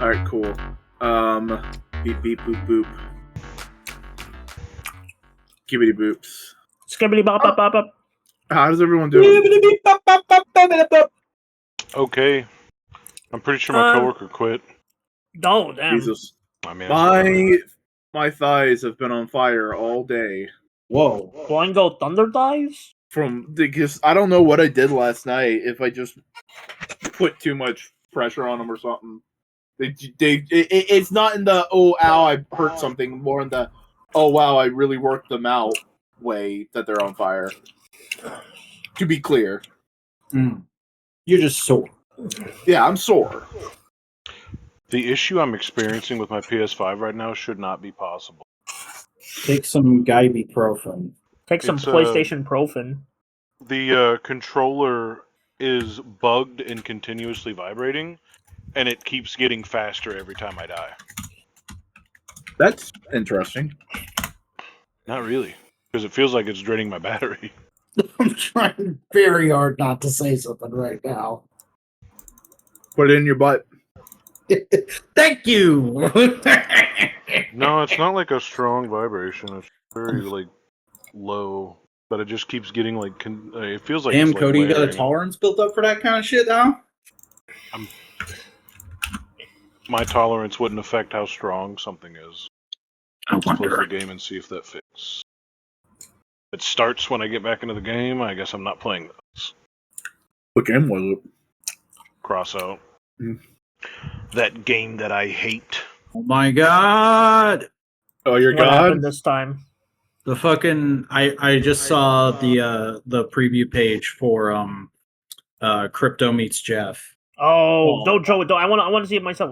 Alright, cool. Beep beep boop boop. Gibbity boops. Skibbity bop bop bop bop. How does everyone doing? Okay. I'm pretty sure my coworker quit. Oh, damn. Jesus. I mean, My thighs have been on fire all day. Whoa. Boingo Thunder dies? Because I don't know what I did last night. If I just put too much pressure on them or something. It's not in the oh ow I hurt something, more in the oh wow I really worked them out way that they're on fire. To be clear. You're just sore. Yeah, I'm sore. the issue I'm experiencing with my PS5 right now should not be possible. Take some ibuprofen. Take some It's, PlayStation Profen. The controller is bugged and continuously vibrating, and it keeps getting faster every time I die. That's interesting. Not really, because it feels like it's draining my battery. I'm trying very hard not to say something right now. Put it in your butt. Thank you. No, it's not like a strong vibration. It's very low, but it just keeps getting it feels like. Damn, it's, Cody, you got a layering. tolerance built up for that kind of shit now? My tolerance wouldn't affect how strong something is. I Just close wonder. the game and see if that fits. It starts when I get back into the game. I guess I'm not playing this. What game was it? Cross out. Mm. That game that I hate. Oh my god. Oh, your What god? happened this time? The fucking I just saw the preview page for Crypto Meets Jeff. Oh, don't show it. I want to see it myself.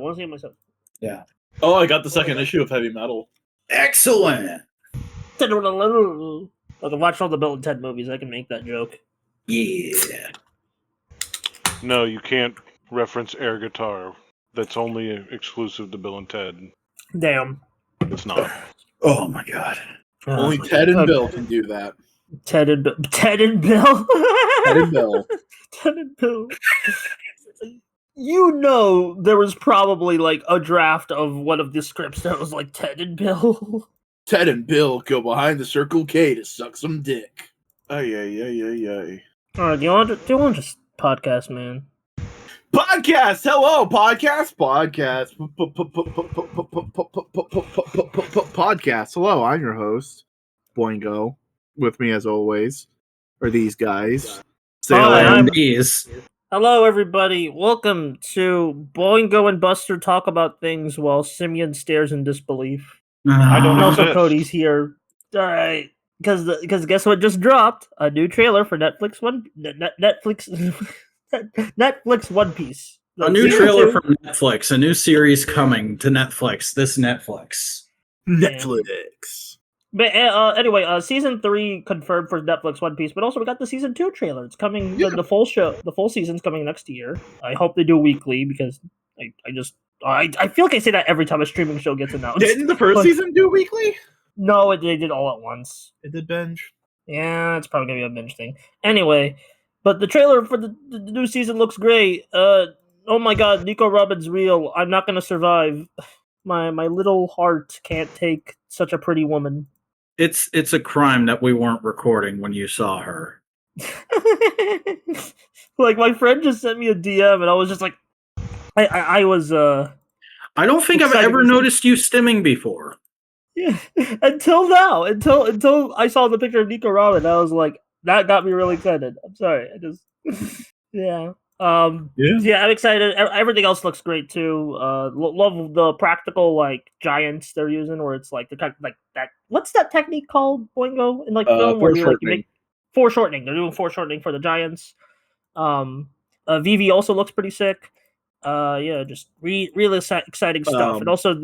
Yeah. Oh, I got the second issue of Heavy Metal. Excellent. I can watch all the Bill and Ted movies. I can make that joke. Yeah. No, you can't reference air guitar. That's only exclusive to Bill and Ted. Damn. It's not. Oh my god. Only Ted and Bill can do that. Ted and Bill. Ted and Bill. Ted and Bill. You know, there was probably like a draft of one of the scripts that was like Ted and Bill. Ted and Bill go behind the Circle K to suck some dick. Ay. All right, do you want to just podcast, man? Podcast! Hello, podcast! Podcast. Hello, I'm your host, Boingo. With me, as always, are these guys. Say Hi, hello. I'm- These. Hello, everybody. Welcome to Boingo and Buster talk about things while Simeon stares in disbelief. I don't And know. also, this. Cody's here. All right, because guess what just dropped? A new trailer for Netflix Netflix One Piece. A new Season trailer 2. from Netflix, a new series coming to Netflix. This Netflix. Netflix. But anyway, season 3 confirmed for Netflix One Piece, but also we got the season 2 trailer. It's coming. Yeah. The full show, the full season's coming next year. I hope they do weekly because I feel like I say that every time a streaming show gets announced. Didn't the first But- season do weekly? No, they did all at once. It did binge. Yeah, it's probably gonna be a binge thing. Anyway, but the trailer for the new season looks great. Oh my god, Nico Robin's real. I'm not gonna survive. My little heart can't take such a pretty woman. It's a crime that we weren't recording when you saw her. Like my friend just sent me a DM, and I was just like, I was I don't think I've Excited ever to see- noticed you stimming before. yeah. Until now, until I saw the picture of Nico Robin, I was like, that got me really excited. I'm sorry, I just yeah. Yeah, I'm excited. Everything else looks great too. Love the practical like giants they're using, where it's like they're like that. What's that technique called, Boingo? In like film, where you make foreshortening. They're doing foreshortening for the giants. Vivi also looks pretty sick. Yeah, just really exciting stuff, and also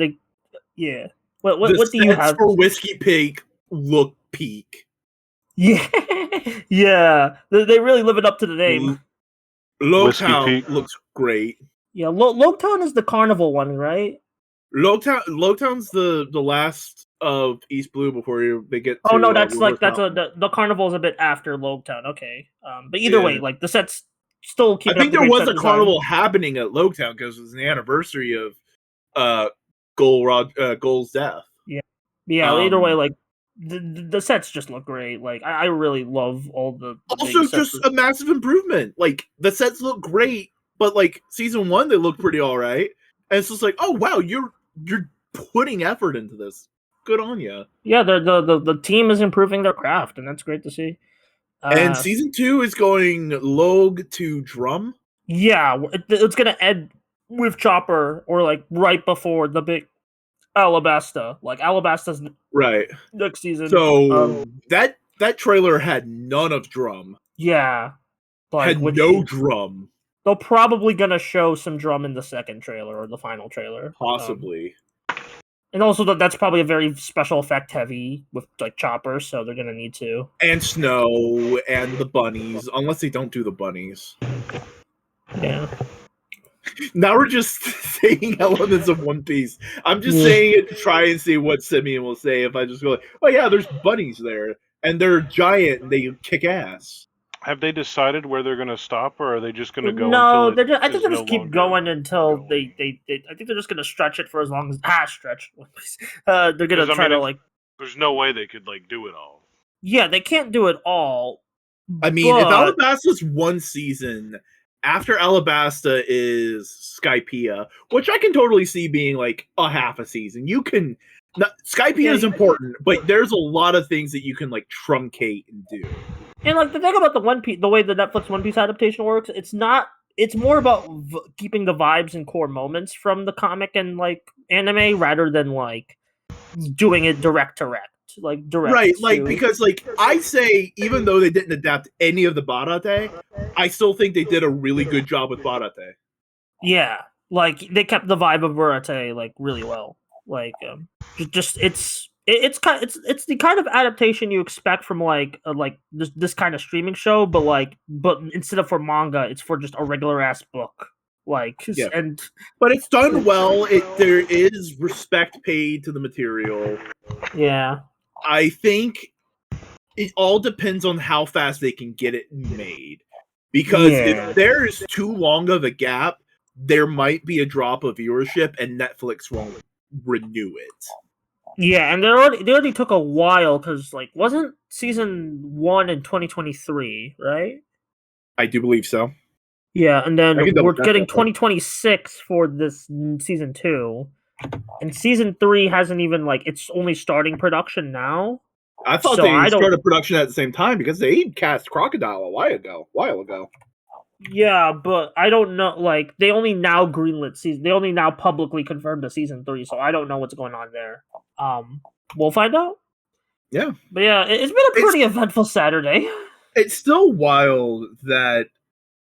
yeah. What do you have for Whiskey Peak? Look peak. Yeah, yeah. They really live it up to the name. Whiskey Lowtown Peak. looks great. Yeah, Logtown is the carnival one, right? Lowtown's the last of East Blue before they get. Oh to, no, that's Reverse like Mountain. the carnival's a bit after Logtown. Okay, but either way, Yeah. like the sets still keep. I think there was a carnival happening at Lowtown because it was the anniversary of Goal's death. Yeah. Either way, like the sets just look great. Like I really love all the also just a massive improvement. Like the sets look great, but like season 1 they look pretty all right, and it's just like, oh wow, you're putting effort into this. Good on you. Yeah, the team is improving their craft, and that's great to see. And season 2 is going Logue to Drum. Yeah, it's gonna end with Chopper, or like right before the big Alabasta. Like Alabasta's right next season. So that trailer had none of Drum. Yeah, like had no Drum. They're probably gonna show some Drum in the second trailer or the final trailer, possibly. And also that's probably a very special effect heavy with like Chopper, so they're gonna need to. And Snow and the bunnies, unless they don't do the bunnies. Yeah. Now we're just saying elements of One Piece. I'm just saying it to try and see what Simeon will say if I just go like, oh yeah, there's bunnies there, and they're giant and they kick ass. Have they decided where they're going to stop, or are they just going to go? No, until I think they're just keep going until they. I think they're just going to stretch it for as long as stretch. They're going to try to like. There's no way they could like do it all. Yeah, they can't do it all. I mean, if Alabasta's one season, after Alabasta is Skypiea, which I can totally see being like a half a season. You can. Skypiea is important, but there's a lot of things that you can like truncate and do. And like the thing about the way the Netflix One Piece adaptation works, it's more about keeping the vibes and core moments from the comic and like anime rather than like doing it direct, right? Like because like I say, even though they didn't adapt any of the Barate, I still think they did a really good job with Barate. Yeah, like they kept the vibe of Barate like really well. Like it's the kind of adaptation you expect from like this kind of streaming show, but instead of for manga, it's for just a regular ass book. But it's done well. There is respect paid to the material. Yeah, I think it all depends on how fast they can get it made. Because if there is too long of a gap, there might be a drop of viewership, and Netflix won't renew it. Yeah, and they already took a while because like wasn't season 1 in 2023, right? I do believe so. Yeah, and then we're getting 2026 for this season 2, and season 3 hasn't even like it's only starting production now. I thought they started production at the same time because they cast Crocodile a while ago. Yeah, but I don't know. Like they only now greenlit season. They only now publicly confirmed the season 3, so I don't know what's going on there. We'll find out. Yeah, but yeah, it's been a pretty eventful Saturday. It's still wild that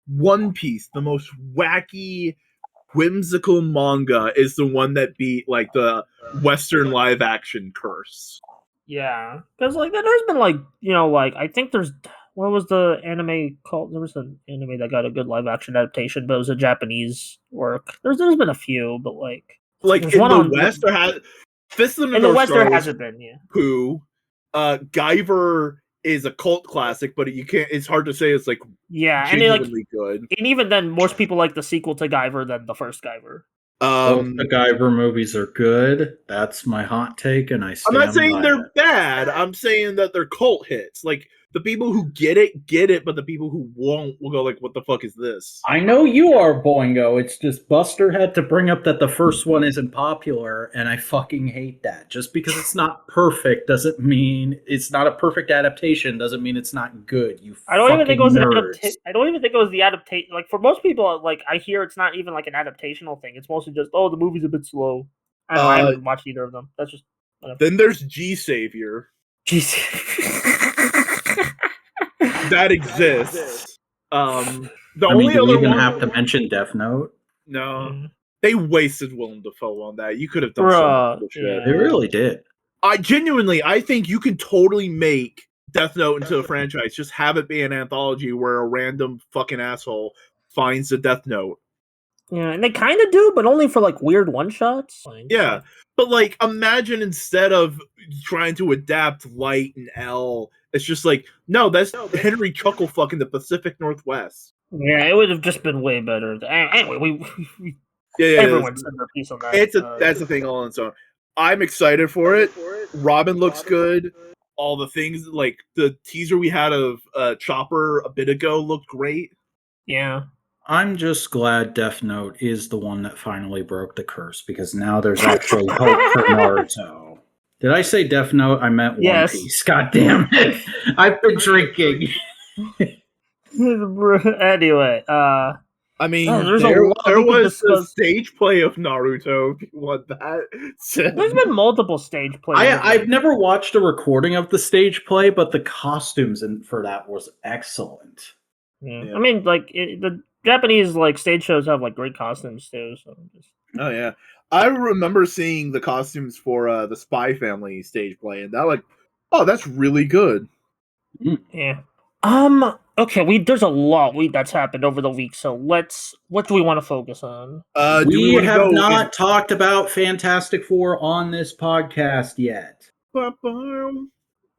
One Piece, the most wacky, whimsical manga, is the one that beat like the Western live action curse. Yeah, because like there's been like like I think there's. What was the anime called? There was an anime that got a good live action adaptation, but it was a Japanese work. There's been a few, but like in the West there has Fist of the North West Star there hasn't been. Yeah. Who, Guyver is a cult classic, but you can't. It's hard to say it's like genuinely good. And even then, most people like the sequel to Guyver than the first Guyver. The Guyver movies are good. That's my hot take, and I'm not saying they're bad. I'm saying that they're cult hits. Like the people who get it, but the people who won't will go like, "What the fuck is this?" I know you are, Boingo. It's just Buster had to bring up that the first one isn't popular, and I fucking hate that. Just because it's not perfect doesn't mean it's not a perfect adaptation. Doesn't mean it's not good. I don't even think it was the adaptation. Like for most people, like I hear it's not even like an adaptational thing. It's mostly just the movie's a bit slow. I haven't watched either of them. That's just. Whatever. Then there's G Savior. That exists. The only other one have to mention Death Note. No, they wasted Willem Dafoe on that. You could have done some shit. Yeah. They really did. I think you can totally make Death Note into a franchise. Just have it be an anthology where a random fucking asshole finds the Death Note. Yeah, and they kind of do, but only for like weird one shots. Yeah, but like imagine instead of trying to adapt Light and L, it's just like no, that's Henry Chucklefuck in the Pacific Northwest. Yeah, it would have just been way better. Anyway, Everyone said their piece on that. That's the thing all on its own. I'm excited for it. Robin looks good. All the things like the teaser we had of Chopper a bit ago looked great. Yeah. I'm just glad Death Note is the one that finally broke the curse, because now there's actually hope for Naruto. Did I say Death Note? I meant One Piece. God damn it. I've been drinking. Anyway, I mean, there's there a lot we could was the discuss. stage play of Naruto. If you want that? There's been multiple stage plays. I've never watched a recording of the stage play, but the costumes for that was excellent. Yeah. I mean, like the Japanese like stage shows have like great costumes too. So Oh yeah, I remember seeing the costumes for the Spy Family stage play, and that that's really good. Yeah. Okay. There's a lot that's happened over the week. So what do we want to focus on? We have not talked about Fantastic Four on this podcast yet.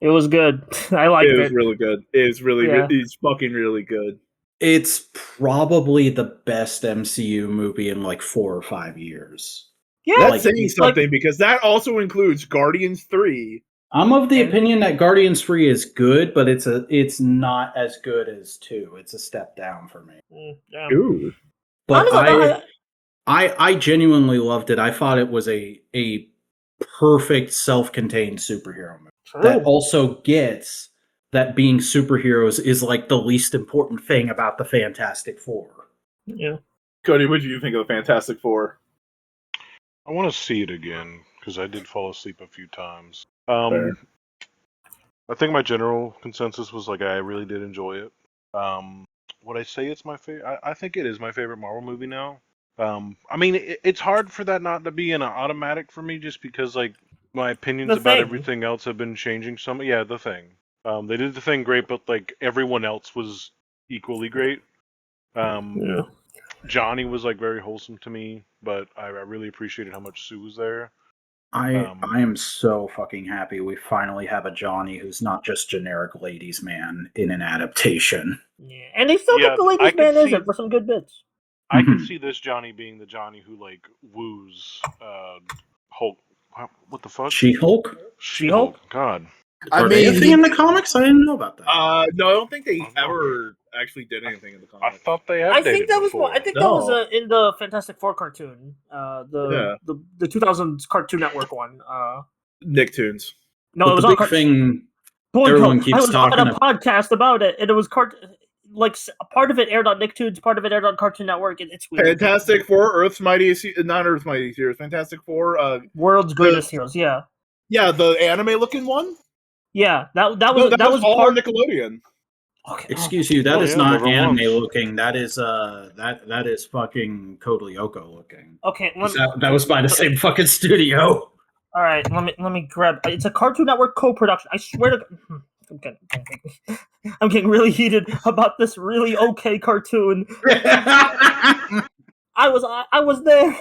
It was good. I liked it. It was really good. It's fucking really good. It's probably the best MCU movie in like 4 or 5 years. Yeah, that's saying something because that also includes Guardians 3. I'm of the opinion that Guardians 3 is good, but it's not as good as 2. It's a step down for me. Yeah. Ooh. But I genuinely loved it. I thought it was a perfect self-contained superhero movie. True. That also gets that being superheroes is like the least important thing about the Fantastic Four. Yeah. Cody, what do you think of the Fantastic Four? I want to see it again because I did fall asleep a few times. Fair. I think my general consensus was like I really did enjoy it. Would I say it's my favorite? I think it is my favorite Marvel movie now. I mean, it's hard for that not to be an automatic for me, just because like my opinions about everything else have been changing some. Yeah, The Thing. They did The Thing great, but like everyone else was equally great. Yeah. Johnny was like very wholesome to me, but I really appreciated how much Sue was there. I am so fucking happy we finally have a Johnny who's not just generic ladies man in an adaptation. Yeah, and they still get the ladies man in it for some good bits. I could see this Johnny being the Johnny who like woos Hulk. What the fuck? She-Hulk? She-Hulk? God. Are they a thing in the comics? I didn't know about that. No, I don't think they ever actually did anything in the comics. I thought they had. I think that was in the Fantastic Four cartoon. The 2000s Cartoon Network one. Nicktoons. No, but it was the big thing. Everyone keeps talking on a podcast about it, and it was like part of it aired on Nicktoons, part of it aired on Cartoon Network. It's weird. Fantastic Four, Earth's Mightiest, not Earth's Mightiest Heroes. Fantastic Four, World's Greatest Heroes. Yeah. Yeah, the anime-looking one. Yeah, that was all part Nickelodeon. Okay. Excuse you, that is not anime looking. That is that is fucking Code Lyoko looking. Okay, that was by the same fucking studio. All right, let me grab. It's a Cartoon Network co-production. I swear to. I'm getting really heated about this really okay cartoon. I was there.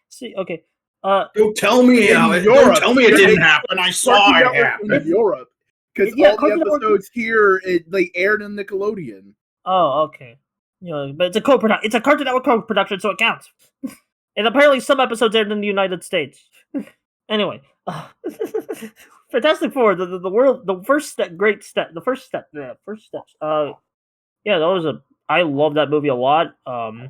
See, okay. Don't tell me don't tell me it didn't happen. I saw it happen in Europe because all the episodes here they aired in Nickelodeon. Oh, okay. But it's a co-production. It's a Cartoon Network co-production, so it counts. And apparently, some episodes aired in the United States. Anyway, Fantastic Four, the first step. I love that movie a lot. Probably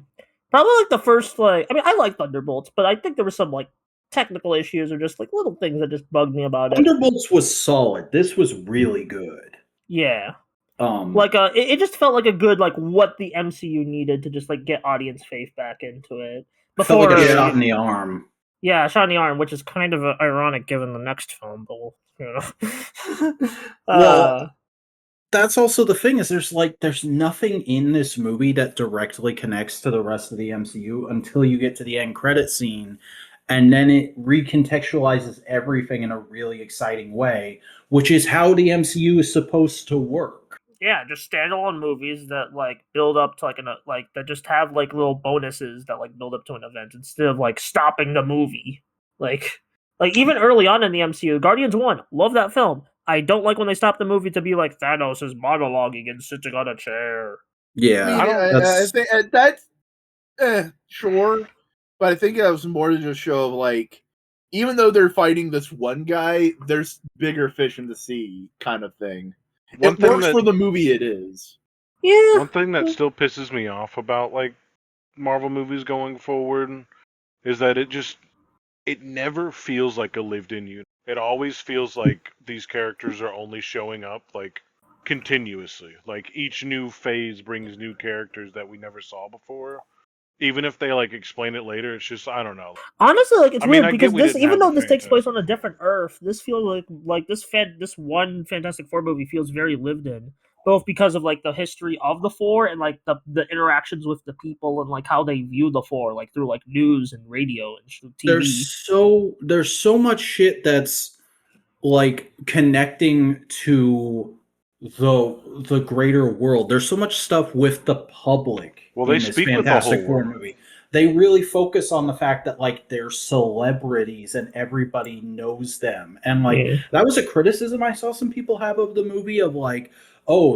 like the first I like Thunderbolts, but I think there were some like technical issues or just like little things that just bugged me about it. Thunderbolts was solid. This was really good. Yeah. It just felt like a good like what the MCU needed to just like get audience faith back into it. Felt like a shot in the arm. Yeah, a shot in the arm, which is kind of ironic given the next film, but well, that's also the thing is there's nothing in this movie that directly connects to the rest of the MCU until you get to the end credit scene, and then it recontextualizes everything in a really exciting way, which is how the MCU is supposed to work. Yeah, just standalone movies that like build up to that just have like little bonuses that like build up to an event instead of like stopping the movie. Like even early on in the MCU, Guardians 1, love that film. I don't like when they stop the movie to be like Thanos is monologuing and sitting on a chair. Yeah, I think that's sure. But I think that was more to just show of like, even though they're fighting this one guy, there's bigger fish in the sea kind of thing. It works for the movie it is. Yeah. One thing that still pisses me off about like Marvel movies going forward is that it never feels like a lived-in unit. It always feels like these characters are only showing up like continuously. Like each new phase brings new characters that we never saw before. Even if they like explain it later, it's just I don't know. Honestly, like it's weird I because get we this, didn't even have though the this takes place on a Fantastic different Earth, this feels like this one Fantastic Four movie feels very lived in, both because of like the history of the Four and like the interactions with the people and like how they view the Four, like through like news and radio and TV. There's so much shit that's like connecting to the greater world. There's so much stuff with the public Well, they in this speak with the Fantastic whole Four world. movie. They really focus on the fact that like they're celebrities and everybody knows them. And like that was a criticism I saw some people have of the movie of like, oh,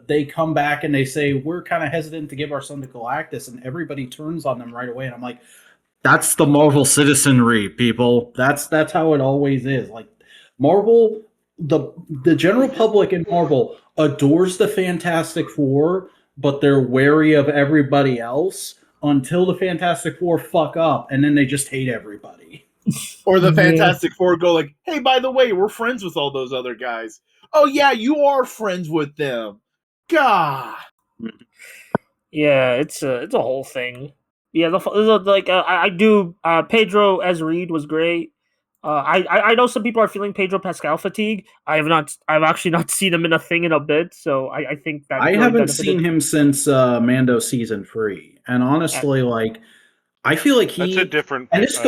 they come back and they say we're kind of hesitant to give our son to Galactus, and everybody turns on them right away. And I'm like, that's the Marvel citizenry, people. That's how it always is. Like Marvel, the general public in Marvel adores the Fantastic Four, but they're wary of everybody else until the Fantastic Four fuck up, and then they just hate everybody. Or the Fantastic Four go like, hey, by the way, we're friends with all those other guys. Oh yeah, you are friends with them. God. Yeah, it's a whole thing. Yeah, I do. Pedro as Reed was great. I know some people are feeling Pedro Pascal fatigue. I've actually not seen him in a thing in a bit, so I think that I really haven't benefited. seen him since Mando season 3, and honestly, like I feel like That's a different. and this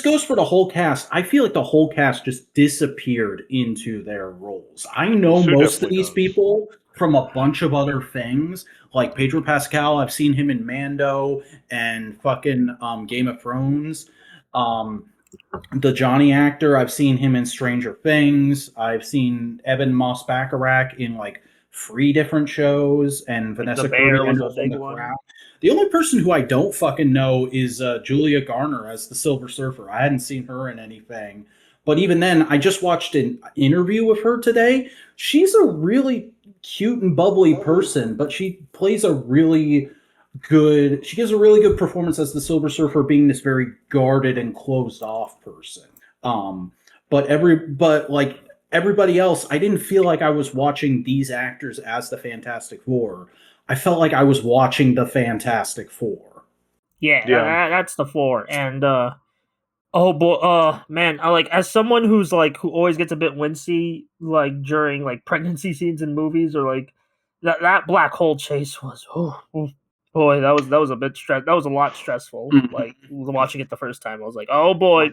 goes for the whole cast. I feel like the whole cast just disappeared into their roles. I know Sue most of definitely these does. people from a bunch of other things, like Pedro Pascal. I've seen him in Mando and fucking Game of Thrones. The Johnny actor, I've seen him in Stranger Things. I've seen Evan Moss Bacharach in like 3 different shows, and Vanessa The Bear was Carriendo a big from The one. Crown. The only person who I don't fucking know is Julia Garner as the Silver Surfer. I hadn't seen her in anything. But even then, I just watched an interview with her today. She's a really cute and bubbly person, but she gives a really good performance as the Silver Surfer, being this very guarded and closed off person. But like everybody else, I didn't feel like I was watching these actors as the Fantastic Four. I felt like I was watching the Fantastic Four. Yeah. That's the Four. And oh boy, man, I like, as someone who always gets a bit wincy like during like pregnancy scenes in movies, or like that black hole chase was boy, that was a bit stress. That was a lot stressful. Mhm. Like watching it the first time, I was like, oh boy.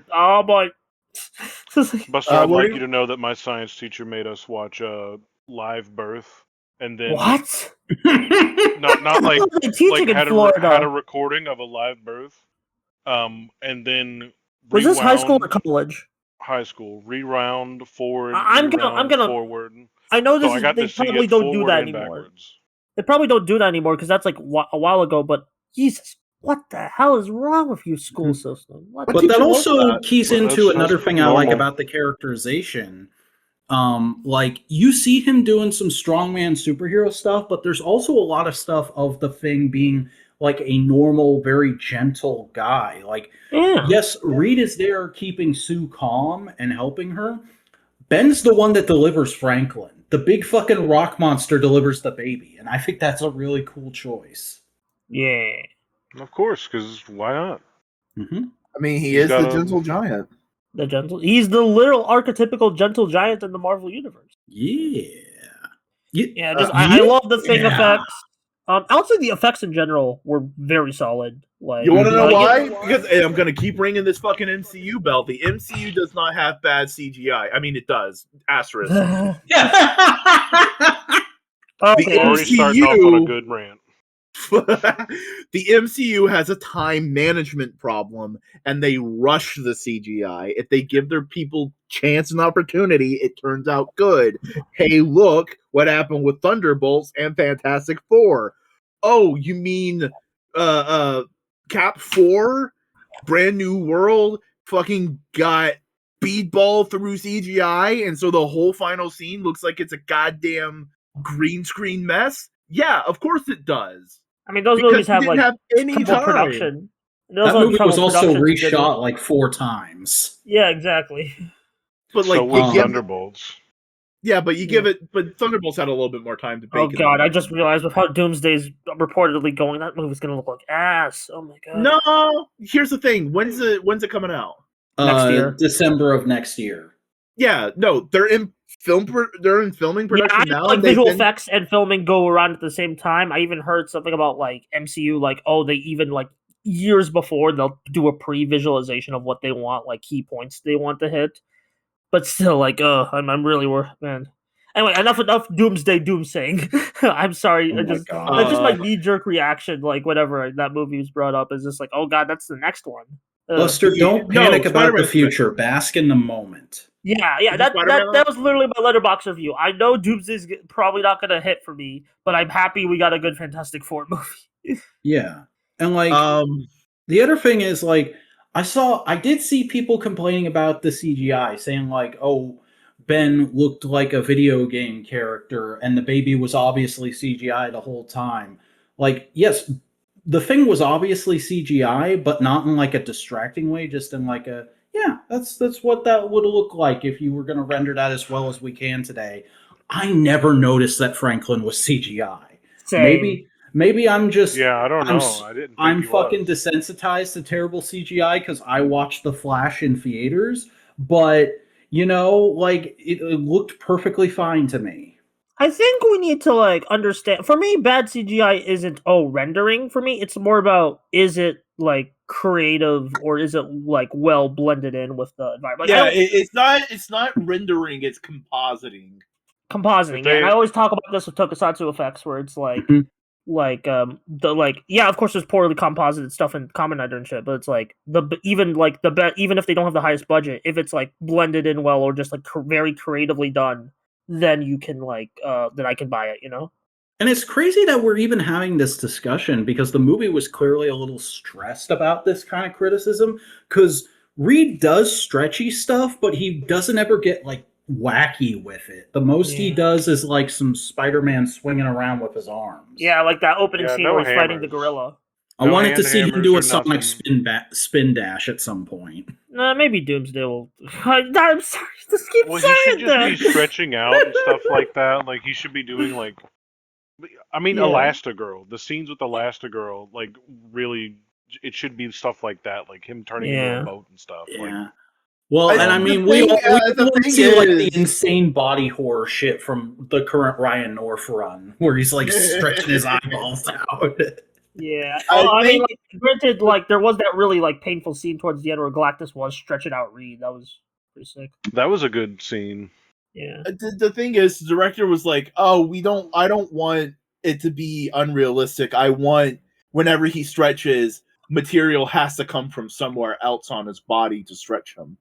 Buster, I'd like you to know that my science teacher made us watch Live Birth, and then what? not like teaching in Florida. had a recording of a live birth, and then was this high school or college? High school. Rewound forward. I'm gonna forward. I know this so they probably don't do that anymore. Backwards. They probably don't do that anymore because that's like a while ago. But Jesus, what the hell is wrong with you, school system? But that also keys into another thing I like about the characterization. Like you see him doing some strongman superhero stuff, but there's also a lot of stuff of the Thing being like a normal, very gentle guy. Like, yes, Reed is there keeping Sue calm and helping her. Ben's the one that delivers Franklin. The big fucking rock monster delivers the baby, and I think that's a really cool choice. Yeah, of course, because why not? Mm-hmm. I mean, he's the gentle giant. He's the literal archetypical gentle giant in the Marvel universe. Yeah. I love the Thing effects. I would say the effects in general were very solid. Like, you want to know why? Because I'm going to keep ringing this fucking MCU bell. The MCU does not have bad CGI. I mean, it does. Asterisk. The already starting off on a good rant. The MCU has a time management problem, and they rush the CGI. If they give their people chance and opportunity, it turns out good. Hey, look what happened with Thunderbolts and Fantastic Four. Oh, you mean Cap 4 Brand New World fucking got speedball through CGI, and so the whole final scene looks like it's a goddamn green screen mess? Yeah, of course it does. I mean, those Because movies have we didn't like have any trouble time. production. That movie was also reshot like 4 times. Yeah, exactly. But like, so was Thunderbolts. Yeah, but you give it. But Thunderbolts had a little bit more time to bake. Oh god, I just realized with how Doomsday's reportedly going, that movie's gonna look like ass. Oh my god. No, here's the thing. When's it coming out? Next year, December of next year. Yeah, no, they're in filming production now. Like visual effects and filming go around at the same time. I even heard something about like MCU, like they even like years before they'll do a pre-visualization of what they want, like key points they want to hit. But still, like, I'm really worried, man. Anyway, enough doomsaying. I'm sorry. That's just my knee-jerk reaction. Like, whenever that movie was brought up, is just like, oh god, that's the next one. Buster, don't panic about the future. Bask in the moment. Yeah. That was literally my Letterboxd review. I know Doomsday's probably not going to hit for me, but I'm happy we got a good Fantastic Four movie. Yeah, and like, the other thing is like, I did see people complaining about the CGI, saying like, oh, Ben looked like a video game character, and the baby was obviously CGI the whole time. Like, yes, the thing was obviously CGI, but not in like a distracting way, just in like a, yeah, that's what that would look like if you were going to render that as well as we can today. I never noticed that Franklin was CGI. Same. Maybe I'm just, I don't know. I didn't. I'm fucking desensitized to terrible CGI because I watched The Flash in theaters, but you know, like it looked perfectly fine to me. I think we need to like understand. For me, bad CGI isn't rendering. For me, it's more about, is it like creative or is it like well blended in with the environment? Like, it's not rendering. It's compositing. Compositing. Yeah, and I always talk about this with tokusatsu effects, where it's like. Of course there's poorly composited stuff in Kamen Rider and shit, but it's like even if they don't have the highest budget, if it's like blended in well or just like very creatively done, then you can then I can buy it, you know? And it's crazy that we're even having this discussion because the movie was clearly a little stressed about this kind of criticism, because Reed does stretchy stuff, but he doesn't ever get like wacky with it. The most he does is like some Spider-Man swinging around with his arms. Yeah, like that opening scene where he's fighting the gorilla. I wanted to see him do a Sonic spin dash at some point. Maybe Doomsday will. I'm sorry, just keep saying that. He should just be stretching out and stuff like that. Like he should be doing like, I mean, Elastigirl. The scenes with Elastigirl, like really, it should be stuff like that, like him turning into a boat and stuff. Yeah. Like, well, and I mean, we see like the insane body horror shit from the current Ryan North run, where he's like stretching his eyeballs out. Yeah, I mean, like, granted, like there was that really like painful scene towards the end where Galactus was stretching out Reed. That was pretty sick. That was a good scene. Yeah. The thing is, the director was like, "Oh, I don't want it to be unrealistic. I want whenever he stretches, material has to come from somewhere else on his body to stretch him."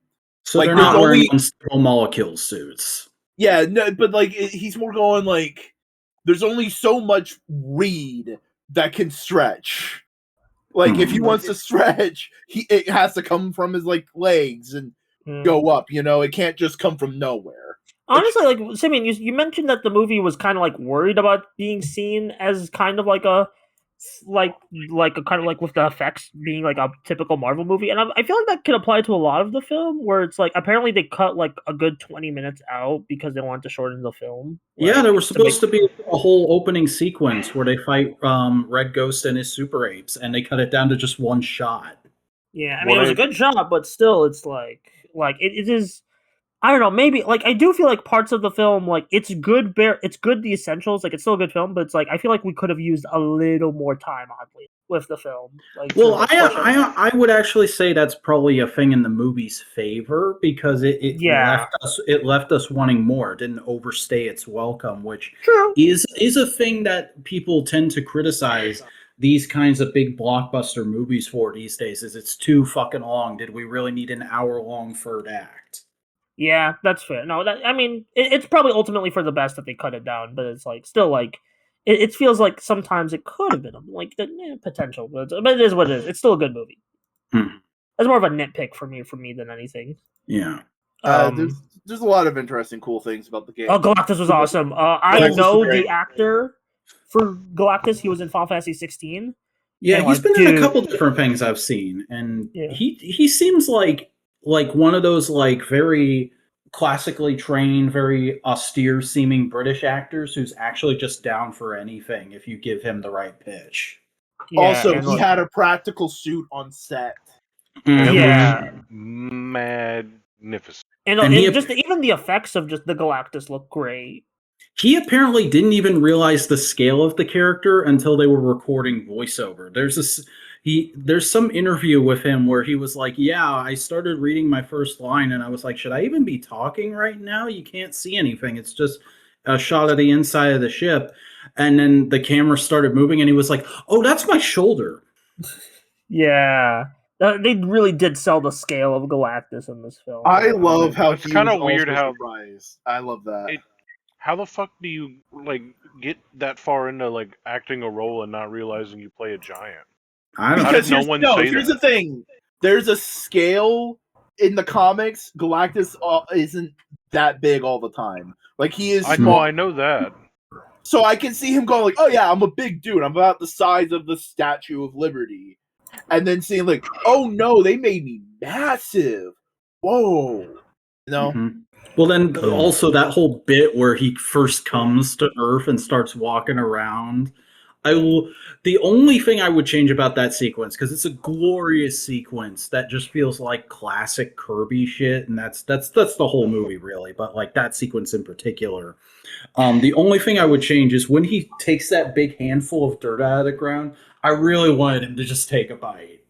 So like, they're not wearing unstable molecule suits. Yeah, no, but like he's more going like, there's only so much Reed that can stretch. Like if he wants to stretch, it has to come from his like legs and go up. You know, it can't just come from nowhere. Honestly, like Simeon, you mentioned that the movie was kind of like worried about being seen as kind of like a kind of like with the effects being like a typical Marvel movie, and I feel like that can apply to a lot of the film, where it's like apparently they cut like a good 20 minutes out because they wanted to shorten the film. Yeah, there was supposed to be a whole opening sequence where they fight Red Ghost and his super apes, and they cut it down to just one shot. Yeah, I mean, it was a good shot, but still, it's like it is. I don't know, maybe, like, I do feel like parts of the film, like, it's good, the essentials, like, it's still a good film, but it's like, I feel like we could have used a little more time, oddly, with the film. Like, well, I would actually say that's probably a thing in the movie's favor, because it left us wanting more. It didn't overstay its welcome, which is a thing that people tend to criticize these kinds of big blockbuster movies for these days, is it's too fucking long. Did we really need an hour-long third act? Yeah, that's fair. No, I mean, it's probably ultimately for the best that they cut it down, but it's like still like it feels like sometimes it could have been like the potential, but it is what it is. It's still a good movie. That's more of a nitpick for me than anything. Yeah. There's a lot of interesting, cool things about the game. Oh, Galactus was awesome. I know the actor for Galactus. He was in Final Fantasy 16. Yeah, and he's like, been in a couple different things I've seen, and he seems like one of those like very classically trained, very austere seeming British actors who's actually just down for anything if you give him the right pitch. Yeah, also, he had a practical suit on set. Yeah, magnificent. And just even the effects of just the Galactus look great. He apparently didn't even realize the scale of the character until they were recording voiceover. There's some interview with him where he was like, "Yeah, I started reading my first line and I was like, should I even be talking right now? You can't see anything. It's just a shot of the inside of the ship." And then the camera started moving and he was like, "Oh, that's my shoulder." Yeah. They really did sell the scale of Galactus in this film. I love how it's kind of weird how surprised. I love that. How the fuck do you like get that far into like acting a role and not realizing you play a giant? I don't know. Here's the thing. There's a scale in the comics. Galactus isn't that big all the time. Like he is small. I know that. So I can see him going like, "Oh yeah, I'm a big dude. I'm about the size of the Statue of Liberty." And then seeing like, "Oh no, they made me massive. Whoa." You know? Mm-hmm. Well, then also that whole bit where he first comes to Earth and starts walking around. The only thing I would change about that sequence, because it's a glorious sequence that just feels like classic Kirby shit, and that's the whole movie really, but like that sequence in particular. The only thing I would change is when he takes that big handful of dirt out of the ground, I really wanted him to just take a bite.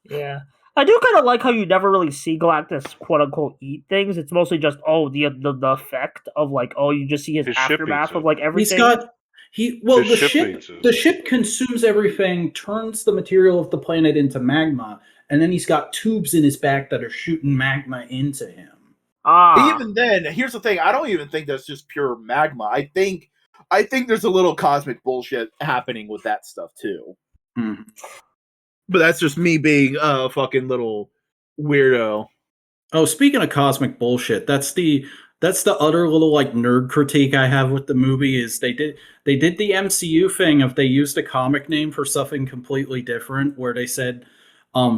Yeah. I do kind of like how you never really see Galactus quote unquote eat things. It's mostly just the effect of like you just see his aftermath of like everything. The ship consumes everything, turns the material of the planet into magma, and then he's got tubes in his back that are shooting magma into him. Even then, here's the thing: I don't even think that's just pure magma. I think there's a little cosmic bullshit happening with that stuff too. Mm-hmm. But that's just me being a fucking little weirdo. Oh, speaking of cosmic bullshit, that's the utter little like nerd critique I have with the movie is they did the MCU thing of they used a comic name for something completely different where they said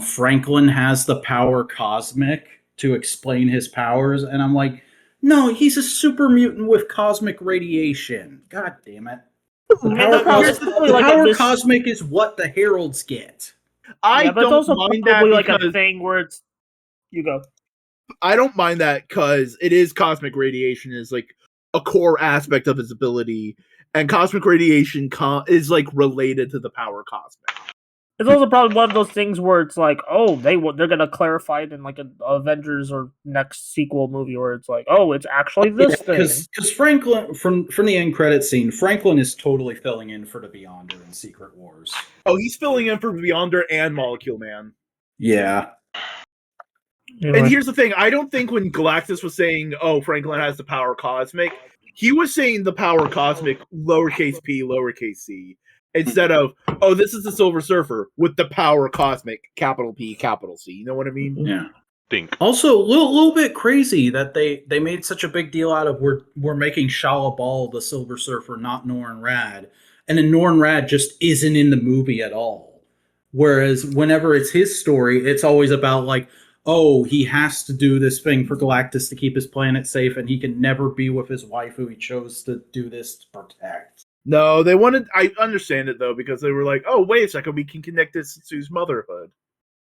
Franklin has the power cosmic to explain his powers, and I'm like, no, he's a super mutant with cosmic radiation. God damn it. The power cosmic is what the Heralds get. But it's also probably like a thing where it's you go. I don't mind that because it is cosmic radiation is like a core aspect of his ability, and cosmic radiation is like related to the power cosmic. It's also probably one of those things where it's like, they're gonna clarify it in like an Avengers or next sequel movie where it's like, it's actually this thing. Because Franklin from the end credit scene, Franklin is totally filling in for the Beyonder in Secret Wars. Oh, he's filling in for Beyonder and Molecule Man. Yeah. And here's the thing: I don't think when Galactus was saying, Franklin has the power cosmic, he was saying the power cosmic lowercase p, lowercase c. Instead of, this is the Silver Surfer with the power cosmic, capital P, capital C. You know what I mean? Yeah. Think. Also, a little bit crazy that they made such a big deal out of we're making Shala Bal the Silver Surfer, not Norrin Rad. And then Norrin Rad just isn't in the movie at all. Whereas whenever it's his story, it's always about like, he has to do this thing for Galactus to keep his planet safe, and he can never be with his wife who he chose to do this to protect. No, they wanted. I understand it though because they were like, "Oh, wait a second, we can connect this to his motherhood."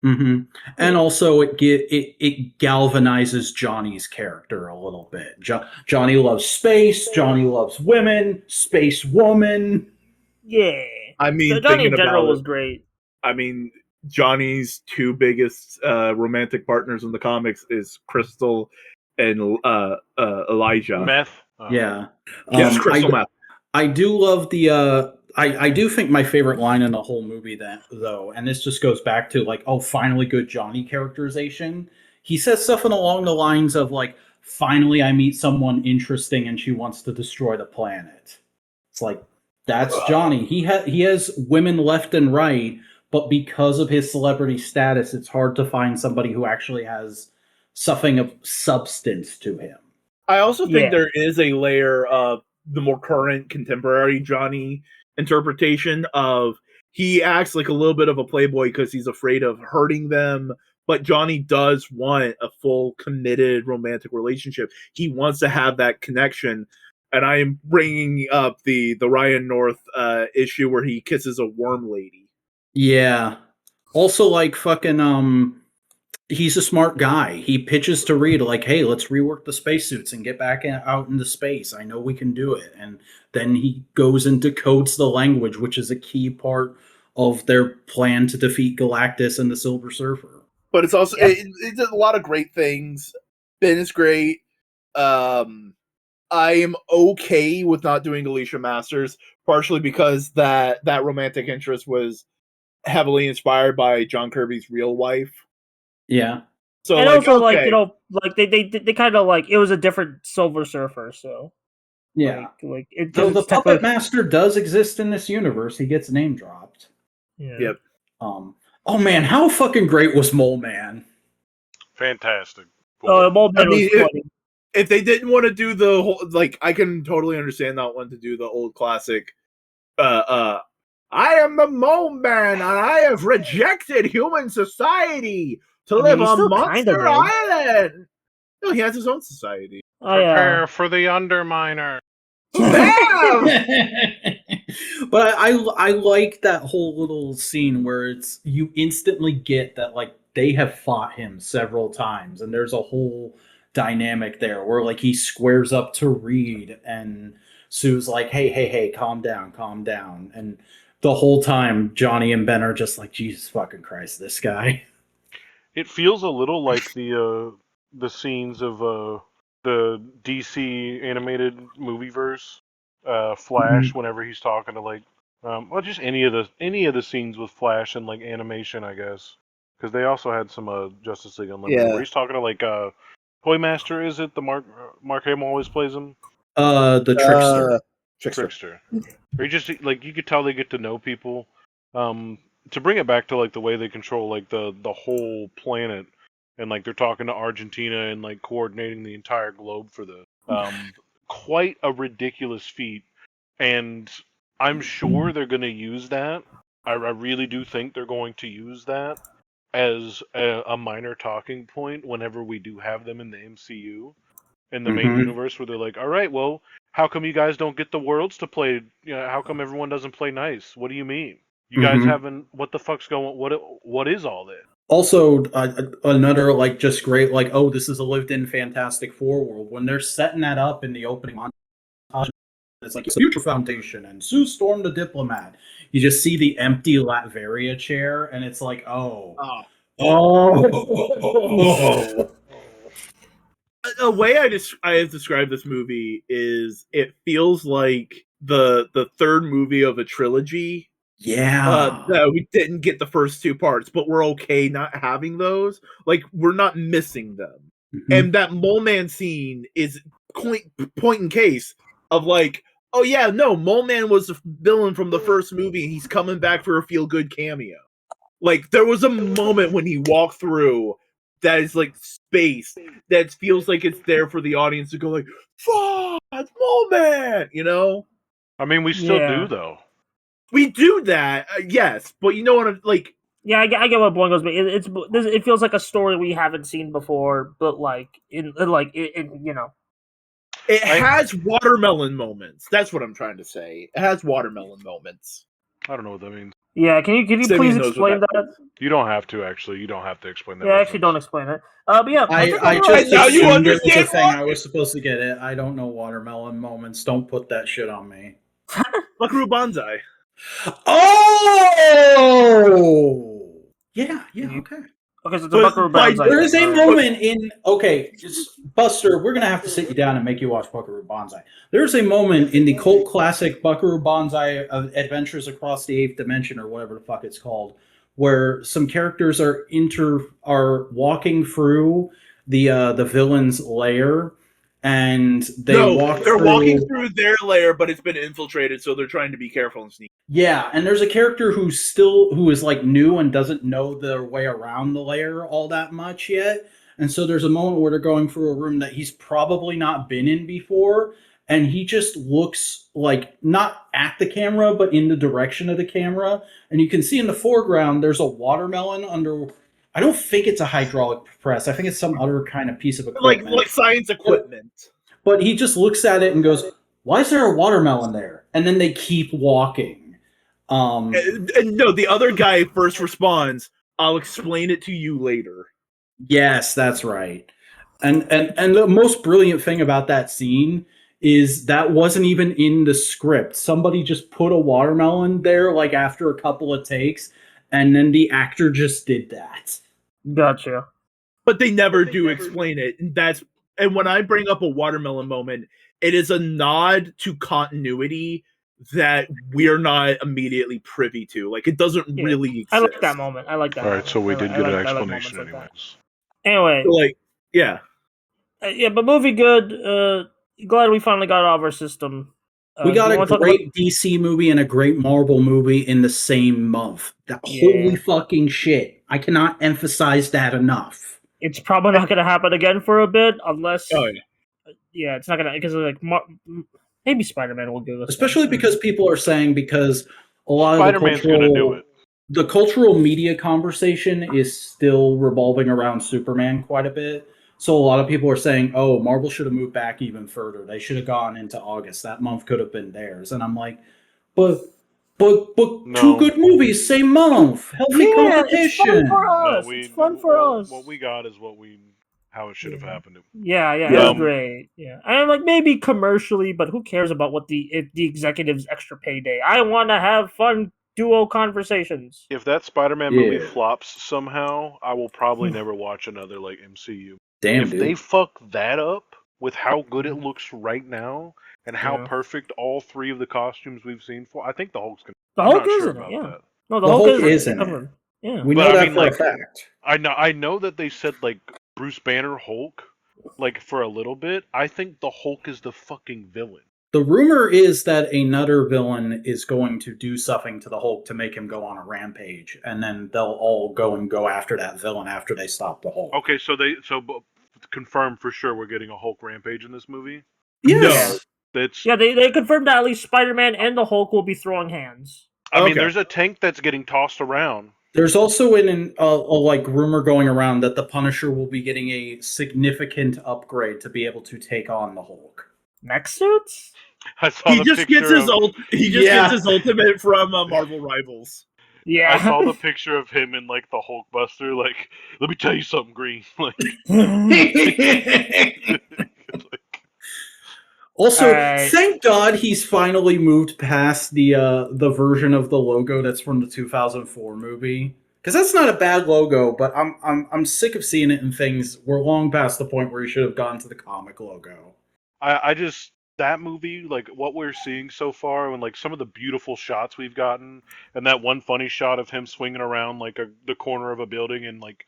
Mm-hmm. And also, it galvanizes Johnny's character a little bit. Johnny loves space. Johnny loves women. Space woman. Yeah, I mean, Johnny in general was great. I mean, Johnny's two biggest romantic partners in the comics is Crystal and Elijah. Meth. Yeah. Yes, Crystal Meth. I do love the I do think my favorite line in the whole movie though, and this just goes back to like, finally good Johnny characterization. He says something along the lines of like, finally I meet someone interesting and she wants to destroy the planet. It's like, that's Johnny. He has women left and right, but because of his celebrity status, it's hard to find somebody who actually has something of substance to him. I also think there is a layer of the more current contemporary Johnny interpretation of he acts like a little bit of a playboy because he's afraid of hurting them, but Johnny does want a full committed romantic relationship. He wants to have that connection. And I am bringing up the Ryan North issue where he kisses a worm lady. Yeah. Also, like, fucking, he's a smart guy. He pitches to Reed, like, hey, let's rework the spacesuits and get back out into space. I know we can do it. And then he goes and decodes the language, which is a key part of their plan to defeat Galactus and the Silver Surfer. But it's also, it's a lot of great things. Ben is great. I am okay with not doing Alicia Masters, partially because that romantic interest was heavily inspired by John Kirby's real wife. Yeah. So and also, like, you know, like they kind of like it was a different Silver Surfer, so yeah, like it. So the Puppet Master does exist in this universe. He gets name dropped. Yeah. Yep. Oh man, how fucking great was Mole Man? Fantastic. Oh, Mole Man was funny. If they didn't want to do the whole, like, I can totally understand not wanting to do the old classic. I am the Mole Man, and I have rejected human society to live on Monster Island. No, he has his own society. Prepare for the Underminer. But I like that whole little scene where it's you instantly get that like they have fought him several times, and there's a whole dynamic there where like he squares up to Reed, and Sue's like, hey, calm down, and the whole time Johnny and Ben are just like, Jesus fucking Christ, this guy. It feels a little like the scenes of the DC animated movieverse, Flash, whenever he's talking to like, well, just any of the scenes with Flash and like animation, I guess, because they also had some Justice League Unlimited where he's talking to like Toymaster. Is it the Mark Hamill always plays him? The Trickster. Or you just like you could tell they get to know people. To bring it back to like the way they control like the whole planet, and like they're talking to Argentina and like coordinating the entire globe for the quite a ridiculous feat. And I'm sure they're going to use that. I really do think they're going to use that as a minor talking point whenever we do have them in the MCU, in the main universe, where they're like, all right, well, how come you guys don't get the worlds to play? You know, how come everyone doesn't play nice? What do you mean? You guys haven't, what the fuck's going, what is all this? Also, another, like, just great, like, oh, this is a lived-in Fantastic Four world. When they're setting that up in the opening montage, it's like, it's a Future Foundation, and Sue Storm the Diplomat. You just see the empty Latveria chair, and it's like, oh. The way I have described this movie is it feels like the third movie of a trilogy. Yeah. No, we didn't get the first two parts, but we're okay not having those. Like, we're not missing them. And that Mole Man scene is point in case of like, oh yeah, no, Mole Man was the villain from the first movie, and he's coming back for a feel-good cameo. Like, there was a moment when he walked through that is like space that feels like it's there for the audience to go like, fuck, it's Mole Man, you know? I mean, we still do, though. We do that, yes, but you know what I'm like. Yeah, I get what Boing goes, but it feels like a story we haven't seen before, but like in you know, it has watermelon moments. That's what I'm trying to say. It has watermelon moments. I don't know what that means. Yeah, can you please explain that? You don't have to actually. You don't have to explain that. Yeah, actually, don't explain it. But yeah, I just assumed it was a thing I was supposed to get it. I don't know watermelon moments. Don't put that shit on me. Buckaroo Banzai. Oh! Yeah, okay. Okay, so the Buckaroo Banzai. There is a moment in... Okay, Buster, we're going to have to sit you down and make you watch Buckaroo Banzai. There's a moment in the cult classic Buckaroo Banzai Adventures Across the Eighth Dimension, or whatever the fuck it's called, where some characters are walking through the villain's lair, and they No, walk they're through... walking through their lair, but it's been infiltrated, so they're trying to be careful and sneaky. Yeah, and there's a character who is like new and doesn't know their way around the lair all that much yet. And so there's a moment where they're going through a room that he's probably not been in before, and he just looks like not at the camera, but in the direction of the camera. And you can see in the foreground there's a watermelon under... I don't think it's a hydraulic press. I think it's some other kind of piece of equipment. Like science equipment. But he just looks at it and goes, "Why is there a watermelon there?" And then they keep walking. And no, the other guy first responds, "I'll explain it to you later." Yes, that's right. And the most brilliant thing about that scene is that wasn't even in the script. Somebody just put a watermelon there like after a couple of takes, and then the actor just did that. Gotcha. But they never do explain it. And when I bring up a watermelon moment, it is a nod to continuity that we're not immediately privy to. Like, it doesn't really exist. I like that moment. All right, so we did get an explanation like anyways. Anyway. So, like, yeah. Yeah, but movie good. Glad we finally got it out of our system. We got a great DC movie and a great Marvel movie in the same month. Holy fucking shit. I cannot emphasize that enough. It's probably not going to happen again for a bit, unless... Oh, yeah. Yeah, it's not going to... Because, like, maybe Spider-Man will give us... Especially because people are saying, because a lot Spider-Man's of going to do it. The cultural media conversation is still revolving around Superman quite a bit. So a lot of people are saying, oh, Marvel should have moved back even further. They should have gone into August. That month could have been theirs. And I'm like, but no. Two good movies, same month. Healthy competition. It's fun for us. It's fun for us. What we got is how it should have happened. Yeah, it was great. Yeah, and like maybe commercially, but who cares about what the executives' extra payday? I want to have fun duo conversations. If that Spider-Man movie flops somehow, I will probably never watch another like MCU. Damn, if they fuck that up with how good it looks right now and how perfect all three of the costumes we've seen for, I think the Hulk's gonna. The Hulk isn't it? Yeah. No, the Hulk isn't it. Yeah, we know that for a fact. I know that they said like Bruce Banner Hulk, like for a little bit. I think the Hulk is the fucking villain. The rumor is that another villain is going to do something to the Hulk to make him go on a rampage, and then they'll all go after that villain after they stop the Hulk. Okay, so confirm for sure we're getting a Hulk rampage in this movie? Yes. No. They confirmed that at least Spider-Man and the Hulk will be throwing hands. I mean, there's a tank that's getting tossed around. There's also a rumor going around that the Punisher will be getting a significant upgrade to be able to take on the Hulk. Mech suits? He just gets his ultimate from Marvel Rivals. Yeah, I saw the picture of him in like the Hulkbuster. Like, let me tell you something, Green. Like, also, thank God he's finally moved past the version of the logo that's from the 2004 movie. Because that's not a bad logo, but I'm sick of seeing it in things. We're long past the point where he should have gone to the comic logo. That movie, like what we're seeing so far, and like some of the beautiful shots we've gotten, and that one funny shot of him swinging around like the corner of a building, and like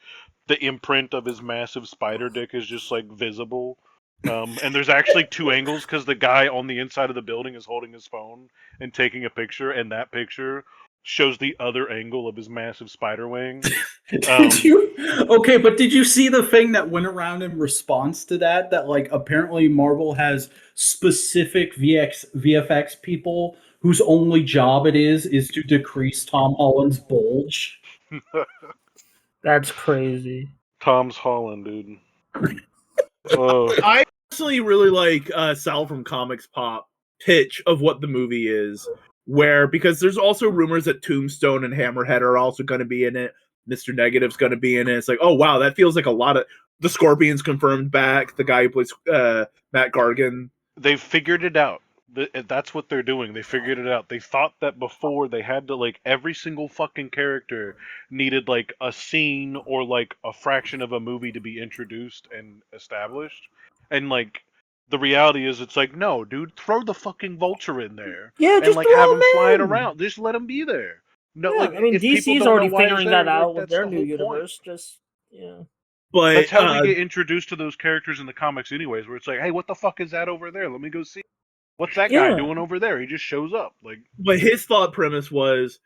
the imprint of his massive spider dick is just like visible. And there's actually two angles because the guy on the inside of the building is holding his phone and taking a picture, and that picture shows the other angle of his massive spider wing. Did you see the thing that went around in response to that? That like apparently Marvel has specific VFX people whose only job it is to decrease Tom Holland's bulge. That's crazy. Tom's Holland, dude. I personally really like Sal from Comics Pop pitch of what the movie is. Because there's also rumors that Tombstone and Hammerhead are also going to be in it. Mr. Negative's going to be in it. It's like, oh wow, that feels like a lot of the Scorpion's confirmed back. The guy who plays Matt Gargan. They've figured it out. That's what they're doing. They figured it out. They thought that before they had to like every single fucking character needed like a scene or like a fraction of a movie to be introduced and established, and like. The reality is, it's like, no, dude, throw the fucking Vulture in there. Yeah, just and like throw have him him flying around. Just let him be there. No, yeah, like I mean, DC's already figuring that out with their new universe. Just But That's how we get introduced to those characters in the comics, anyways. Where it's like, hey, what the fuck is that over there? Let me go see. What's that guy doing over there? He just shows up. Like, but his thought premise was,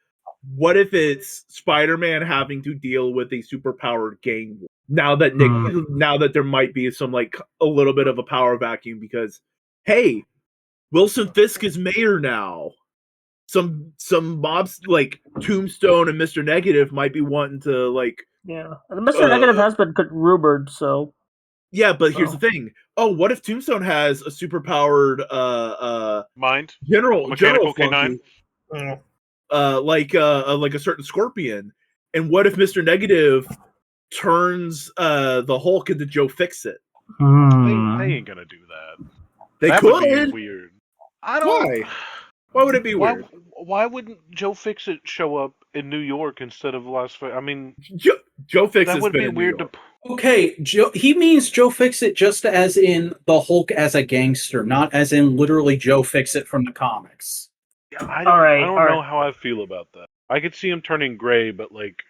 what if it's Spider-Man having to deal with a superpowered gang war? Now that there might be some like a little bit of a power vacuum because, hey, Wilson Fisk is mayor now. Some mobs like Tombstone and Mr. Negative might be wanting to like. Yeah, Mr. Negative has been rumored, so. Yeah, but here's the thing. Oh, what if Tombstone has a superpowered mind? General canine? Like a certain Scorpion. And what if Mr. Negative turns the Hulk into Joe Fixit? They ain't gonna do that. That would be could. weird. I don't. Why would it be weird? Why wouldn't Joe Fixit show up in New York instead of Las Vegas? I mean, Joe Fixit. That would be weird to. Okay, he means Joe Fixit just as in the Hulk as a gangster, not as in literally Joe Fixit from the comics. Yeah, I don't know how I feel about that. I could see him turning gray, but like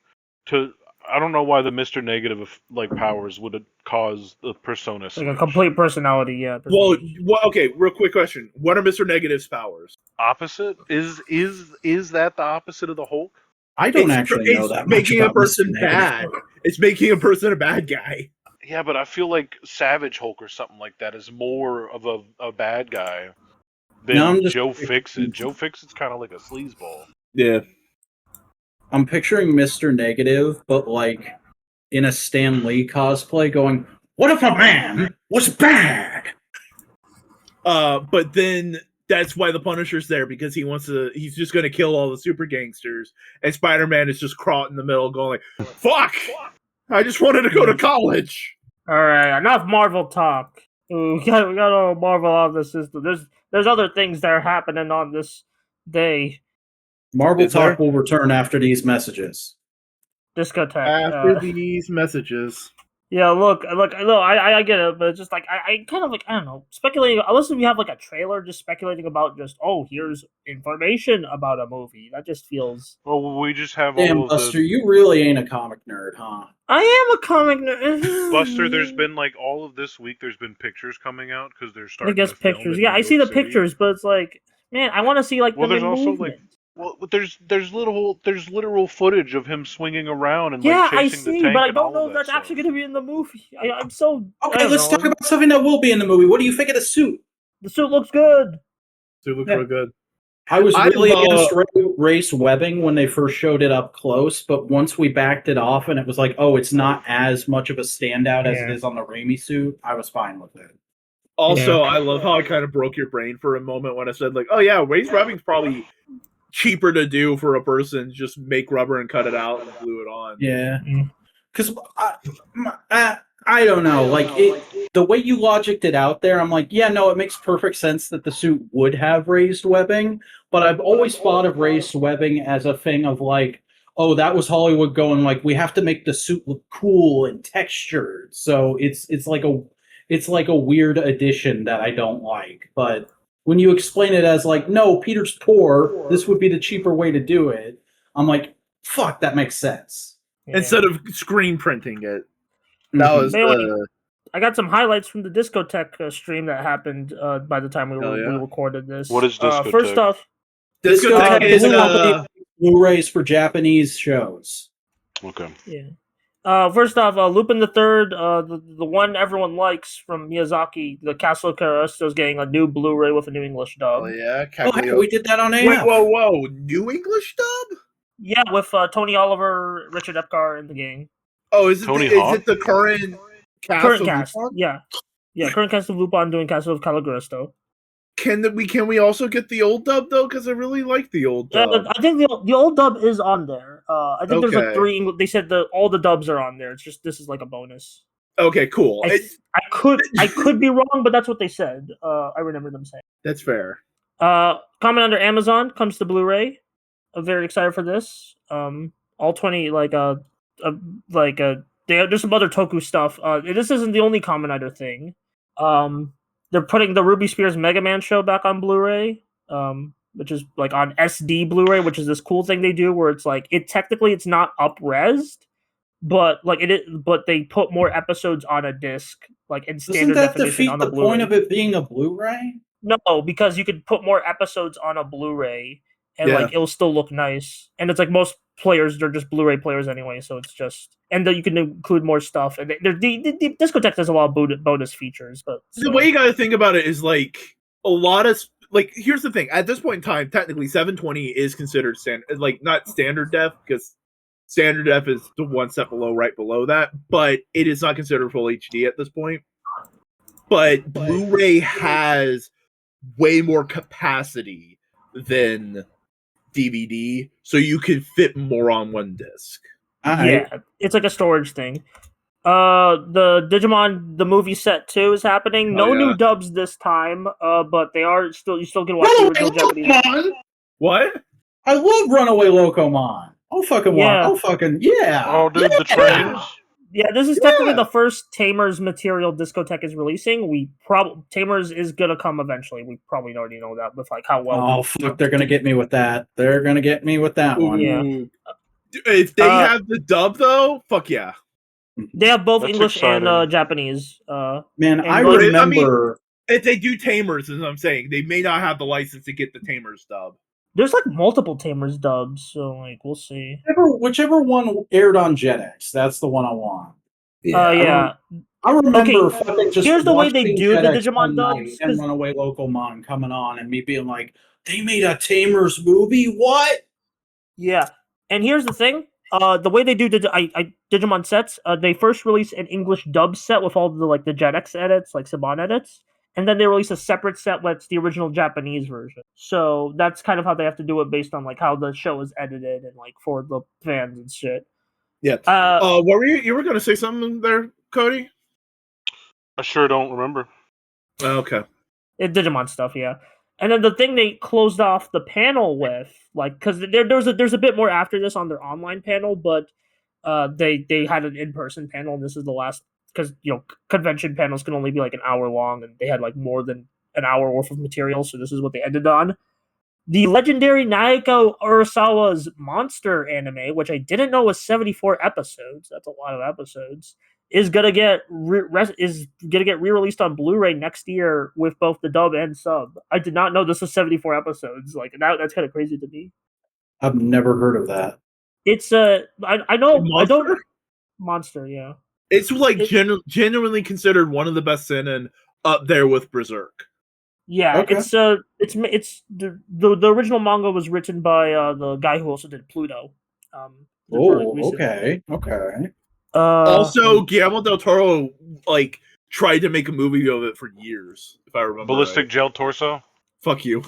I don't know why the Mr. Negative like powers would cause the persona switch. Like a complete personality, yeah. Well, okay. Real quick question: what are Mr. Negative's powers? Opposite is that the opposite of the Hulk? I don't actually know that. It's making a person bad. It's making a person a bad guy. Yeah, but I feel like Savage Hulk or something like that is more of a bad guy than Joe Fixit. Joe Fixit's kind of like a sleazeball. Yeah. I'm picturing Mr. Negative, but like in a Stan Lee cosplay going, what if a man was bad? But then that's why the Punisher's there, because he's just going to kill all the super gangsters, and Spider-Man is just caught in the middle going like, fuck! I just wanted to go to college! Alright, enough Marvel talk. We got all Marvel out of the system. There's other things that are happening on this day. Marvel talk will return after these messages. Discotheque. After these messages. Yeah, look, I get it, but it's just like I kind of like, I don't know, speculating. Unless we have like a trailer, just speculating about here's information about a movie. That just feels. Well, we just have. Damn, Buster, you really ain't a comic nerd, huh? I am a comic nerd. Buster, there's been like all of this week. There's been pictures coming out because they're starting. I guess to film pictures. Yeah, I see the pictures, but it's like, man, I want to see like. Well, the there's also movement. like. Well, there's literal footage of him swinging around and like chasing I see, the tank but I and don't all know of if that that's stuff. actually going to be in the movie. I'm so okay. Let's talk about something that will be in the movie. What do you think of the suit? The suit looks good. Suit looks real good. I was really against race webbing when they first showed it up close, but once we backed it off and it was like, oh, it's not as much of a standout as it is on the Raimi suit, I was fine with it. Also, I love how I kind of broke your brain for a moment when I said like, oh yeah, race webbing's probably cheaper to do for a person. Just make rubber and cut it out and glue it on. Yeah, because I don't know, like the way you logicked it out there, I'm like, yeah, no, it makes perfect sense that the suit would have raised webbing, but I've always thought of raised webbing as a thing of like, oh, that was Hollywood going like, we have to make the suit look cool and textured, so it's like a weird addition that I don't like, but. When you explain it as like, no, Peter's poor, this would be the cheaper way to do it. I'm like, fuck, that makes sense. Yeah. Instead of screen printing it. That was I got some highlights from the Discotheque stream that happened by the time we recorded this. What is Discotheque? First off, Discotheque is a Blu-rays for Japanese shows. Okay. Yeah. First off, Lupin the Third, the one everyone likes from Miyazaki, the Castle of Cagliostro is getting a new Blu-ray with a new English dub. Oh yeah, we did that on AF. Wait, whoa! New English dub? Yeah, with Tony Oliver, Richard Epcar in the game. Oh, is it the current cast? Yeah, current cast of Lupin doing Castle of Cagliostro. Can we also get the old dub though? Because I really like the old dub. Yeah, I think the old dub is on there. I think there's like 3. They said all the dubs are on there. It's just this is like a bonus. Okay, cool. I could be wrong, but that's what they said. I remember them saying. That's fair. Comment under Amazon comes to Blu-ray. I'm very excited for this. All 20 there's some other Toku stuff. This isn't the only Kamen Rider thing. They're putting the Ruby Spears Mega Man show back on Blu-ray, which is like on SD Blu-ray, which is this cool thing they do where it's like it's not up-resed, but but they put more episodes on a disc, like in standard Doesn't that definition defeat on the the Blu-ray. point of it being a Blu-ray? No, because you could put more episodes on a Blu-ray, and Yeah. like it'll still look nice. And it's like most players, they're just Blu-ray players anyway, so it's just you can include more stuff. And the Discotheque has a lot of bonus features, but The way you got to think about it is like a lot of like. Here's the thing: at this point in time, technically, 720 is considered standard, like not standard def, because standard def is the one step below, right below that. But it is not considered full HD at this point. But Blu-ray has way more capacity than DVD, so you can fit more on one disc. Yeah, it's like a storage thing. The Digimon the movie set 2 is happening. No new dubs this time, but they are still you still can watch the original Japanese. What? I love Runaway Locomon. Oh fucking Yeah. Oh fucking yeah. Oh, dude, the trains. Yeah, this is technically the first Tamers material Discotheque is releasing. Tamers is gonna come eventually. We probably already know that with like how well. Oh fuck, they're gonna get me with that. They're gonna get me with that one. Yeah. If they have the dub though, fuck yeah. They have both That's English exciting. and Japanese. Man, I like- remember. If they do Tamers, as I'm saying, they may not have the license to get the Tamers dub. There's like multiple Tamers dubs, so like we'll see. Whichever one aired on Jetix, that's the one I want. Yeah. I remember Okay, fucking just here's the way they watching do the Jetix Digimon one night dubs, and 'cause- Runaway Locomon coming on and me being like, they made a Tamers movie? What? Yeah, and here's the thing. The way they do Digimon sets, they first release an English dub set with all the like the Jetix edits, like Saban edits, and then they release a separate set that's the original Japanese version. So that's kind of how they have to do it based on like how the show is edited and like for the fans and shit. Yeah. What were you were gonna say something there, Cody? I sure don't remember. Okay. Digimon stuff, yeah. And then the thing they closed off the panel with, like, because there's a bit more after this on their online panel, but they had an in-person panel, and this is the last, because convention panels can only be like an hour long, and they had like more than an hour worth of material, so this is what they ended on. The legendary Naoko Urasawa's Monster anime, which I didn't know was 74 episodes. That's a lot of episodes. Is gonna get re-released on Blu-ray next year with both the dub and sub. I did not know this was 74 episodes. Like that's kind of crazy to me. I've never heard of that. It's I know Monster? I don't Monster, yeah. It's like genuinely considered one of the best seinen, up there with Berserk. Yeah, Okay. it's the original manga was written by the guy who also did Pluto. Okay. Also, Guillermo del Toro like tried to make a movie of it for years, if I remember. Ballistic right. Gel Torso. Fuck you.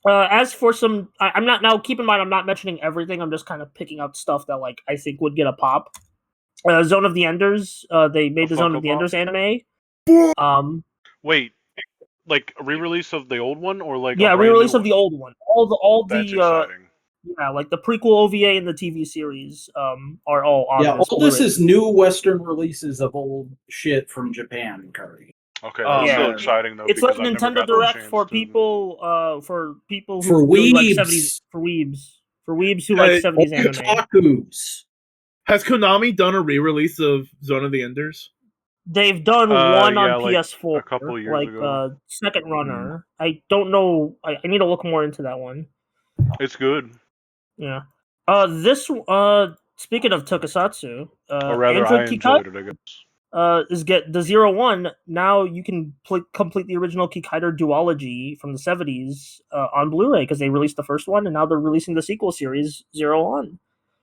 As for some, I'm not now. Keep in mind, I'm not mentioning everything. I'm just kind of picking out stuff that like I think would get a pop. Zone of the Enders. They made the Zone of the Enders anime. Wait, like a re-release of the old one, or like yeah, re-release of the old one. All That's the exciting. yeah, like the prequel OVA and the TV series are all on Yeah, this all this Blu-ray. is new Western releases of old shit from Japan, Curry. Okay, that's Yeah. still exciting though. It's like because I've never Nintendo gotten a Direct chance for to- people who For really like weebs. 70s for weebs who like 70s anime. Otakus. Has Konami done a re-release of Zone of the Enders? They've done one yeah, on like PS4, a couple years like ago. Second Runner. I don't know. I need to look more into that one. It's good. Yeah. This speaking of Tokusatsu, Or rather, Android I Kikai enjoyed it, I guess. is get the 01. Now you can complete the original Kikaider duology from the 70s on Blu-ray because they released the first one and now they're releasing the sequel series 01.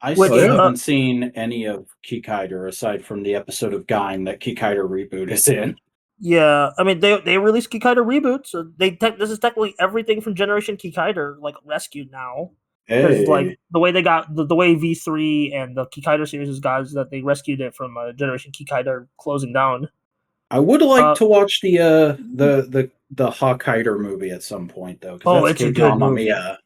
I Which, still haven't seen any of Kikaider aside from the episode of Gain that Kikaider reboot is in. Yeah, I mean they released Kikaider reboot, so this is technically everything from Generation Kikaider like rescued now. Because like the way they got the way V3 and the Kikaider series is guys that they rescued it from Generation Kikaider closing down. I would like to watch the Hawkhider movie at some point though. Oh, it's a good movie. Mia.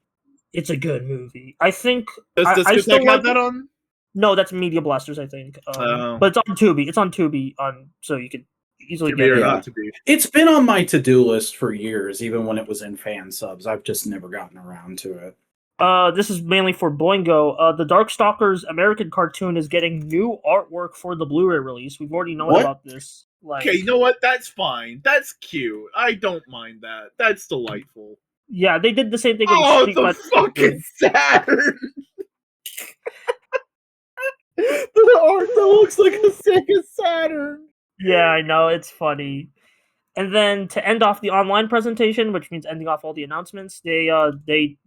It's a good movie. I think. Does I still have like that it. on? No, that's Media Blasters. I think. But it's on Tubi. It's on Tubi so you could easily To get be or it. not to be. It's been on my to-do list for years, even when it was in fan subs. I've just never gotten around to it. This is mainly for Boingo. The Darkstalkers American cartoon is getting new artwork for the Blu-ray release. We've already known about this. Okay, you know what? That's fine. That's cute. I don't mind that. That's delightful. Yeah, they did the same thing with the fucking Saturn! The art that looks like a Sega Saturn! Yeah, I know, it's funny. And then to end off the online presentation, which means ending off all the announcements, they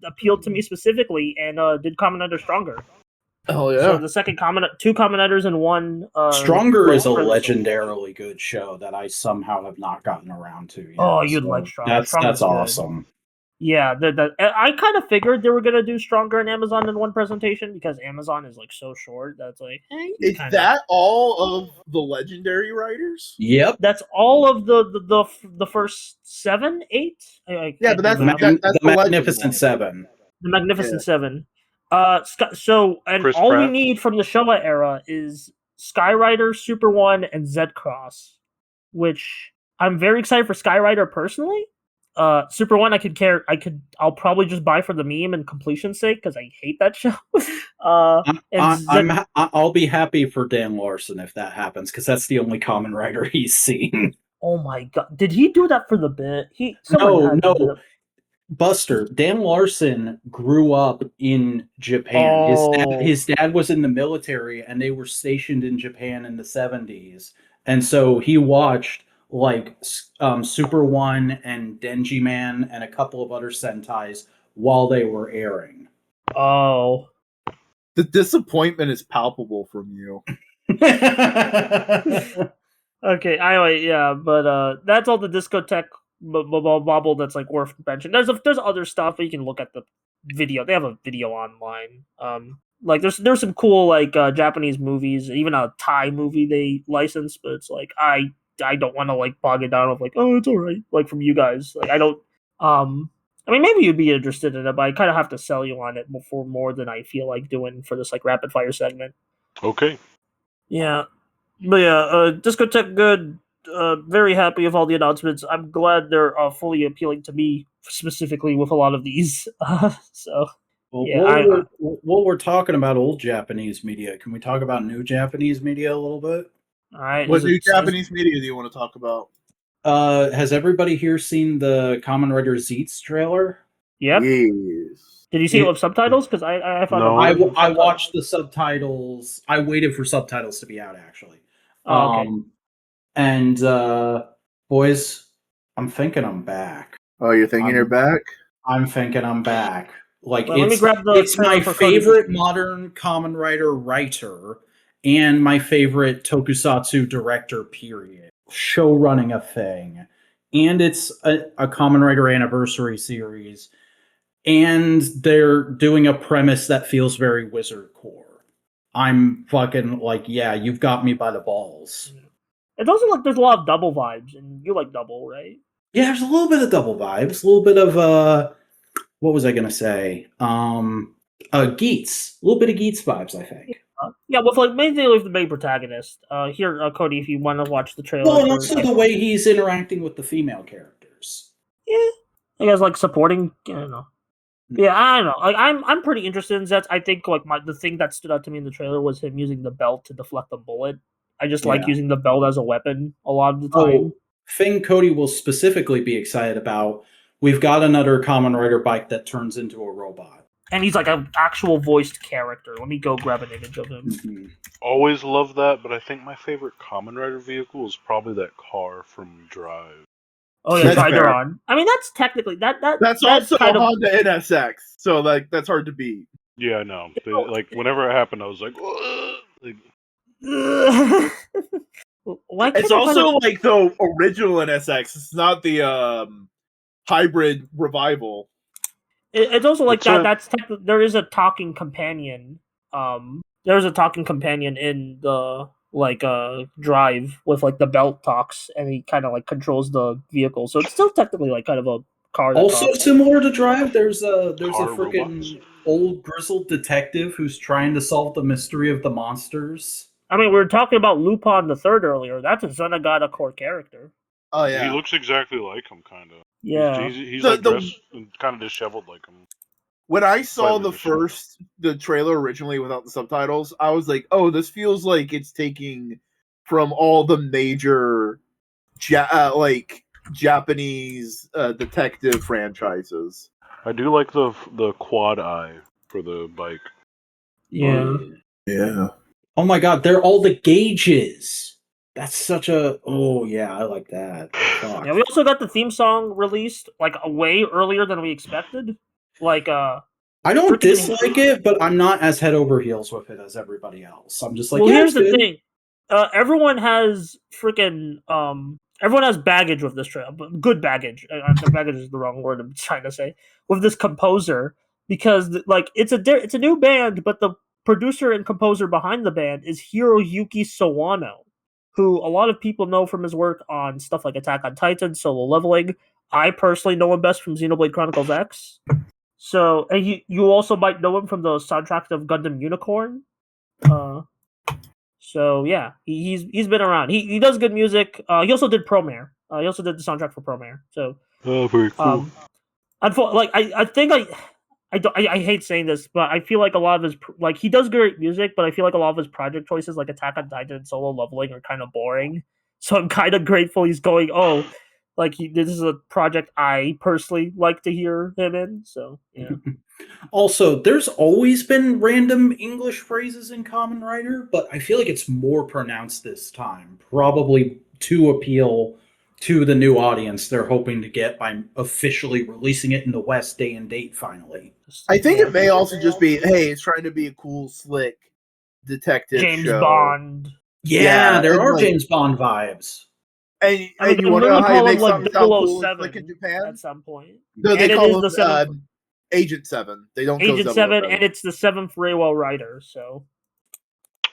appealed to me specifically and did Kamen Rider Stronger. Oh yeah! So the two Kamen Riders and one. Stronger is a legendarily good show that I somehow have not gotten around to yet. Oh, you'd like Stronger. That's awesome. Yeah, I kind of figured they were gonna do Stronger and Amazon in one presentation because Amazon is like so short. That's like, is that all of the legendary writers? Yep, that's all of the first 7, 8. Yeah, but that's the Magnificent Seven. The Magnificent Seven. So and Chris all Pratt. we need from the Showa era is Skyrider, Super One, and Z Cross, which I'm very excited for Skyrider personally. Super One, I'll probably just buy for the meme and completion's sake because I hate that show. I'll be happy for Dan Larson if that happens because that's the only Kamen Rider he's seen. Oh my god, did he do that for the bit? No. Buster, Dan Larson grew up in Japan. His dad was in the military and they were stationed in Japan in the 70s. And so he watched like Super One and Denji Man and a couple of other Sentais while they were airing. Oh. The disappointment is palpable from you. Okay, anyway, yeah, but that's all the discotheque bobble that's like worth mentioning. There's other stuff, but you can look at the video. They have a video online. Like there's some cool like Japanese movies, even a Thai movie they license, but it's like I don't want to like bog it down with like, oh, it's alright, like from you guys. Like I don't I mean maybe you'd be interested in it, but I kind of have to sell you on it for more than I feel like doing for this like rapid fire segment. Okay. Yeah. But yeah, Discotheque good. Very happy with all the announcements. I'm glad they're fully appealing to me specifically with a lot of these. So, well, yeah, while we're talking about old Japanese media, can we talk about new Japanese media a little bit? All right. What new Japanese media do you want to talk about? Has everybody here seen the Kamen Rider Zeets trailer? Yep. Yes. Did you see it with subtitles? Because I found I watched the subtitles. I waited for subtitles to be out actually. Oh, okay. And boys, I'm thinking I'm back. Oh, you're thinking you're back? I'm thinking I'm back. Like well, it's my favorite modern Kamen Rider writer and my favorite tokusatsu director, period. Show running a thing. And it's a Kamen Rider anniversary series. And they're doing a premise that feels very Wizard Core. I'm fucking like, yeah, you've got me by the balls. It doesn't look there's a lot of double vibes, and you like double, right? Yeah, there's a little bit of double vibes, a little bit of what was I gonna say? Geats. A little bit of Geats vibes, I think. Yeah, with like mainly with the main protagonist. Here, Cody, if you want to watch the trailer. Well, and also the way he's interacting with the female characters. Yeah. I guess like supporting, I don't know. Yeah, I don't know. Like I'm pretty interested in Zets. I think like the thing that stood out to me in the trailer was him using the belt to deflect the bullet. I just like using the belt as a weapon a lot of the time. Thing Cody will specifically be excited about. We've got another Kamen Rider bike that turns into a robot. And he's like an actual voiced character. Let me go grab an image of him. Mm-hmm. Always love that, but I think my favorite Kamen Rider vehicle is probably that car from Drive. Oh yeah, Trideron. I mean, that's technically that's also kind of Honda NSX, so like that's hard to beat. Yeah, I know. Like whenever it happened, I was like, it's also like the original NSX. It's not the hybrid revival. It's also like that's there is a talking companion. There's a talking companion in the like Drive with like the belt talks, and he kind of like controls the vehicle. So it's still technically like kind of a car. Also similar to Drive, there's a freaking old grizzled detective who's trying to solve the mystery of the monsters. I mean, we were talking about Lupin the Third earlier. That's a Zenigata core character. Oh yeah, he looks exactly like him, kind of. Yeah, he's like dressed and kind of disheveled like him. When I saw Slightly the trailer originally without the subtitles, I was like, "Oh, this feels like it's taking from all the major, Japanese detective franchises." I do like the quad eye for the bike. Yeah. Yeah. Oh my god, they're all the gauges. That's such a. Oh yeah, I like that. Fuck. Yeah, we also got the theme song released like way earlier than we expected. Like I don't freaking dislike it, but I'm not as head over heels with it as everybody else. I'm just like, well, yeah, here's it's the good. thing. Everyone has freaking everyone has baggage with this trail, but good baggage. The baggage is the wrong word I'm trying to say with this composer because like it's a new band, but the producer and composer behind the band is Hiroyuki Sawano, who a lot of people know from his work on stuff like Attack on Titan, Solo Leveling. I personally know him best from Xenoblade Chronicles X. So, and you also might know him from the soundtrack of Gundam Unicorn. So yeah, he's been around. He does good music. He also did Promare. He also did the soundtrack for Promare. So Oh, very cool. like I think I hate saying this, but I feel like a lot of his like he does great music, but I feel like a lot of his project choices, like Attack on Titan and Solo Leveling, are kind of boring. So I'm kind of grateful he's going. Oh, like this is a project I personally like to hear him in. So yeah. Also, there's always been random English phrases in Common Writer, but I feel like it's more pronounced this time. Probably to appeal to the new audience they're hoping to get by officially releasing it in the West day and date finally. I think it may also just be, hey, it's trying to be a cool, slick detective James show. Bond. Yeah, there and, are like, James Bond vibes. And, I mean, you want to know how you make something sound cool, 007 like in Japan? at some point. No, they And it call is him the seventh Agent 7. They don't Agent go 7, 007. and it's the seventh Reiwa writer. So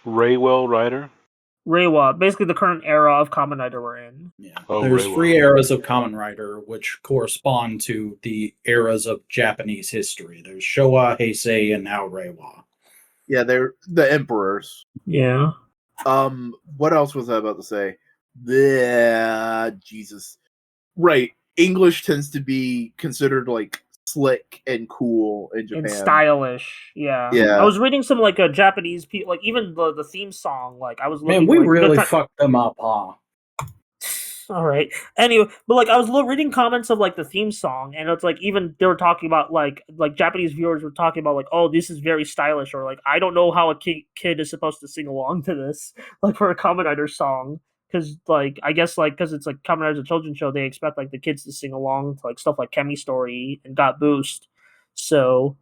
Raywell Rider. Reiwa, basically the current era of Kamen Rider we're in. Yeah. Oh, There's Reiwa. 3 eras of Kamen Rider, which correspond to the eras of Japanese history. There's Showa, Heisei, and now Reiwa. Yeah, they're the emperors. Yeah. What else was I about to say? Jesus. Right. English tends to be considered like slick and cool in Japan. And stylish. Yeah. Yeah. I was reading some like a Japanese people, like even the theme song. Like I was looking. Man, we like, really fucked them up, huh? All right. Anyway, but like I was reading comments of like the theme song, and it's like even they were talking about like Japanese viewers were talking about like, oh, this is very stylish, or like I don't know how a kid is supposed to sing along to this, like for a Kamen Rider song, because like I guess like because it's like Kamen Rider's a children's show, they expect like the kids to sing along to like stuff like Kemi Story and Got Boost. So,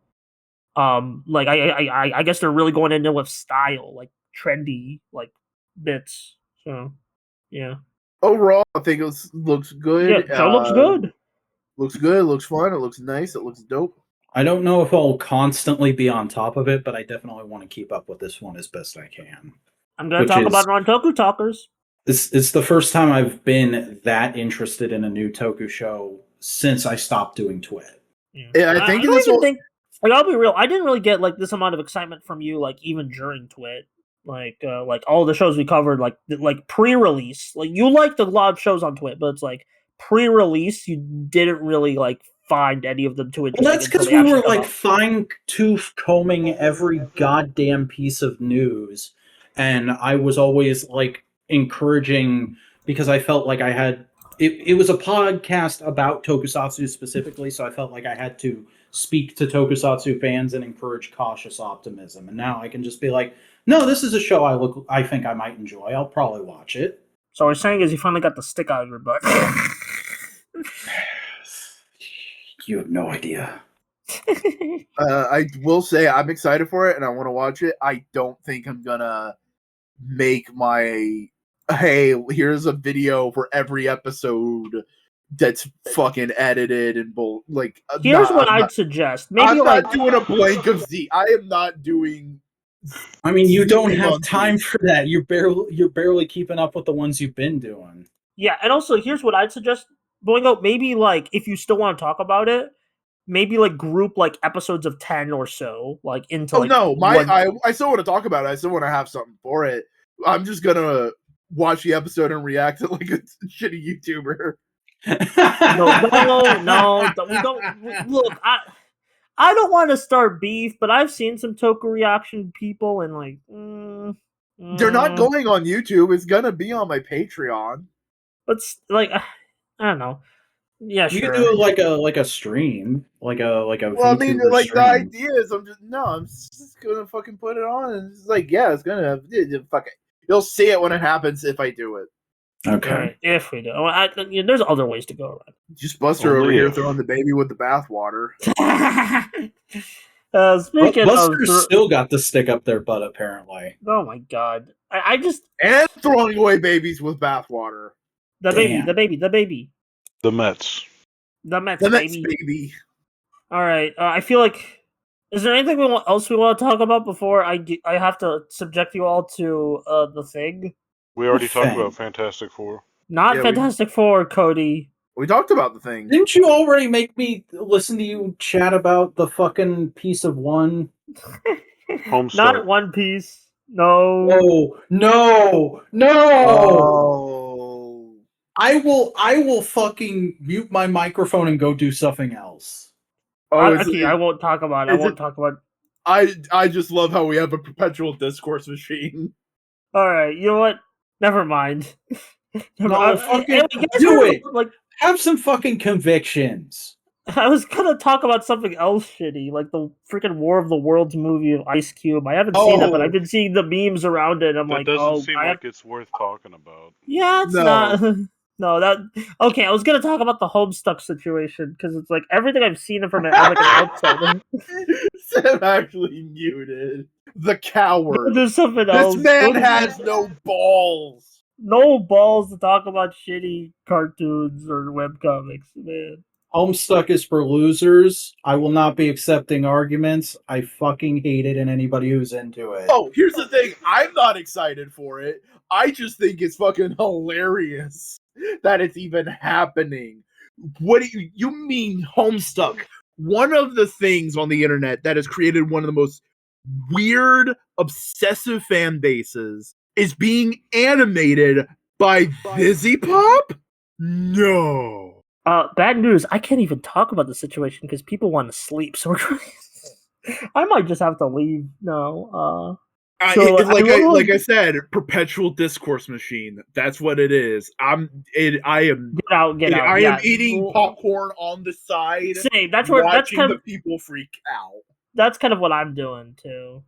like I guess they're really going into with style, like trendy like bits. So, yeah. Overall, I think it looks good. Yeah, show looks good. Looks good. Looks fun. It looks nice. It looks dope. I don't know if I'll constantly be on top of it, but I definitely want to keep up with this one as best I can. I'm going to talk about non-Toku Talkers. It's the first time I've been that interested in a new Toku show since I stopped doing Twit. Yeah, I think like I'll be real, I didn't really get like this amount of excitement from you like even during Twit. Like all the shows we covered, like pre-release. Like you liked a lot of shows on Twit, but it's like pre-release, you didn't really like find any of them too interesting. Well, that's because we were like fine-tooth combing every goddamn piece of news, and I was always like encouraging because I felt like I had it was a podcast about Tokusatsu specifically, so I felt like I had to speak to Tokusatsu fans and encourage cautious optimism. And now I can just be like, no, this is a show I think I might enjoy. I'll probably watch it. So what you're saying is you finally got the stick out of your butt. You have no idea. I will say I'm excited for it and I want to watch it. I don't think I'm gonna make my hey, here's a video for every episode that's fucking edited and like. Here's what I'd suggest. Maybe I'm like not doing a blank of Z. I am not doing. I mean, you don't have time for that. You're barely keeping up with the ones you've been doing. Yeah, and also here's what I'd suggest. Boingo, maybe like if you still want to talk about it, maybe like group like episodes of 10 or so like into. Oh no, I still want to talk about it. I still want to have something for it. I'm just gonna watch the episode and react to like a shitty YouTuber. No, we don't. Look, I don't want to start beef, but I've seen some Toku reaction people and like. They're not going on YouTube. It's gonna be on my Patreon. But like, I don't know. Yeah, You sure. can do like a stream, like a Well, I mean, VTuber like stream. the idea is, I'm just gonna fucking put it on, and it's like, yeah, it's gonna fuck it. You'll see it when it happens if I do it. Okay. Right, if we do, there's other ways to go around. Just Buster over here throwing the baby with the bathwater. Speaking Buster's of, still got the stick up their butt, apparently. oh my god, I just and throwing away babies with bathwater. The baby. The Mets. The Mets, baby. All right. I feel like. Is there anything else we want to talk about before I have to subject you all to the thing? We already talked about Fantastic Four. Not Fantastic Four, Cody. We talked about the thing. Didn't you already make me listen to you chat about the fucking piece of one? Homestuck. Not One Piece. No. No. Oh. I will fucking mute my microphone and go do something else. Okay, I won't talk about it. I just love how we have a perpetual discourse machine. Alright, you know what? Never mind. Fucking do it! Like, have some fucking convictions. I was gonna talk about something else shitty, like the freaking War of the Worlds movie of Ice Cube. I haven't seen it, but I've been seeing the memes around it. I'm like, doesn't seem like it's worth talking about. Yeah, it's not. No, okay. I was gonna talk about the Homestuck situation because it's like everything I've seen from it, I'm like an outsider. Sam actually muted the coward. There's something else. This man has no balls. No balls to talk about shitty cartoons or webcomics, man. Homestuck is for losers. I will not be accepting arguments. I fucking hate it and anybody who's into it. Oh, here's the thing. I'm not excited for it. I just think it's fucking hilarious that it's even happening. What do you mean Homestuck? One of the things on the internet that has created one of the most weird, obsessive fan bases is being animated by Fizzy Pop? No. Bad news. I can't even talk about the situation because people want to sleep. So I might just have to leave. No. Like I said, perpetual discourse machine. That's what it is. I am eating popcorn on the side. Same. That's kind of people freak out. That's kind of what I'm doing too.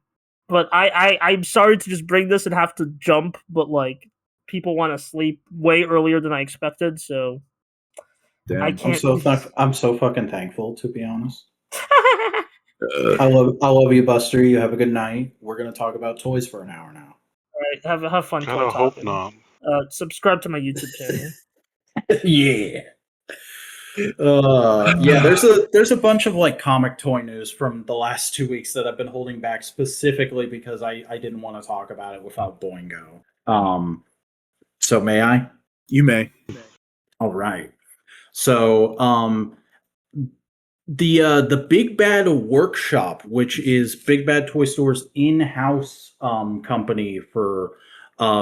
But I'm sorry to just bring this and have to jump, but like people want to sleep way earlier than I expected, so damn. I can't. I'm so fucking thankful, to be honest. I love you, Buster. You have a good night. We're gonna talk about toys for an hour now. All right, have fun. I hope not. Subscribe to my YouTube channel. Yeah. There's a bunch of like comic toy news from the last 2 weeks that I've been holding back specifically because I didn't want to talk about it without Boingo. So may I? You may. All right. So the Big Bad Workshop, which is Big Bad Toy Store's in-house company for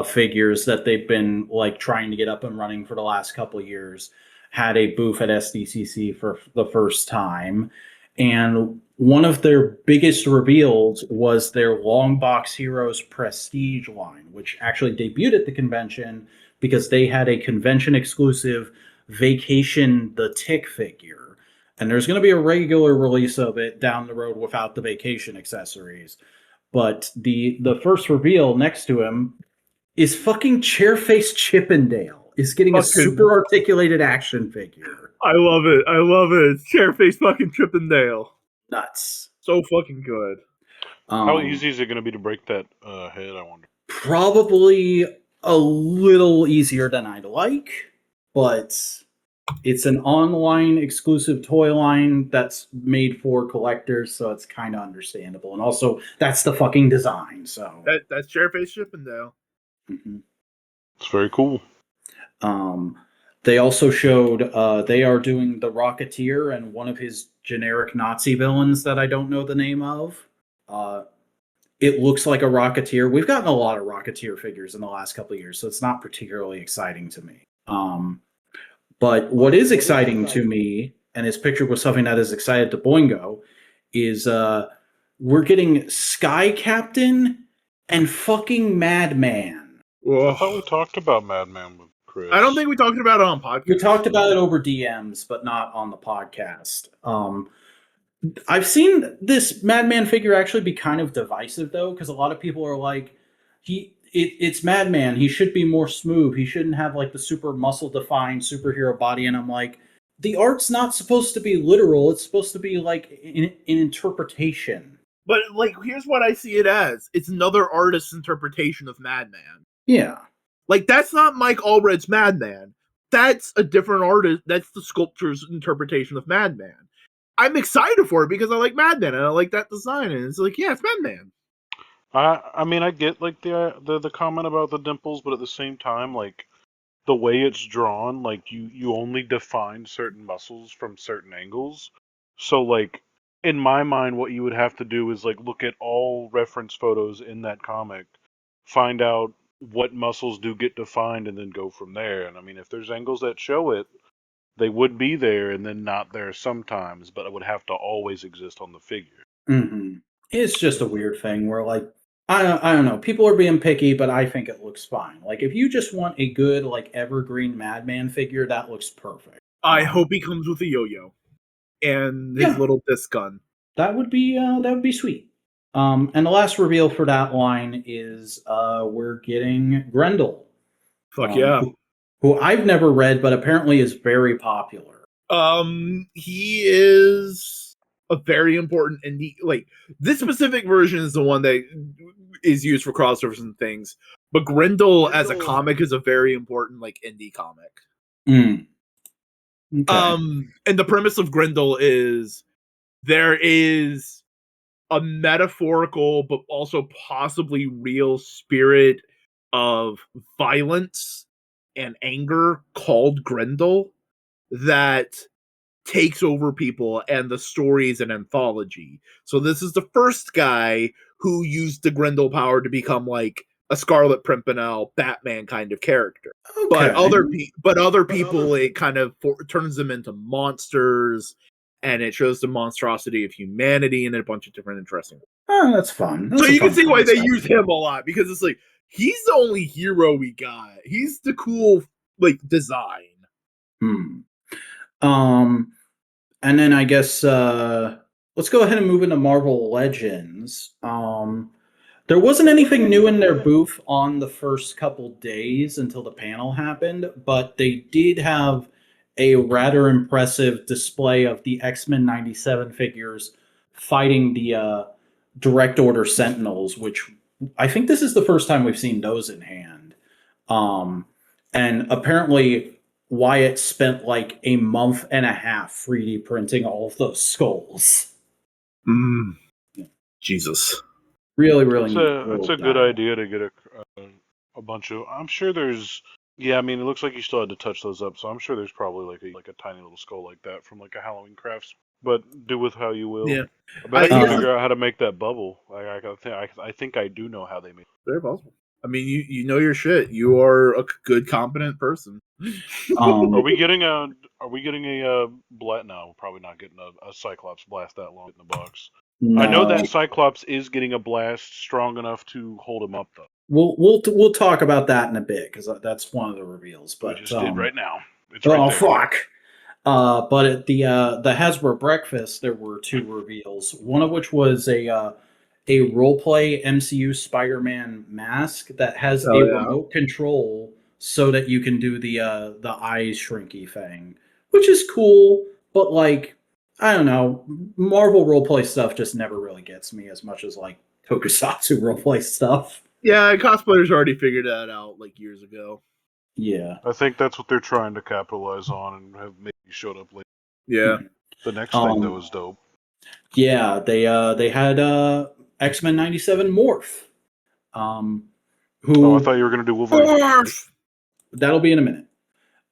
figures that they've been like trying to get up and running for the last couple of years, had a booth at SDCC for the first time. And one of their biggest reveals was their Long Box Heroes Prestige line, which actually debuted at the convention because they had a convention exclusive Vacation the Tick figure. And there's going to be a regular release of it down the road without the vacation accessories. But the first reveal next to him is fucking Chairface Chippendale. Is getting a super articulated action figure. I love it. It's Chairface fucking Chippendale. Nuts. So fucking good. How easy is it going to be to break that head, I wonder? Probably a little easier than I'd like, but it's an online exclusive toy line that's made for collectors, so it's kind of understandable. And also, that's the fucking design, so... That's Chairface Chippendale. Mm-hmm. It's very cool. They also showed they are doing the Rocketeer and one of his generic Nazi villains that I don't know the name of. It looks like a Rocketeer. We've gotten a lot of Rocketeer figures in the last couple of years, so it's not particularly exciting to me. But what is exciting to me, and is pictured with something that is excited to Boingo, is we're getting Sky Captain and fucking Madman. I thought we talked about Madman with Chris. I don't think we talked about it on podcast. We talked about it over DMs, but not on the podcast. I've seen this Madman figure actually be kind of divisive, though, because a lot of people are like, it's Madman. He should be more smooth. He shouldn't have like the super muscle-defined superhero body. And I'm like, the art's not supposed to be literal. It's supposed to be like an interpretation. But like, here's what I see it as: it's another artist's interpretation of Madman. Yeah, like that's not Mike Allred's Madman. That's a different artist. That's the sculptor's interpretation of Madman. I'm excited for it because I like Madman and I like that design, and it's like, yeah, it's Madman. I mean, I get like the comment about the dimples, but at the same time, like the way it's drawn, like you only define certain muscles from certain angles. So like in my mind, what you would have to do is like look at all reference photos in that comic, find out what muscles do get defined, and then go from there. And I mean, if there's angles that show it, they would be there and then not there sometimes, but it would have to always exist on the figure. Mm-hmm. It's just a weird thing where, like, I don't know. People are being picky, but I think it looks fine. Like, if you just want a good, like, evergreen Madman figure, that looks perfect. I hope he comes with a yo-yo and his little disc gun. That would be sweet. And the last reveal for that line is we're getting Grendel. Fuck yeah. Who I've never read, but apparently is very popular. He is a very important indie. Like, this specific version is the one that is used for crossovers and things. But Grendel as a comic is a very important, like, indie comic. Mm. Okay. And the premise of Grendel is there is a metaphorical but also possibly real spirit of violence and anger called Grendel that takes over people, and the story is an anthology. So this is the first guy who used the Grendel power to become like a Scarlet Pimpernel Batman kind of character. Okay. But other people it kind of turns them into monsters, and it shows the monstrosity of humanity and a bunch of different interesting. Oh, that's fun. So you can see why they use him a lot, because it's like he's the only hero we got. He's the cool like design. And then I guess let's go ahead and move into Marvel Legends. There wasn't anything new in their booth on the first couple days until the panel happened, but they did have a rather impressive display of the X-Men 97 figures fighting the Direct Order Sentinels, which I think this is the first time we've seen those in hand. And apparently Wyatt spent like a month and a half 3D printing all of those skulls. Jesus. Really it's a good idea to get a bunch of. I'm sure there's. Yeah, I mean, it looks like you still had to touch those up, so I'm sure there's probably like a tiny little skull like that from like a Halloween crafts. But do with how you will. Yeah, I bet I can figure out how to make that bubble. I think I do know how they make it. Very possible. I mean, you know your shit. You are a good, competent person. Are we getting a blast? No, we're probably not getting a Cyclops blast that long in the box. No. I know that Cyclops is getting a blast strong enough to hold him up, though. We'll talk about that in a bit, because that's one of the reveals. But we just did right now. It's right there. Fuck! But at the Hasbro breakfast, there were two reveals. One of which was a roleplay MCU Spider-Man mask that has remote control, so that you can do the eyes shrinky thing, which is cool. But like, I don't know, Marvel roleplay stuff just never really gets me as much as like Tokusatsu roleplay stuff. Yeah, cosplayers already figured that out like years ago. Yeah, I think that's what they're trying to capitalize on, and have maybe showed up later. Yeah, the next thing that was dope. Yeah, they had X-Men 97 Morph. Who? I thought you were gonna do Wolverine. Morph! That'll be in a minute.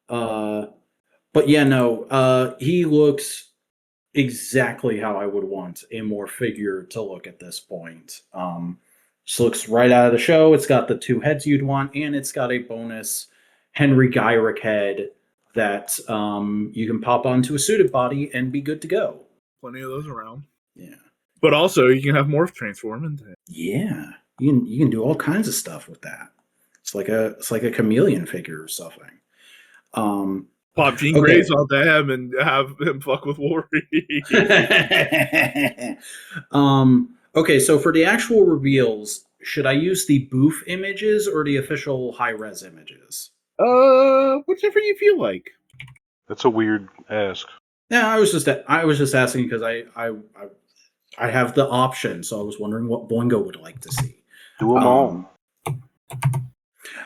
But yeah, no, he looks exactly how I would want a Morph figure to look at this point. Just looks right out of the show. It's got the two heads you'd want, and it's got a bonus Henry Gyrick head that you can pop onto a suited body and be good to go. Plenty of those around. Yeah. But also, you can have Morph transform into it. Yeah, you can do all kinds of stuff with that. It's like a chameleon figure or something. Pop Jean Okay. Grey's onto him and have him fuck with Wolverine. Okay, so for the actual reveals, should I use the booth images or the official high-res images? Whichever you feel like. That's a weird ask. Yeah, I was just asking because I have the option, so I was wondering what Boingo would like to see. Do them all.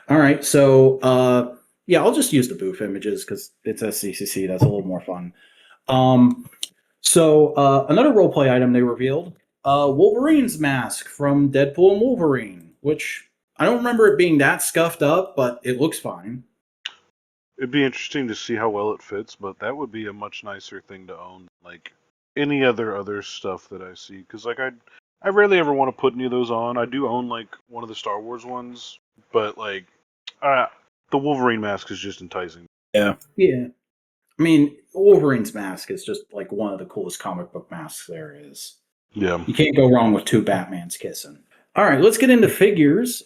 All right, so yeah, I'll just use the booth images because it's SCCC. That's a little more fun. So another roleplay item they revealed: Wolverine's mask from Deadpool and Wolverine, which I don't remember it being that scuffed up, but it looks fine. It'd be interesting to see how well it fits, but that would be a much nicer thing to own, like any other stuff that I see. Because like I rarely ever want to put any of those on. I do own like one of the Star Wars ones, but like the Wolverine mask is just enticing. Yeah. I mean, Wolverine's mask is just like one of the coolest comic book masks there is. Yeah. You can't go wrong with two Batmans kissing. All right, let's get into figures.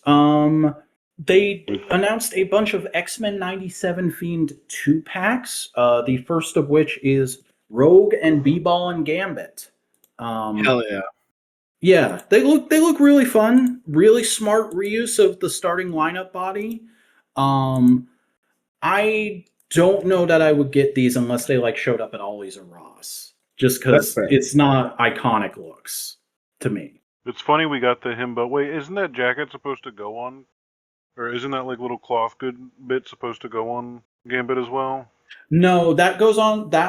They announced a bunch of X-Men 97 themed 2-packs. The first of which is Rogue and B-Ball and Gambit. Hell yeah. Yeah, they look really fun. Really smart reuse of the starting lineup body. I don't know that I would get these unless they like showed up at Ollie's or Ross. Just because it's not iconic looks to me. It's funny we got the himbo. Wait, isn't that jacket supposed to go on? Or isn't that like little cloth good bit supposed to go on Gambit as well? No, that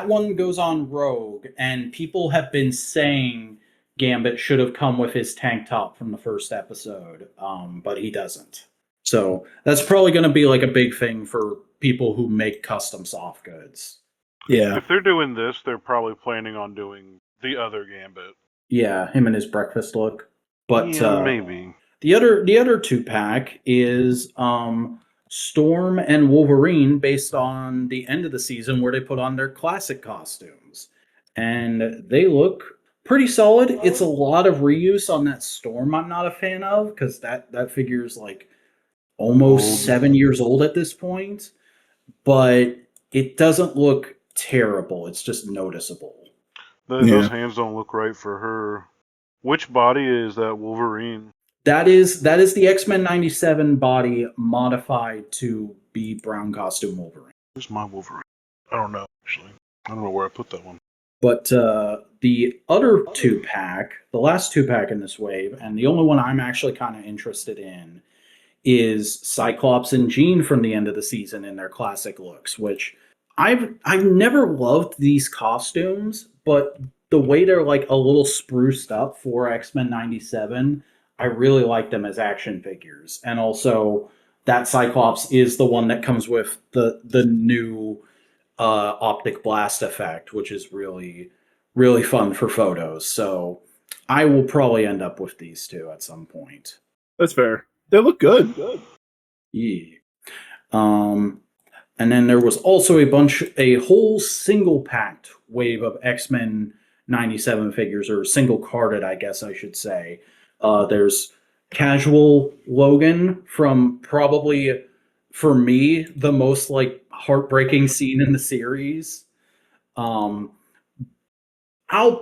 one goes on Rogue, and people have been saying Gambit should have come with his tank top from the first episode, but he doesn't. So that's probably going to be like a big thing for people who make custom soft goods. Yeah. If they're doing this, they're probably planning on doing the other Gambit. Yeah, him and his breakfast look. But yeah, maybe. The other 2-pack is Storm and Wolverine based on the end of the season where they put on their classic costumes. And they look pretty solid. It's a lot of reuse on that Storm I'm not a fan of because that figure's like almost 7 years old at this point. But it doesn't look terrible. It's just noticeable. Those hands don't look right for her. Which body is that Wolverine? That is the X-Men 97 body modified to be brown costume Wolverine. Where's my Wolverine? I don't know, actually. I don't know where I put that one. But the other 2-pack, the last 2-pack in this wave, and the only one I'm actually kind of interested in, is Cyclops and Jean from the end of the season in their classic looks, which I've never loved these costumes, but the way they're like a little spruced up for X-Men 97, I really like them as action figures. And also that Cyclops is the one that comes with the new optic blast effect, which is really, really fun for photos. So I will probably end up with these two at some point. That's fair. They look good. Yeah. And then there was also a whole single-packed wave of X-Men 97 figures, or single-carded, I guess I should say. There's Casual Logan from probably, for me, the most like heartbreaking scene in the series. I'll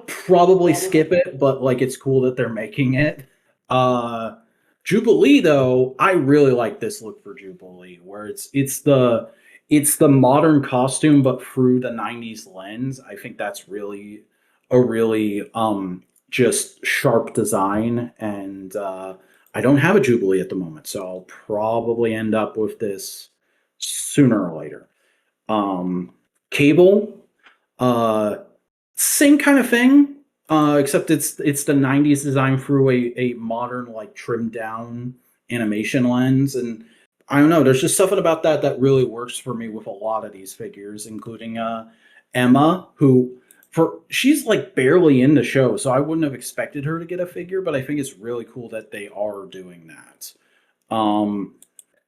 probably skip it, but like it's cool that they're making it. Jubilee, though, I really like this look for Jubilee, where it's the modern costume, but through the 90s lens. I think that's really a really just sharp design, and I don't have a Jubilee at the moment, so I'll probably end up with this sooner or later. Cable, same kind of thing, except it's the 90s design through a modern, like, trimmed down animation lens, and I don't know, there's just something about that really works for me with a lot of these figures, including Emma, who she's like barely in the show, so I wouldn't have expected her to get a figure, but I think it's really cool that they are doing that.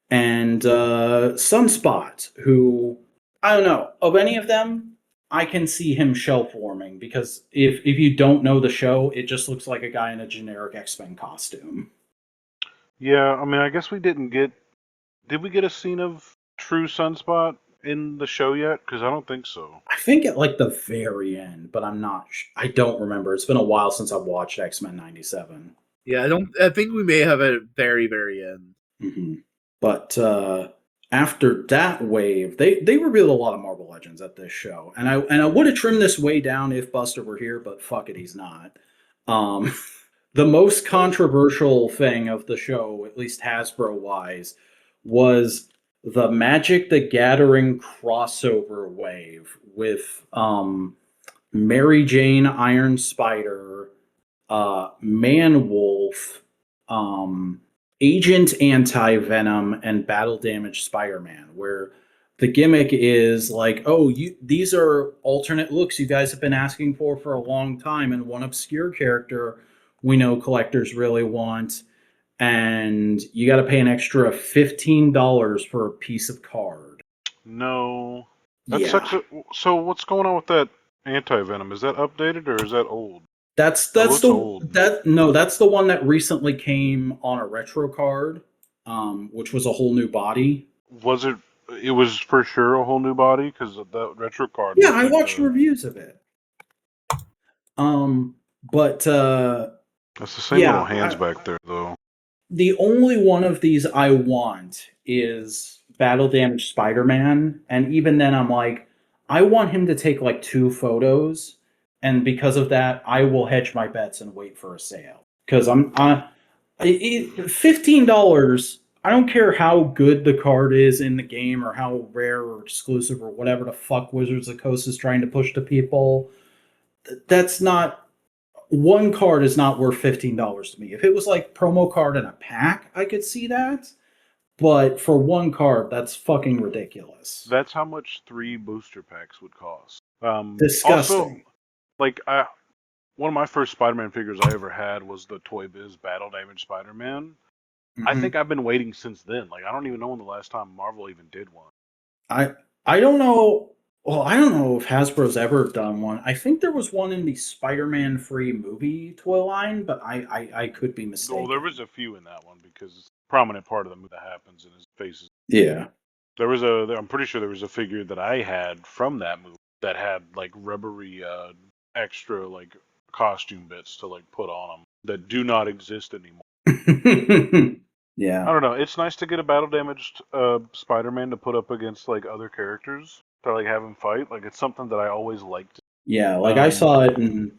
And Sunspot, who, I don't know, of any of them, I can see him shelf warming because if you don't know the show, it just looks like a guy in a generic X-Men costume. Yeah, I mean, I guess we didn't get. Did we get a scene of True Sunspot in the show yet? Because I don't think so. I think at like the very end, but I don't remember. It's been a while since I've watched X-Men 97. Yeah, I think we may have it at very, very end. Mm-hmm. But after that wave, they revealed a lot of Marvel Legends at this show, and I would have trimmed this way down if Buster were here, but fuck it, he's not. The most controversial thing of the show, at least Hasbro wise, was the Magic the Gathering crossover wave with Mary Jane, Iron Spider, Man Wolf, Agent Anti-Venom, and Battle Damage Spider-Man, where the gimmick is like, oh, these are alternate looks you guys have been asking for a long time, and one obscure character we know collectors really want, and you got to pay an extra $15 for a piece of card. No. That's such a. So what's going on with that Anti-Venom? Is that updated or is that old? That's old. that's the one that recently came on a retro card, which was a whole new body. Was it? It was for sure a whole new body because the retro card. Yeah, I watched reviews of it. But that's the same little hands back there, though. The only one of these I want is Battle Damage Spider-Man, and even then, I'm like, I want him to take like 2 photos. And because of that, I will hedge my bets and wait for a sale. Because $15. I don't care how good the card is in the game or how rare or exclusive or whatever the fuck Wizards of the Coast is trying to push to people. That's not. One card is not worth $15 to me. If it was like promo card in a pack, I could see that. But for one card, that's fucking ridiculous. That's how much 3 booster packs would cost. Disgusting. Also, like, one of my first Spider-Man figures I ever had was the Toy Biz Battle Damage Spider-Man. Mm-hmm. I think I've been waiting since then. Like, I don't even know when the last time Marvel even did one. I don't know. Well, I don't know if Hasbro's ever done one. I think there was one in the Spider-Man free movie toy line, but I could be mistaken. Oh, there was a few in that one because it's a prominent part of the movie that happens in his faces. Yeah. I'm pretty sure there was a figure that I had from that movie that had like rubbery extra like costume bits to like put on them that do not exist anymore. Yeah. I don't know. It's nice to get a battle damaged Spider-Man to put up against like other characters to like have him fight. Like it's something that I always liked. Yeah, like I saw it and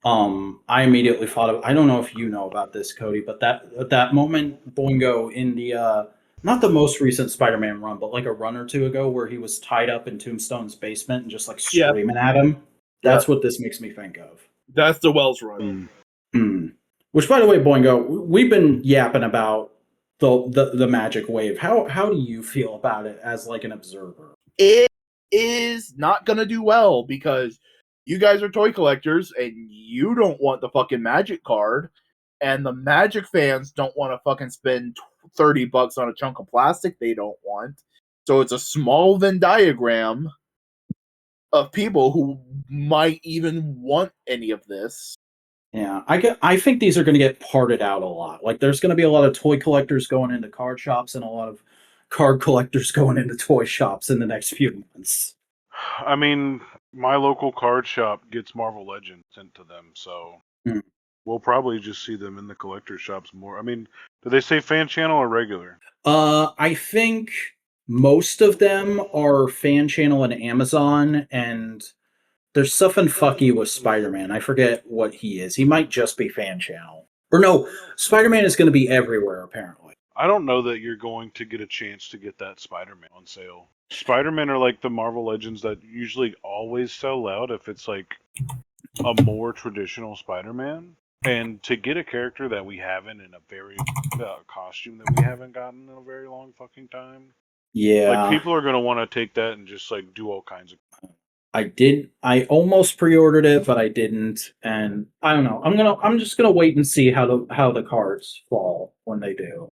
I immediately thought of, I don't know if you know about this, Cody, but that moment Boingo in the not the most recent Spider-Man run, but like a run or two ago where he was tied up in Tombstone's basement and just like screaming at him. That's what this makes me think of. That's the Wells run. Which, by the way, Boingo, we've been yapping about the Magic Wave. How do you feel about it as like an observer? It is not gonna do well because you guys are toy collectors and you don't want the fucking Magic card, and the Magic fans don't want to fucking spend $30 on a chunk of plastic they don't want. So it's a small Venn diagram of people who might even want any of this. Yeah, I think these are going to get parted out a lot. Like, there's going to be a lot of toy collectors going into card shops and a lot of card collectors going into toy shops in the next few months. I mean, my local card shop gets Marvel Legends sent to them, so we'll probably just see them in the collector shops more. I mean, do they say fan channel or regular? I think most of them are fan channel and Amazon, and there's something fucky with Spider-Man. I forget what he is. He might just be fan channel. Or no, Spider-Man is going to be everywhere, apparently. I don't know that you're going to get a chance to get that Spider-Man on sale. Spider-Man are like the Marvel Legends that usually always sell out if it's like a more traditional Spider-Man. And to get a character that we haven't in a very costume that we haven't gotten in a very long fucking time. Yeah. Like people are going to want to take that and just like do all kinds of... I almost pre-ordered it, but I didn't, and I don't know. I'm just gonna wait and see how the cards fall when they do.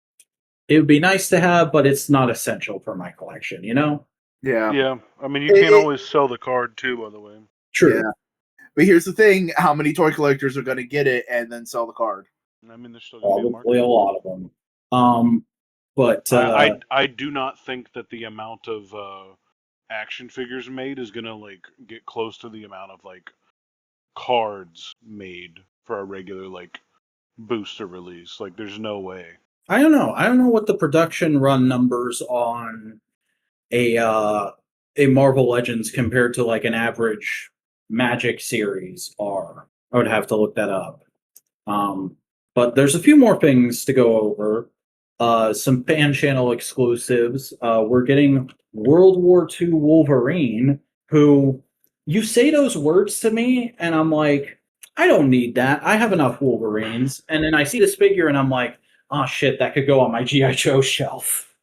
It would be nice to have, but it's not essential for my collection, you know? Yeah. Yeah, I mean, you can't always sell the card too, by the way. True. Yeah. But here's the thing: how many toy collectors are going to get it and then sell the card? I mean, there's still going to be a market. Probably a lot of them. But I do not think that the amount of action figures made is gonna like get close to the amount of like cards made for a regular like booster release. Like, there's no way. I don't know. I don't know what the production run numbers on a Marvel Legends compared to like an average Magic series are. I would have to look that up. But there's a few more things to go over. Some fan channel exclusives. We're getting World War II Wolverine, who you say those words to me, and I'm like, I don't need that. I have enough Wolverines. And then I see this figure, and I'm like, oh shit, that could go on my G.I. Joe shelf.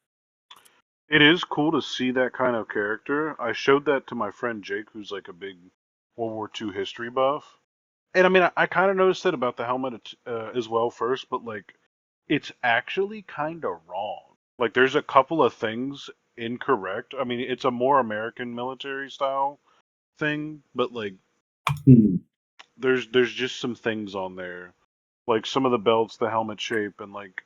It is cool to see that kind of character. I showed that to my friend Jake, who's like a big World War II history buff. And I mean, I kind of noticed it about the helmet as well first, but like, it's actually kind of wrong. Like, there's a couple of things incorrect. I mean, it's a more American military style thing, but like, there's just some things on there, like some of the belts, the helmet shape, and like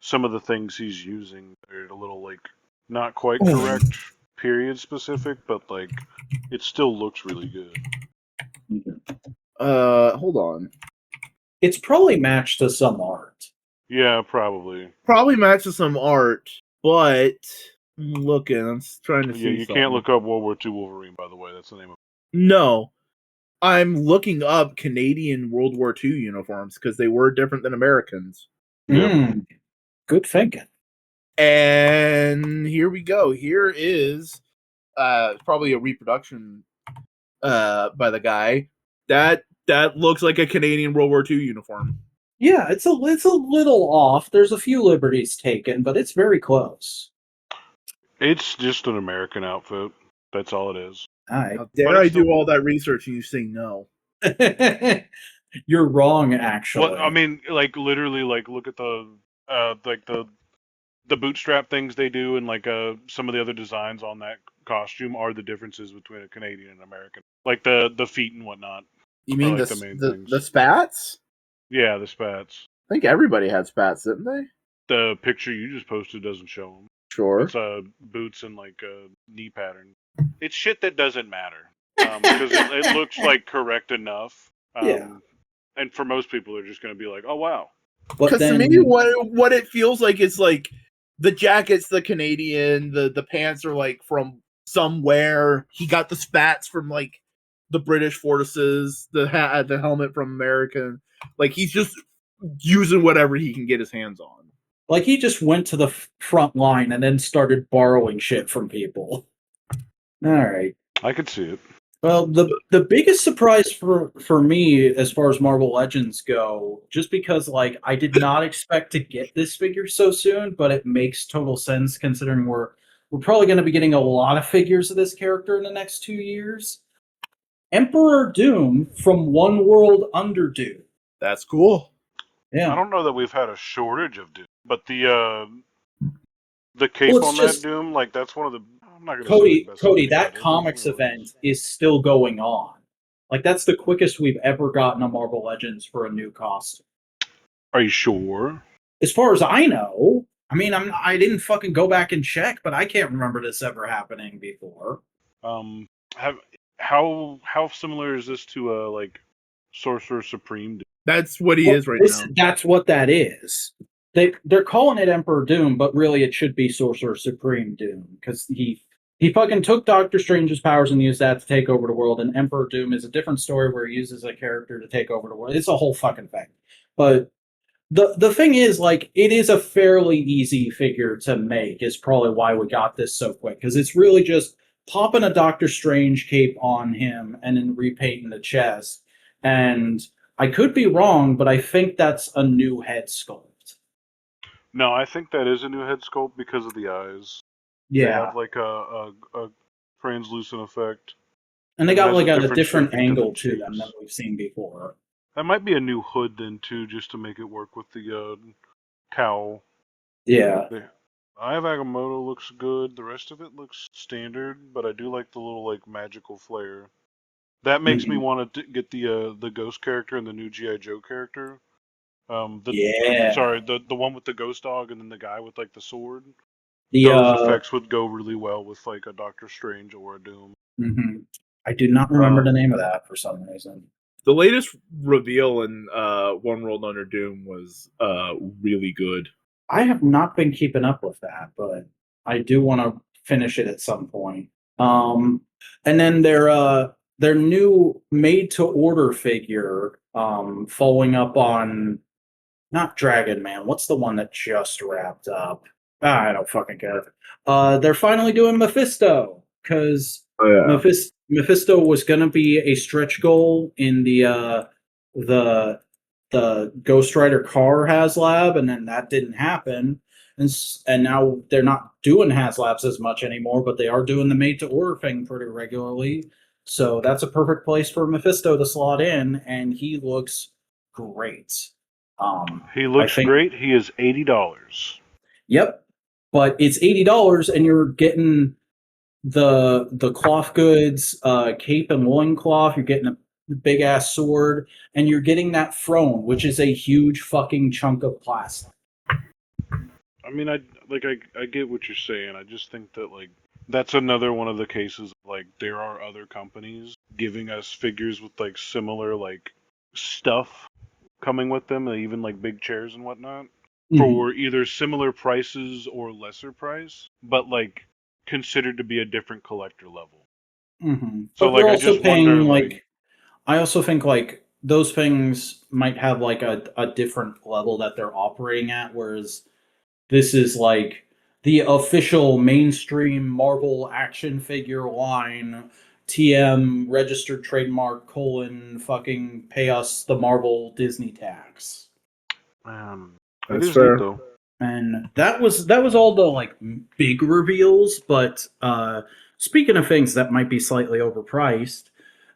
some of the things he's using. They're a little like not quite correct, period specific, but like it still looks really good. Hold on. It's probably matched to some art. Yeah, probably. Probably matches some art, but I'm looking. I'm trying to see. Yeah, you can't look up World War II Wolverine, by the way. That's the name of it. No. I'm looking up Canadian World War II uniforms because they were different than Americans. Good thinking. And here we go. Here is probably a reproduction by the guy. That looks like a Canadian World War II uniform. Yeah, it's a little off. There's a few liberties taken, but it's very close. It's just an American outfit. That's all it is. How dare I do all that research and you say no? You're wrong, actually. Well, I mean, like literally, like look at the like the bootstrap things they do, and like some of the other designs on that costume are the differences between a Canadian and American, like the feet and whatnot. You mean like the spats? Yeah, the spats. I think everybody had spats, didn't they? The picture you just posted doesn't show them. Sure. It's boots and like a knee pattern. It's shit that doesn't matter because it looks like correct enough. Yeah. And for most people, they're just going to be like, "Oh wow." Because to me, what it feels like is like the jacket's the Canadian, the pants are like from somewhere. He got the spats from like the British forces, the helmet from American. Like he's just using whatever he can get his hands on. Like he just went to the front line and then started borrowing shit from people. All right. I could see it. Well, the biggest surprise for me as far as Marvel Legends go, just because like I did not expect to get this figure so soon, but it makes total sense considering we're probably going to be getting a lot of figures of this character in the next 2 years. Emperor Doom from One World Under Doom. That's cool. Yeah. I don't know that we've had a shortage of Doom, but the cape on that Doom, like that's one of the. I'm not gonna Cody, that comics event is still going on. Like that's the quickest we've ever gotten a Marvel Legends for a new costume. Are you sure? As far as I know, I mean, I didn't fucking go back and check, but I can't remember this ever happening before. How similar is this to like Sorcerer Supreme? That's what he is right now. That's what that is. They're calling it Emperor Doom, but really it should be Sorcerer Supreme Doom because he fucking took Doctor Strange's powers and used that to take over the world. And Emperor Doom is a different story where he uses a character to take over the world. It's a whole fucking thing. But the thing is, like, it is a fairly easy figure to make. Is probably why we got this so quick because it's really just popping a Doctor Strange cape on him and then repainting the chest. And I could be wrong, but I think that's a new head sculpt. No, I think that is a new head sculpt because of the eyes. Yeah, they have like a translucent effect, and they got like a different angle to them than we've seen before. That might be a new hood then too, just to make it work with the cowl. Yeah, Eye of Agamotto looks good. The rest of it looks standard, but I do like the little like magical flair. That makes me want to get the ghost character and the new GI Joe character. Yeah. Sorry, the one with the ghost dog and then the guy with like the sword. The Those effects would go really well with like a Doctor Strange or a Doom. I do not remember the name of that for some reason. The latest reveal in One World Under Doom was really good. I have not been keeping up with that, but I do want to finish it at some point. And then their new made to order figure, following up on not Dragon Man. What's the one that just wrapped up? I don't fucking care. They're finally doing Mephisto because Mephisto was gonna be a stretch goal in the Ghost Rider car HasLab, and then that didn't happen. And now they're not doing HasLabs as much anymore, but they are doing the made to order thing pretty regularly. So that's a perfect place for Mephisto to slot in, and he looks great. He looks great. He is $80. Yep, but it's $80, and you're getting the cloth goods, cape and loincloth. You're getting a big ass sword, and you're getting that throne, which is a huge fucking chunk of plastic. I mean, I get what you're saying. I just think that like that's another one of the cases. Like there are other companies giving us figures with like similar like stuff coming with them, even like big chairs and whatnot, for either similar prices or lesser price, but like considered to be a different collector level. So but like I just wonder like I also think like those things might have like a different level that they're operating at, whereas this is like the official mainstream Marvel action figure line, TM registered trademark : fucking pay us the Marvel Disney tax. That's fair. Neat, though. And that was all the like big reveals, but speaking of things that might be slightly overpriced,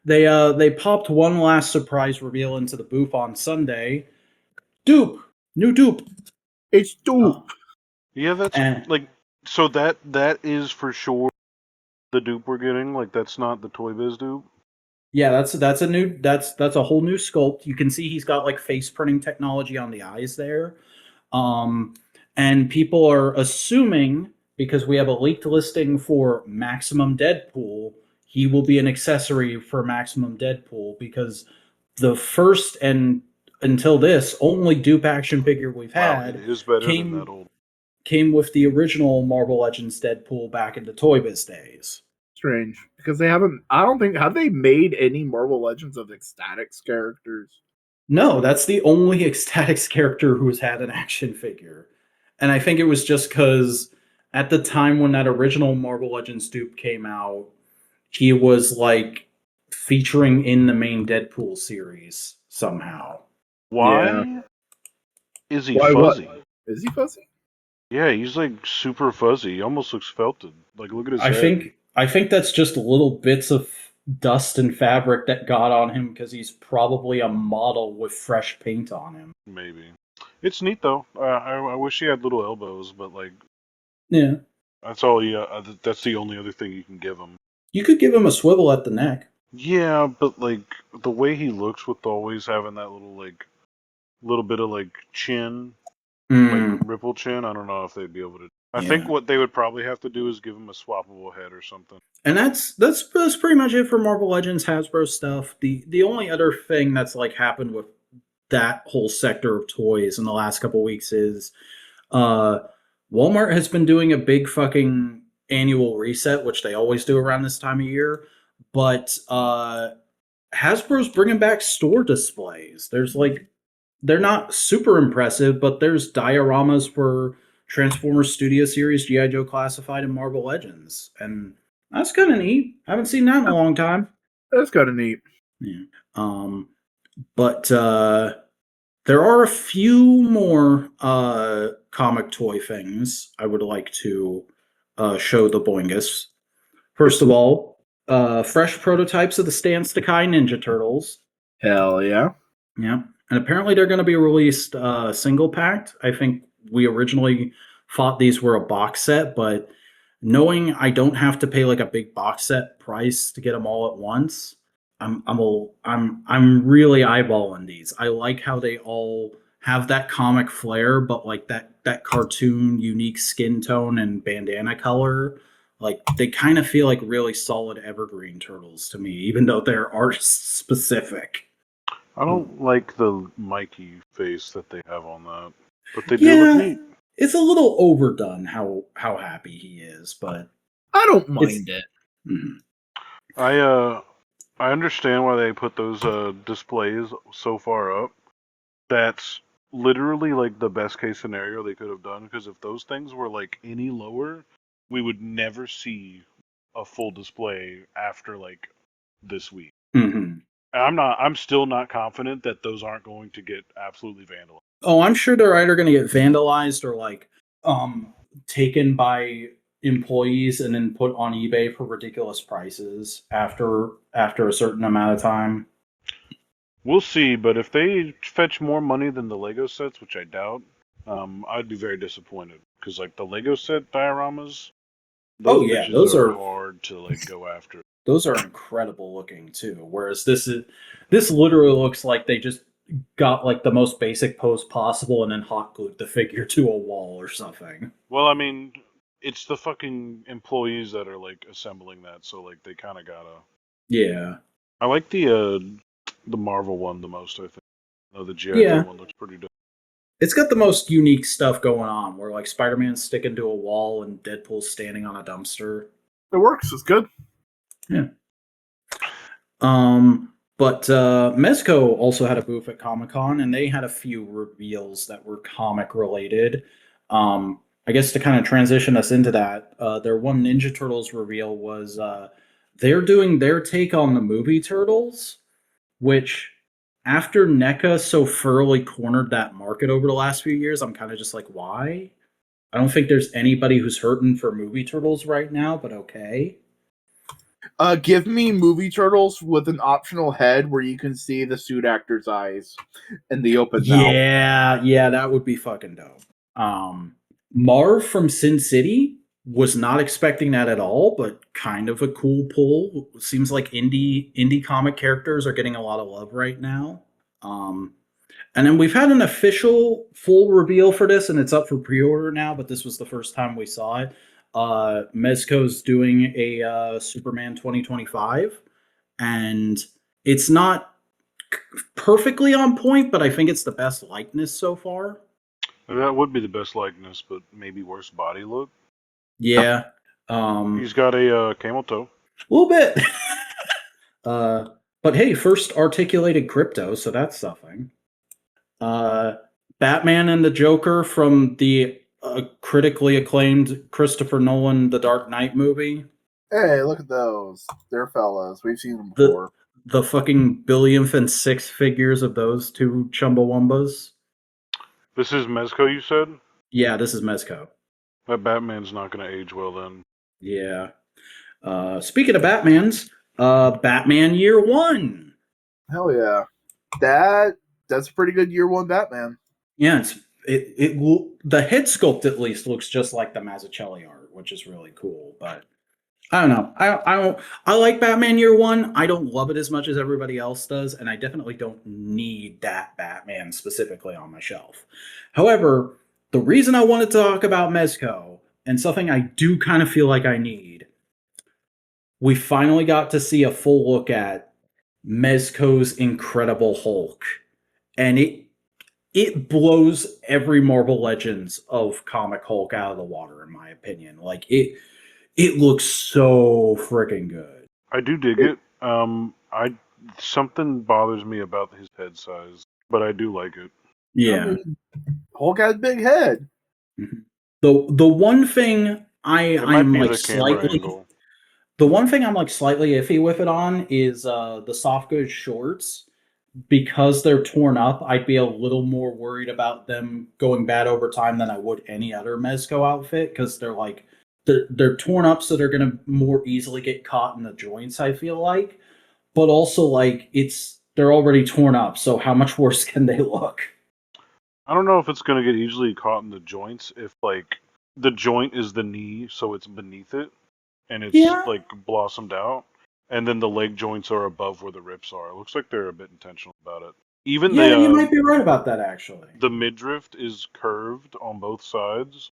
they popped one last surprise reveal into the booth on Sunday. New dupe. It's dupe. Yeah, that's like so that is for sure the dupe we're getting. Like that's not the Toy Biz dupe. Yeah, that's a whole new sculpt. You can see he's got like face printing technology on the eyes there. And people are assuming, because we have a leaked listing for Maximum Deadpool, he will be an accessory for Maximum Deadpool, because the first and until this only dupe action figure we've had it is better than that old. Came with the original Marvel Legends Deadpool back in the Toy Biz days. Strange, because they haven't. I don't think have they made any Marvel Legends of Ecstatics characters. No, that's the only Ecstatics character who's had an action figure. And I think it was just because at the time when that original Marvel Legends dupe came out, he was like featuring in the main Deadpool series somehow. Why is he fuzzy? What? Is he fuzzy? Yeah, he's like super fuzzy. He almost looks felted. Like look at his head. I think that's just little bits of dust and fabric that got on him because he's probably a model with fresh paint on him. Maybe. It's neat though. I wish he had little elbows, but like, yeah, that's all. That's the only other thing you can give him. You could give him a swivel at the neck. Yeah, but like the way he looks with always having that little bit of like chin, like ripple chin. I don't know if they'd be able to. I think what they would probably have to do is give him a swappable head or something. And that's pretty much it for Marvel Legends Hasbro stuff. The only other thing that's like happened with that whole sector of toys in the last couple weeks is Walmart has been doing a big fucking annual reset, which they always do around this time of year. But Hasbro's bringing back store displays. There's like, they're not super impressive, but there's dioramas for Transformers Studio Series, G.I. Joe Classified, and Marvel Legends. And that's kind of neat. I haven't seen that in a long time. That's kind of neat. Yeah. But there are a few more comic toy things I would like to show the Boingus. First of all, fresh prototypes of the Stan Sakai Ninja Turtles. Hell yeah. Yeah. And apparently they're going to be released single packed. I think we originally thought these were a box set, but knowing I don't have to pay like a big box set price to get them all at once, I'm really eyeballing these. I like how they all have that comic flair, but like that cartoon unique skin tone and bandana color. Like they kind of feel like really solid evergreen turtles to me, even though they're artist specific. I don't like the Mikey face that they have on that, but they do look neat. It's a little overdone how happy he is, but I don't mind it. I understand why they put those displays so far up. That's literally like the best case scenario they could have done, because if those things were like any lower, we would never see a full display after like this week. Mm-hmm. I'm still not confident that those aren't going to get absolutely vandalized. Oh, I'm sure they're either going to get vandalized or like taken by employees and then put on eBay for ridiculous prices after a certain amount of time. We'll see, but if they fetch more money than the Lego sets, which I doubt, I'd be very disappointed, because like the Lego set dioramas, those are hard to like go after. Those are incredible looking too. Whereas this literally looks like they just got like the most basic pose possible and then hot glued the figure to a wall or something. Well, I mean, it's the fucking employees that are like assembling that, so like they kind of gotta. Yeah. I like the Marvel one the most, I think. The G.I. Joe one looks pretty dope. It's got the most unique stuff going on, where like Spider-Man's sticking to a wall and Deadpool's standing on a dumpster. It works. It's good. Yeah. But Mezco also had a booth at Comic-Con, and they had a few reveals that were comic related. I guess to kind of transition us into that, their one Ninja Turtles reveal was they're doing their take on the movie Turtles, which after NECA so thoroughly cornered that market over the last few years, I'm kind of just like, why? I don't think there's anybody who's hurting for movie Turtles right now, but okay. Give me movie Turtles with an optional head where you can see the suit actor's eyes in the open mouth. Yeah, that would be fucking dope. Marv from Sin City was not expecting that at all, but kind of a cool pull. Seems like indie comic characters are getting a lot of love right now. And then we've had an official full reveal for this, and it's up for pre-order now, but this was the first time we saw it. Mezco's doing a Superman 2025, and it's not perfectly on point, but I think it's the best likeness so far. That would be the best likeness, but maybe worse body look. Yeah. He's got a camel toe. A little bit. But hey, first articulated crypto, so that's something. Batman and the Joker from the critically acclaimed Christopher Nolan The Dark Knight movie. Hey, look at those. They're fellas. We've seen them before. The fucking billionth and six figures of those two Chumbawambas. This is Mezco, you said? Yeah, this is Mezco. That Batman's not going to age well then. Yeah. Speaking of Batmans, Batman Year One. Hell yeah. That's a pretty good Year One Batman. Yeah, the head sculpt at least looks just like the Mazzucchelli art, which is really cool. But I don't know. I like Batman Year One. I don't love it as much as everybody else does, and I definitely don't need that Batman specifically on my shelf. However, the reason I wanted to talk about Mezco, and something I do kind of feel like I need, we finally got to see a full look at Mezco's Incredible Hulk, and it blows every Marvel Legends of comic Hulk out of the water, in my opinion. Like it looks so freaking good. I do dig it. Something bothers me about his head size, but I do like it. Yeah, I mean, Hulk has a big head. Mm-hmm. The one thing I'm like slightly angle. The one thing I'm like slightly iffy with it on is the soft goods shorts. Because they're torn up, I'd be a little more worried about them going bad over time than I would any other Mezco outfit, because they're torn up, so they're gonna more easily get caught in the joints, I feel like. But also like they're already torn up, so how much worse can they look? I don't know if it's gonna get easily caught in the joints if like the joint is the knee, so it's beneath it, and it's Yeah. like blossomed out, and then the leg joints are above where the rips are. It looks like they're a bit intentional about it. Even Yeah, you might be right about that, actually. the midriff is curved on both sides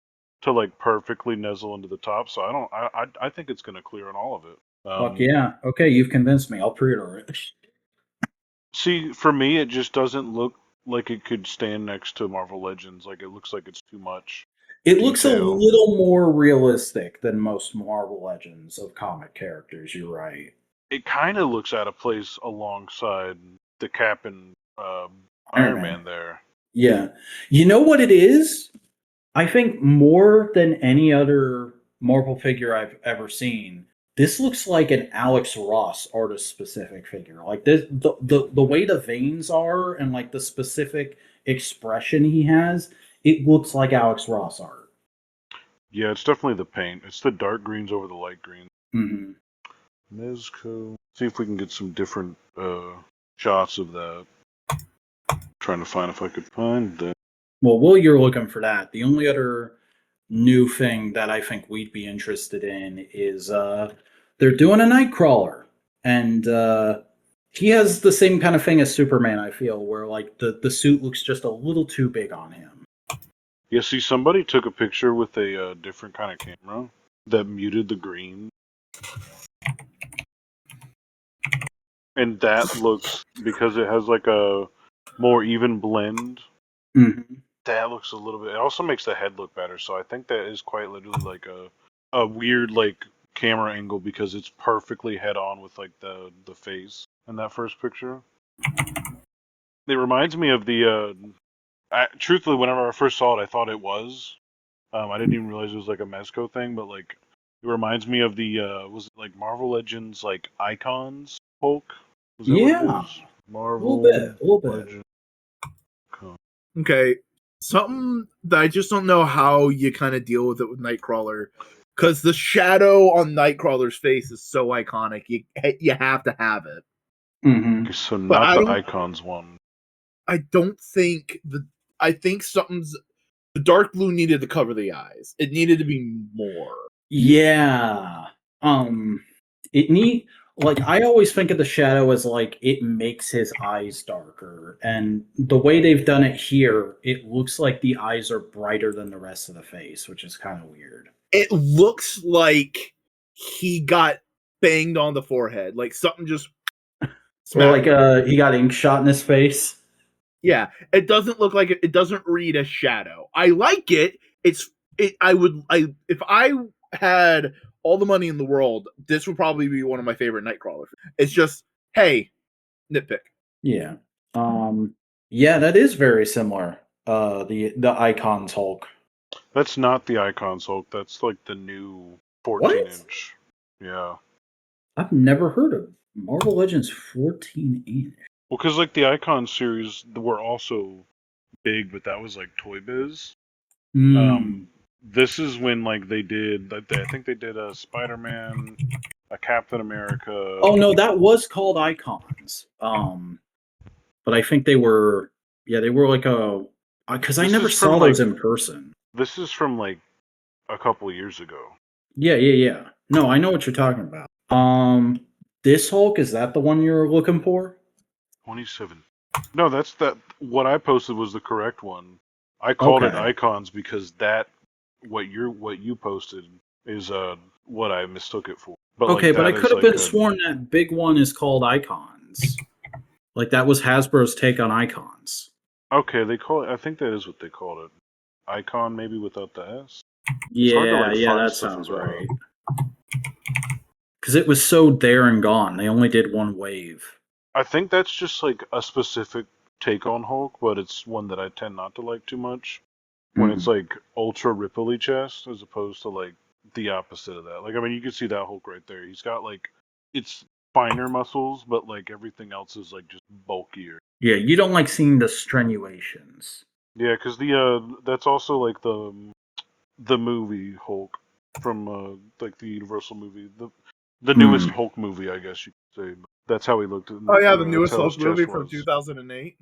to like perfectly nuzzle into the top. So I think it's gonna clear on all of it. Fuck yeah. Okay, you've convinced me. I'll pre-order it. See, for me, it just doesn't look like it could stand next to Marvel Legends. Like it looks like it's too much. It looks a detail. little more realistic than most Marvel Legends of comic characters. You're right. It kind of looks out of place alongside the Cap and Iron Iron Man. Man there. Yeah. You know what it is? I think more than any other Marvel figure I've ever seen, this looks like an Alex Ross artist specific figure. Like this, the way the veins are and like the specific expression he has, it looks like Alex Ross art. Yeah, it's definitely the paint. It's the dark greens over the light green. Mm-hmm. Mezco. See if we can get some different shots of that. Trying to find if I could find that. Well, while you're looking for that, the only other new thing that I think we'd be interested in is they're doing a Nightcrawler, and he has the same kind of thing as Superman. I feel where like the suit looks just a little too big on him. Yeah, see, somebody took a picture with a different kind of camera that muted the green, and that looks, because it has like a more even blend. Mm-hmm. That looks a little bit. It also makes the head look better. So I think that is quite literally like a weird like camera angle because it's perfectly head on with like the face in that first picture. It reminds me of the. Truthfully, whenever I first saw it, I thought it was. I didn't even realize it was like a Mezco thing, but like it reminds me of the was it like Marvel Legends like Icons Hulk? Was that what it was? Marvel A little bit. Legends. Okay, something that I just don't know how you kind of deal with it with Nightcrawler, because the shadow on Nightcrawler's face is so iconic. You have to have it. Mm-hmm. So But not the Icons one. I don't think I think something's. The dark blue needed to cover the eyes. It needed to be more. Yeah. It need like I always think of the shadow as like it makes his eyes darker, and the way they've done it here, it looks like the eyes are brighter than the rest of the face, which is kind of weird. It looks like he got banged on the forehead, like something just. Or like he got ink shot in his face. Yeah, it doesn't look like it. It doesn't read as shadow. I like it. If I had all the money in the world, this would probably be one of my favorite Nightcrawlers. It's just, hey, nitpick. Yeah. Yeah, that is very similar. The Icons Hulk. That's not the Icons Hulk. That's like the new 14-inch. Yeah. I've never heard of Marvel Legends 14-inch. Well, because like the Icon series were also big, but that was like Toy Biz. This is when like they did. I think they did a Spider-Man, a Captain America. Oh no, that was called Icons. But I think they were. Yeah, they were like a. Because I never saw those in person. This is from like a couple years ago. Yeah. No, I know what you're talking about. This Hulk, is that the one you're looking for? 27. No, that's that. What I posted was the correct one. I called it Icons because what you posted is what I mistook it for. But okay, like, but I could have been sworn that big one is called Icons. Like that was Hasbro's take on Icons. Okay, they call it. I think that is what they called it. Icon, maybe without the S. Yeah, that sounds right. Because it was so there and gone. They only did one wave. I think that's just like a specific take on Hulk, but it's one that I tend not to like too much. When it's like ultra ripply chest as opposed to like the opposite of that. Like, I mean, you can see that Hulk right there. He's got like, it's finer muscles, but like everything else is like just bulkier. Yeah, you don't like seeing the strenuations. Yeah, because that's also like the movie Hulk from like the Universal movie, the newest Hulk movie, I guess you could say. That's how he looked. The newest Hulk movie from 2008.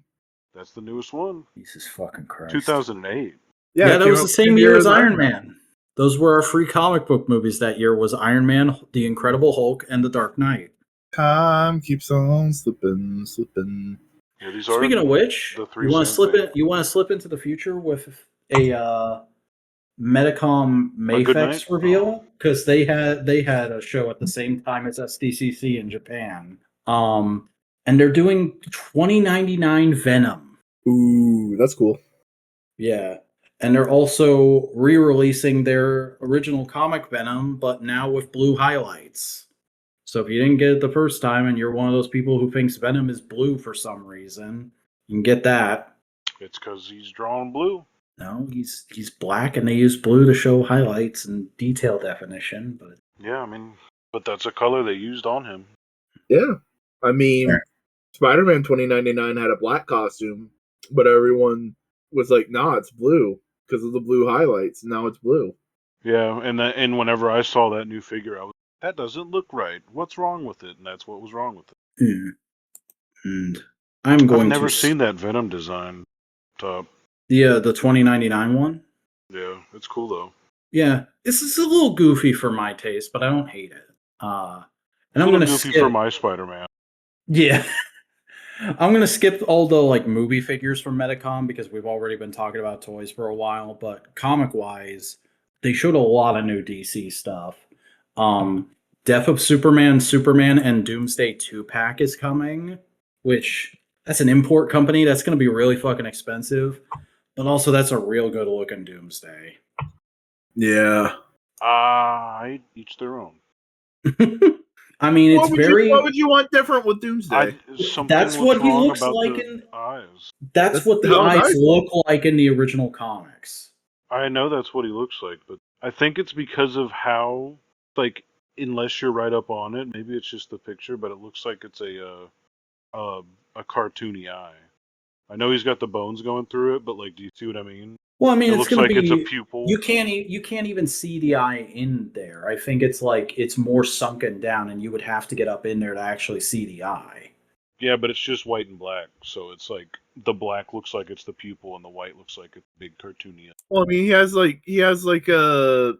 That's the newest one. Jesus fucking Christ. 2008. Yeah, that was the same year as Iron Man. Those were our free comic book movies that year. Was Iron Man, The Incredible Hulk, and The Dark Knight. Time keeps on slipping. Yeah, these Speaking are of which, the three you want to same slip thing. in? You want to slip into the future with a Medicom A good night? Mayfex reveal because they had a show at the same time as SDCC in Japan. And they're doing 2099 Venom. Ooh, that's cool. Yeah. And they're also re-releasing their original comic Venom, but now with blue highlights. So if you didn't get it the first time and you're one of those people who thinks Venom is blue for some reason, you can get that. It's because he's drawn blue. No, he's black, and they use blue to show highlights and detail definition. But Yeah, I mean, but that's a color they used on him. Yeah. I mean, Spider-Man 2099 had a black costume, but everyone was like, nah, it's blue because of the blue highlights. And now it's blue. Yeah, and whenever I saw that new figure, I was that doesn't look right. What's wrong with it? And that's what was wrong with it. and I'm going I've never to seen that Venom design top. the 2099 one. Yeah, it's cool though. Yeah, this is a little goofy for my taste, but I don't hate it. And A I'm little going to goofy skip. for my Spider-Man. Yeah. I'm going to skip all the like movie figures from Medicom because we've already been talking about toys for a while, but comic-wise, they showed a lot of new DC stuff. Death of Superman, Superman, and Doomsday 2-pack is coming, which that's an import company. That's going to be really fucking expensive, but also that's a real good looking Doomsday. Yeah. Each their own. I mean, it's what would you want different with Doomsday? That's what he looks like in eyes. That's what the eyes look like in the original comics. I know that's what he looks like, but I think it's because of how, like, unless you're right up on it, maybe it's just the picture, but it looks like it's a cartoony eye. I know he's got the bones going through it, but like, do you see what I mean? Well, I mean, it it's looks gonna like be, it's a pupil. You can't even see the eye in there. I think it's like it's more sunken down, and you would have to get up in there to actually see the eye. Yeah, but it's just white and black, so it's like the black looks like it's the pupil, and the white looks like it's big cartoony. Well, I mean, he has like a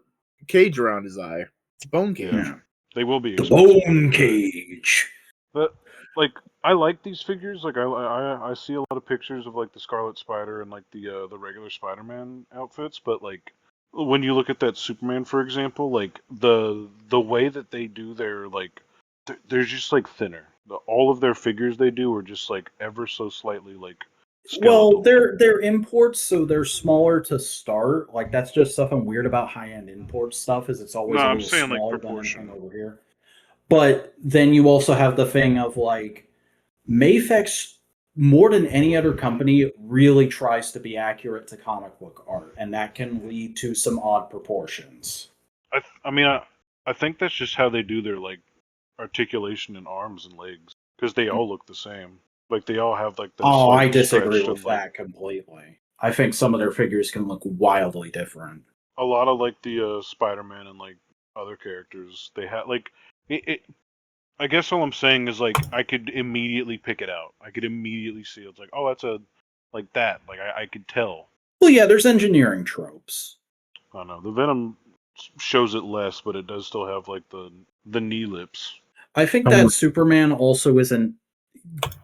cage around his eye. It's a bone cage. Yeah. They will be the bone cage. But like, I like these figures. Like, I see a lot of pictures of like the Scarlet Spider and like the regular Spider-Man outfits. But like, when you look at that Superman, for example, like the way that they do their like, they're just like thinner. All of their figures they do are just like ever so slightly like. Skeletal. Well, they're imports, so they're smaller to start. Like that's just something weird about high-end import stuff. Is it's always a little smaller than anything over here. But then you also have the thing of like Mayfex, more than any other company, really tries to be accurate to comic book art, and that can lead to some odd proportions. I mean, I think that's just how they do their like articulation in arms and legs, because they all look the same. Like they all have like the. Oh, I disagree with that completely. I think some of their figures can look wildly different. A lot of like the Spider-Man and like other characters, they have like it. I guess all I'm saying is like I could immediately pick it out. I could immediately see it. It's like, oh, that's a like that. Like I could tell. Well, yeah, there's engineering tropes. I don't know. The Venom shows it less, but it does still have like the knee lips. I think that Superman also isn't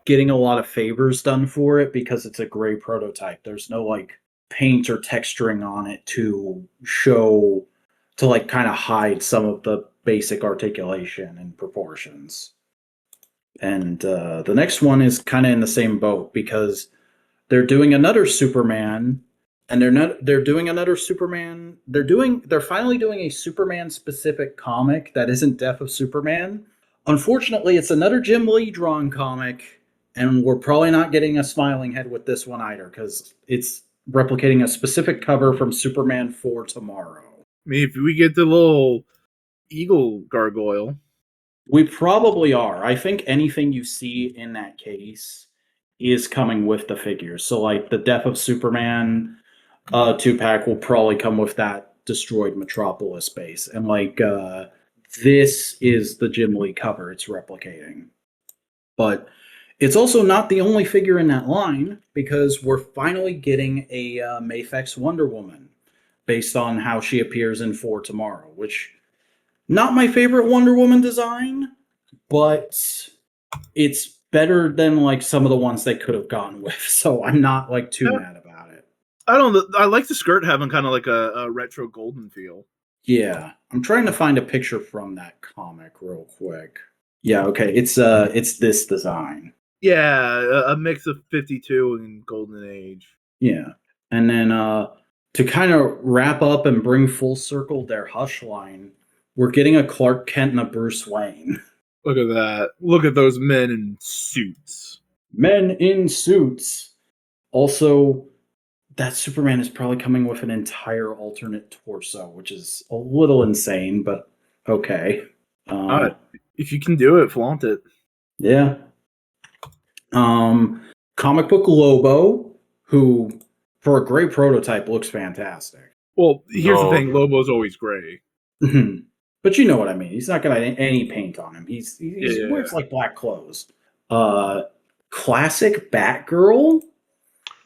getting a lot of favors done for it because it's a gray prototype. There's no like paint or texturing on it to show to like kind of hide some of the basic articulation and proportions. And the next one is kind of in the same boat because they're doing another Superman, and they're finally doing a Superman specific comic that isn't Death of Superman. Unfortunately, it's another Jim Lee drawn comic, and we're probably not getting a smiling head with this one either because it's replicating a specific cover from Superman 4 Tomorrow. I mean, if we get the little eagle gargoyle. We probably are. I think anything you see in that case is coming with the figures. So, like, the Death of Superman 2-pack will probably come with that destroyed Metropolis base. And, like, this is the Jim Lee cover it's replicating. But it's also not the only figure in that line because we're finally getting a Mayfex Wonder Woman. based on how she appears in For Tomorrow, which not my favorite Wonder Woman design, but it's better than like some of the ones they could have gone with. So I'm not like too mad about it. I like the skirt having kind of like a retro golden feel. Yeah, I'm trying to find a picture from that comic real quick. Yeah, okay, it's this design. Yeah, a mix of 52 and Golden Age. Yeah, and then to kind of wrap up and bring full circle their Hush line, we're getting a Clark Kent and a Bruce Wayne. Look at that! Look at those men in suits. Men in suits. Also, that Superman is probably coming with an entire alternate torso, which is a little insane, but okay. If you can do it, flaunt it. Yeah. Comic book Lobo, who for a gray prototype looks fantastic. Well, here's the thing: Lobo's always gray. But you know what I mean. He's not got any paint on him. He wears like black clothes. Classic Batgirl.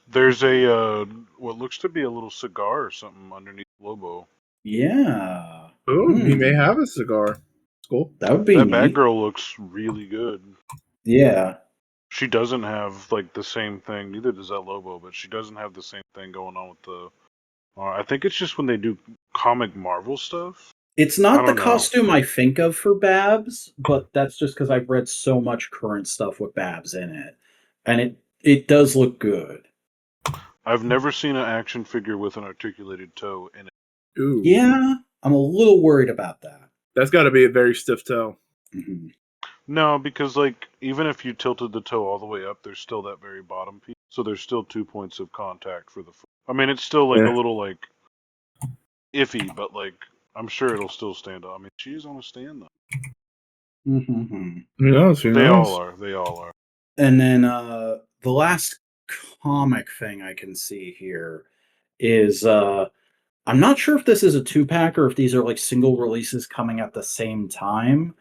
There's a what looks to be a little cigar or something underneath Lobo. Yeah. Oh, he may have a cigar. That's cool. That would be that neat. Batgirl looks really good. Yeah. She doesn't have like the same thing. Neither does that Lobo, but she doesn't have the same thing going on with the. I think it's just when they do comic Marvel stuff. It's not the costume I think of for Babs, but that's just because I've read so much current stuff with Babs in it, and it does look good. I've never seen an action figure with an articulated toe in it. Ooh. Yeah, I'm a little worried about that. That's got to be a very stiff toe. Mm-hmm. No, because like even if you tilted the toe all the way up, there's still that very bottom piece. So there's still 2 points of contact for the foot. I mean, it's still like a little like iffy, but like I'm sure it'll still stand up. I mean, she's on a stand though. Mm-hmm. They all are. They all are. And then the last comic thing I can see here is I'm not sure if this is a 2-pack or if these are like single releases coming at the same time.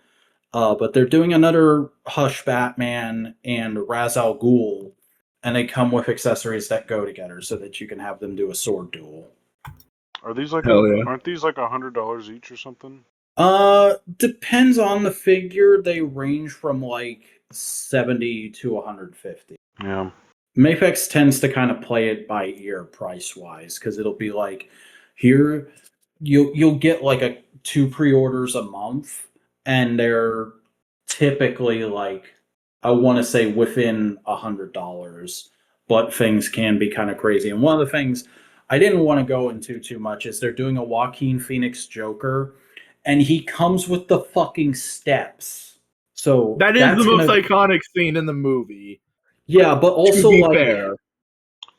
But they're doing another Hush Batman and Ra's al Ghul, and they come with accessories that go together so that you can have them do a sword duel. Are these like aren't these like $100 each or something? Depends on the figure. They range from like 70 to 150. Yeah. Mafex tends to kind of play it by ear price wise because it'll be like here you'll get like 2 pre-orders a month, and they're typically like I want to say within $100, but things can be kind of crazy. And one of the things I didn't want to go into too much is they're doing a Joaquin Phoenix Joker, and he comes with the fucking steps. So that is the most iconic scene in the movie. Yeah, but also like, fair.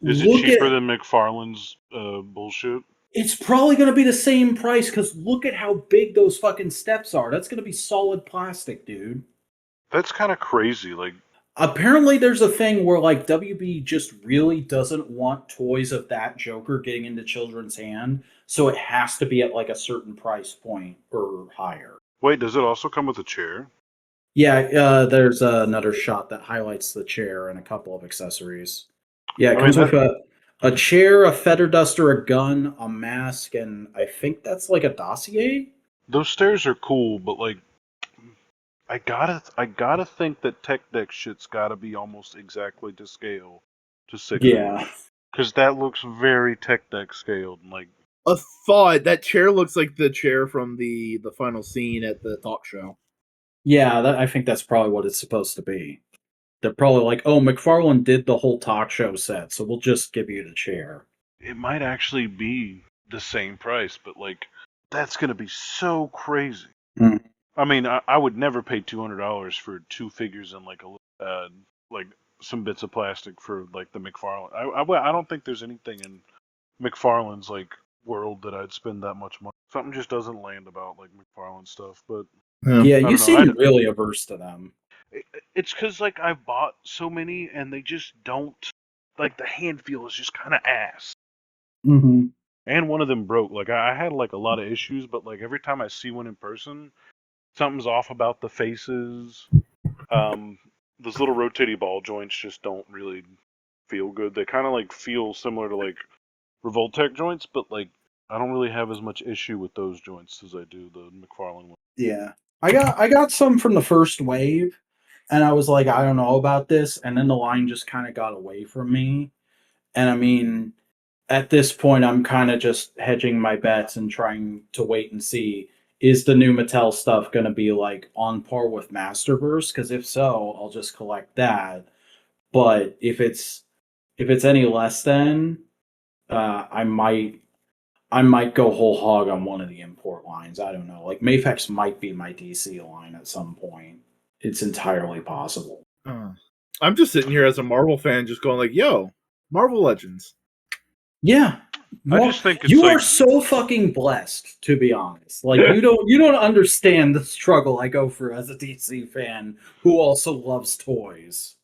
Is it cheaper than McFarlane's bullshit? It's probably going to be the same price because look at how big those fucking steps are. That's going to be solid plastic, dude. That's kind of crazy. Like, apparently there's a thing where like WB just really doesn't want toys of that Joker getting into children's hand, so it has to be at like a certain price point or higher. Wait, does it also come with a chair? Yeah, there's another shot that highlights the chair and a couple of accessories. Yeah, it comes with a chair, a feather duster, a gun, a mask, and I think that's like a dossier. Those stairs are cool, but like, I gotta think that tech deck shit's gotta be almost exactly to scale to 6. Yeah, because that looks very tech deck scaled. Like a thought, that chair looks like the chair from the final scene at the talk show. Yeah, I think that's probably what it's supposed to be. They're probably like, oh, McFarlane did the whole talk show set, so we'll just give you the chair. It might actually be the same price, but like, that's gonna be so crazy. Mm. I mean, I would never pay $200 for 2 figures and like some bits of plastic for like the McFarlane. I don't think there's anything in McFarlane's like world that I'd spend that much money. Something just doesn't land about like McFarlane stuff, but. Yeah, you seem really averse to them. It's because like I've bought so many and they just don't like the hand feel is just kind of ass. Mm-hmm. And one of them broke. Like I had like a lot of issues, but like every time I see one in person, something's off about the faces. Those little rotating ball joints just don't really feel good. They kind of like feel similar to like Revoltech joints, but like I don't really have as much issue with those joints as I do the McFarlane one. Yeah. I got some from the first wave, and I was like, I don't know about this, and then the line just kind of got away from me. And I mean, at this point, I'm kind of just hedging my bets and trying to wait and see, is the new Mattel stuff going to be like on par with Masterverse? Because if so, I'll just collect that. But if it's any less than, I might go whole hog on one of the import lines. I don't know. Like Mafex might be my DC line at some point. It's entirely possible. I'm just sitting here as a Marvel fan, just going like, "Yo, Marvel Legends." Yeah. I just think it's you like, are so fucking blessed, to be honest. Like you don't understand the struggle I go through as a DC fan who also loves toys.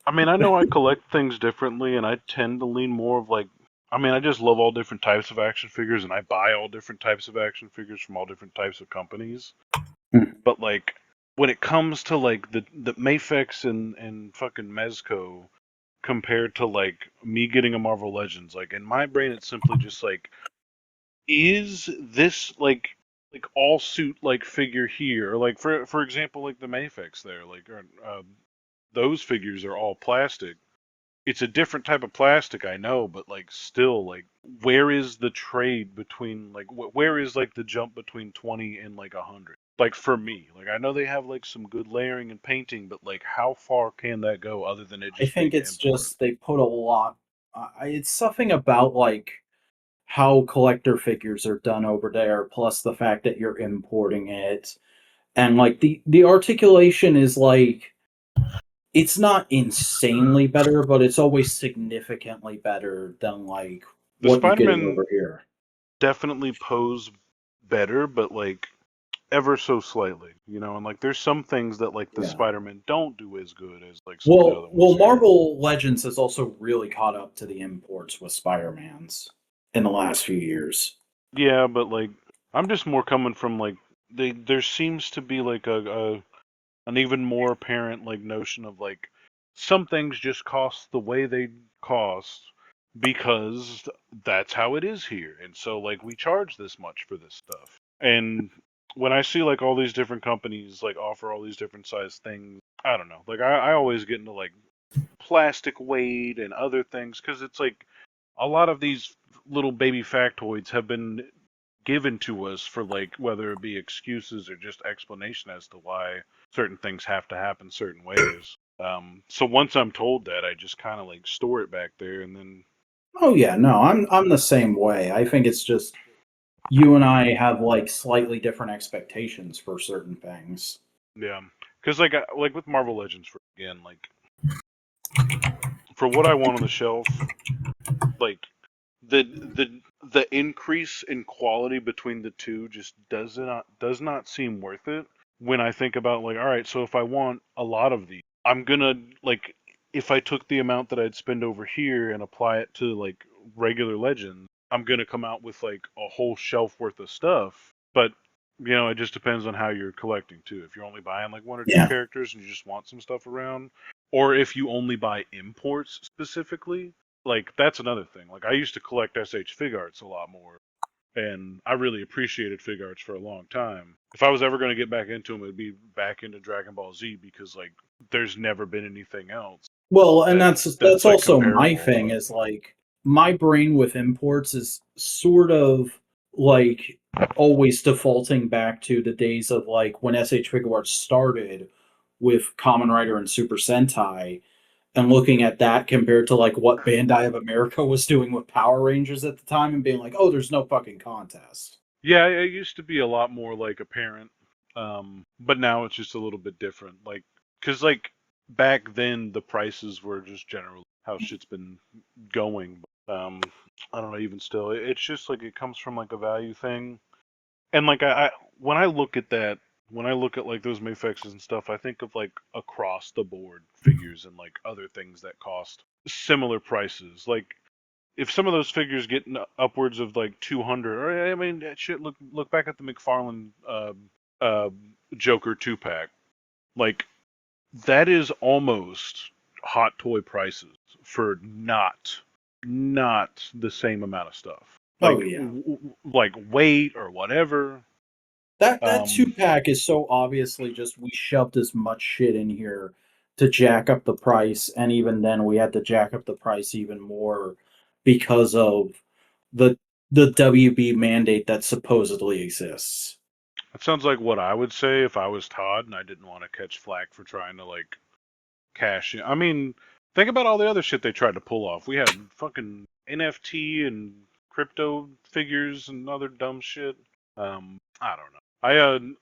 I mean, I know I collect things differently, and I tend to lean more of like, I mean, I just love all different types of action figures, and I buy all different types of action figures from all different types of companies. But like, when it comes to like the Mafex and fucking Mezco, compared to like me getting a Marvel Legends, like in my brain, it's simply just like, is this like all suit like figure here, or like for example, like the Mafex there, like those figures are all plastic. It's a different type of plastic, I know, but like still, like where is the trade between like where is like the jump between 20 and like 100? Like for me, like I know they have like some good layering and painting, but like how far can that go other than it I just think being it's import? just they put a lot. It's something about like how collector figures are done over there, plus the fact that you're importing it, and like the articulation is like it's not insanely better, but it's always significantly better than like The what you get Spider-Man over here. definitely pose better, but like ever so slightly, you know, and like there's some things that like the Yeah. Spider-Man don't do as good as like some of the other ones. Marvel Legends has also really caught up to the imports with Spider-Mans in the last few years. Yeah, but like I'm just more coming from like there seems to be like an even more apparent like notion of like some things just cost the way they cost because that's how it is here, and so like we charge this much for this stuff. And when I see like all these different companies like offer all these different size things, I don't know, like I always get into like plastic weight and other things because it's like a lot of these little baby factoids have been given to us for like whether it be excuses or just explanation as to why certain things have to happen certain ways. So once I'm told that, I just kind of like store it back there, and then Oh yeah, no, I'm the same way. I think it's just you and I have like slightly different expectations for certain things. yeah, because like with Marvel Legends, for again, like for what I want on the shelf, like the increase in quality between the two just does not seem worth it when I think about like, all right, so if I want a lot of these, I'm gonna like if I took the amount that I'd spend over here and apply it to like regular Legends, I'm gonna come out with like a whole shelf worth of stuff. But you know, it just depends on how you're collecting too. If you're only buying like one or two Yeah. characters and you just want some stuff around, or if you only buy imports specifically, like that's another thing. Like I used to collect SH Fig Arts a lot more, and I really appreciated Fig Arts for a long time. If I was ever going to get back into them, it'd be back into Dragon Ball Z because like there's never been anything else Well, and that that's that's like also my comparable. thing is like my brain with imports is sort of like always defaulting back to the days of like when SH Figure Arts started with Kamen Rider and Super Sentai and looking at that compared to like what Bandai of America was doing with Power Rangers at the time and being like, oh, there's no fucking contest. Yeah, it used to be a lot more like apparent, but now it's just a little bit different. Like, cause like back then the prices were just generally how shit's been going. I don't know. Even still, it's just like it comes from like a value thing, and like I when I look at that, when I look at like those Mayfexes and stuff, I think of like across the board figures and like other things that cost similar prices. Like if some of those figures get upwards of like 200, or I mean, shit. Look back at the McFarlane uh, Joker 2-pack. Like that is almost hot toy prices for not the same amount of stuff. like yeah. like weight or whatever. That 2-pack is so obviously just we shoved as much shit in here to jack up the price, and even then we had to jack up the price even more because of the WB mandate that supposedly exists. That sounds like what I would say if I was Todd and I didn't want to catch flack for trying to like cash in. I mean, think about all the other shit they tried to pull off. We had fucking NFT and crypto figures and other dumb shit. I don't know.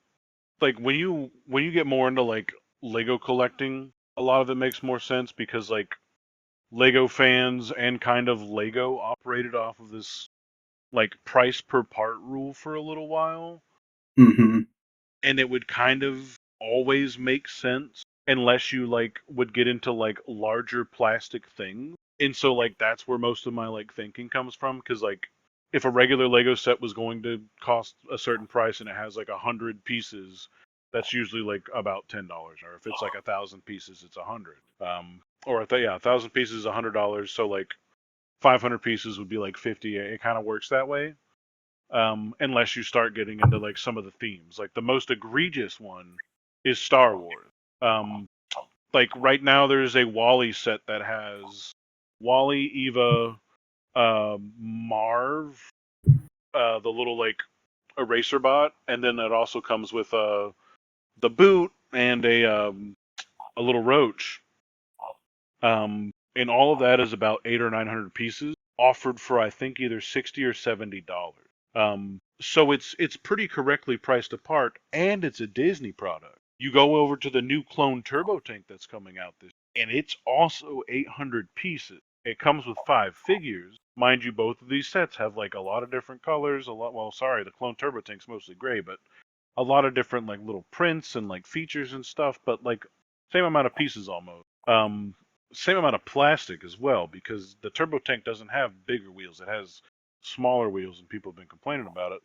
Like when you get more into like Lego collecting, a lot of it makes more sense because like Lego fans and kind of Lego operated off of this like price per part rule for a little while, Mm-hmm. and it would kind of always make sense unless you like would get into like larger plastic things. And so like that's where most of my like thinking comes from, because like if a regular Lego set was going to cost a certain price and it has like 100 pieces, that's usually like about $10. Or if it's like 1,000 pieces, it's 100. Or 1,000 pieces is $100. So like 500 pieces would be like 50. It kind of works that way. Unless you start getting into like some of the themes. Like the most egregious one is Star Wars. Um, like right now, there's a Wally set that has Wally, Eva, Marv, the little like eraser bot, and then it also comes with the boot and a little roach. And all of that is about 800 or 900 pieces, offered for I think either $60 or $70. So it's pretty correctly priced apart, and it's a Disney product. You go over to the new clone turbo tank that's coming out this, and it's also 800 pieces. It comes with 5 figures, mind you. Both of these sets have like a lot of different colors. The clone turbo tank's mostly gray, but a lot of different like little prints and like features and stuff. But like same amount of pieces almost. Same amount of plastic as well, because the turbo tank doesn't have bigger wheels. It has smaller wheels, and people have been complaining about it.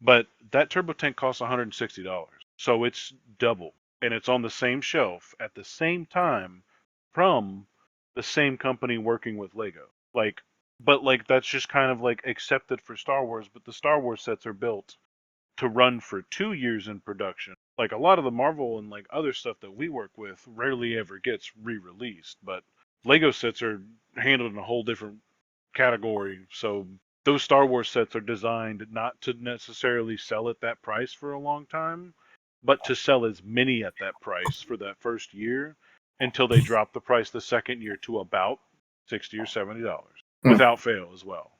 But that turbo tank costs $160. So it's double. And it's on the same shelf at the same time from the same company working with Lego. But like that's just kind of like accepted for Star Wars, but the Star Wars sets are built to run for 2 years in production. Like a lot of the Marvel and like other stuff that we work with rarely ever gets re-released, but Lego sets are handled in a whole different category. So those Star Wars sets are designed not to necessarily sell at that price for a long time, but to sell as many at that price for that first year until they drop the price the second year to about $60 or $70 without fail as well.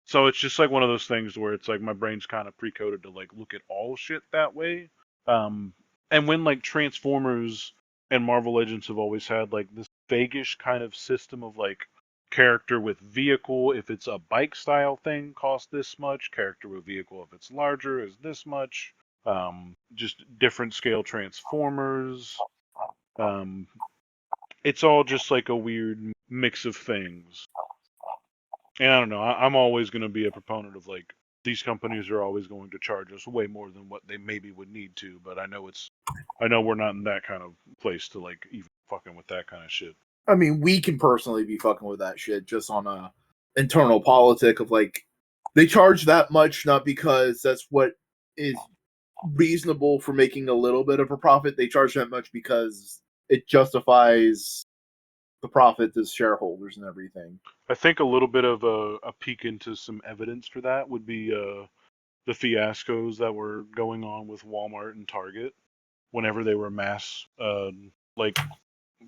So it's just like one of those things where it's like my brain's kind of pre-coded to like look at all shit that way. And when like Transformers and Marvel Legends have always had like this vaguish kind of system of like character with vehicle, if it's a bike style thing, costs this much. Character with vehicle, if it's larger, is this much. Just different scale Transformers. It's all just like a weird mix of things. And I don't know. I'm always going to be a proponent of like these companies are always going to charge us way more than what they maybe would need to. But I know we're not in that kind of place to like even fucking with that kind of shit. I mean, we can personally be fucking with that shit just on a internal politic of like they charge that much not because that's what is reasonable for making a little bit of a profit. They charge that much because it justifies the profit to shareholders and everything. I think a little bit of a peek into some evidence for that would be the fiascos that were going on with Walmart and Target whenever they were mass like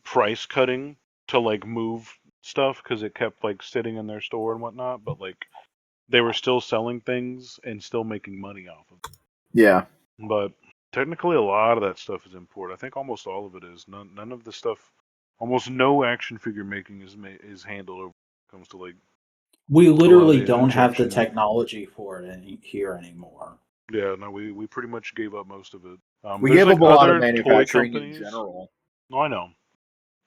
price cutting to like move stuff because it kept like sitting in their store and whatnot, but like they were still selling things and still making money off of it. Yeah. But technically a lot of that stuff is import. I think almost all of it is. None of the stuff, almost no action figure making is handled over when it comes to like We a lot of literally the don't have the injection. technology for it here anymore. Yeah, no, we pretty much gave up most of it. We There's gave like up a lot of other toy manufacturing in companies. general. No, I know.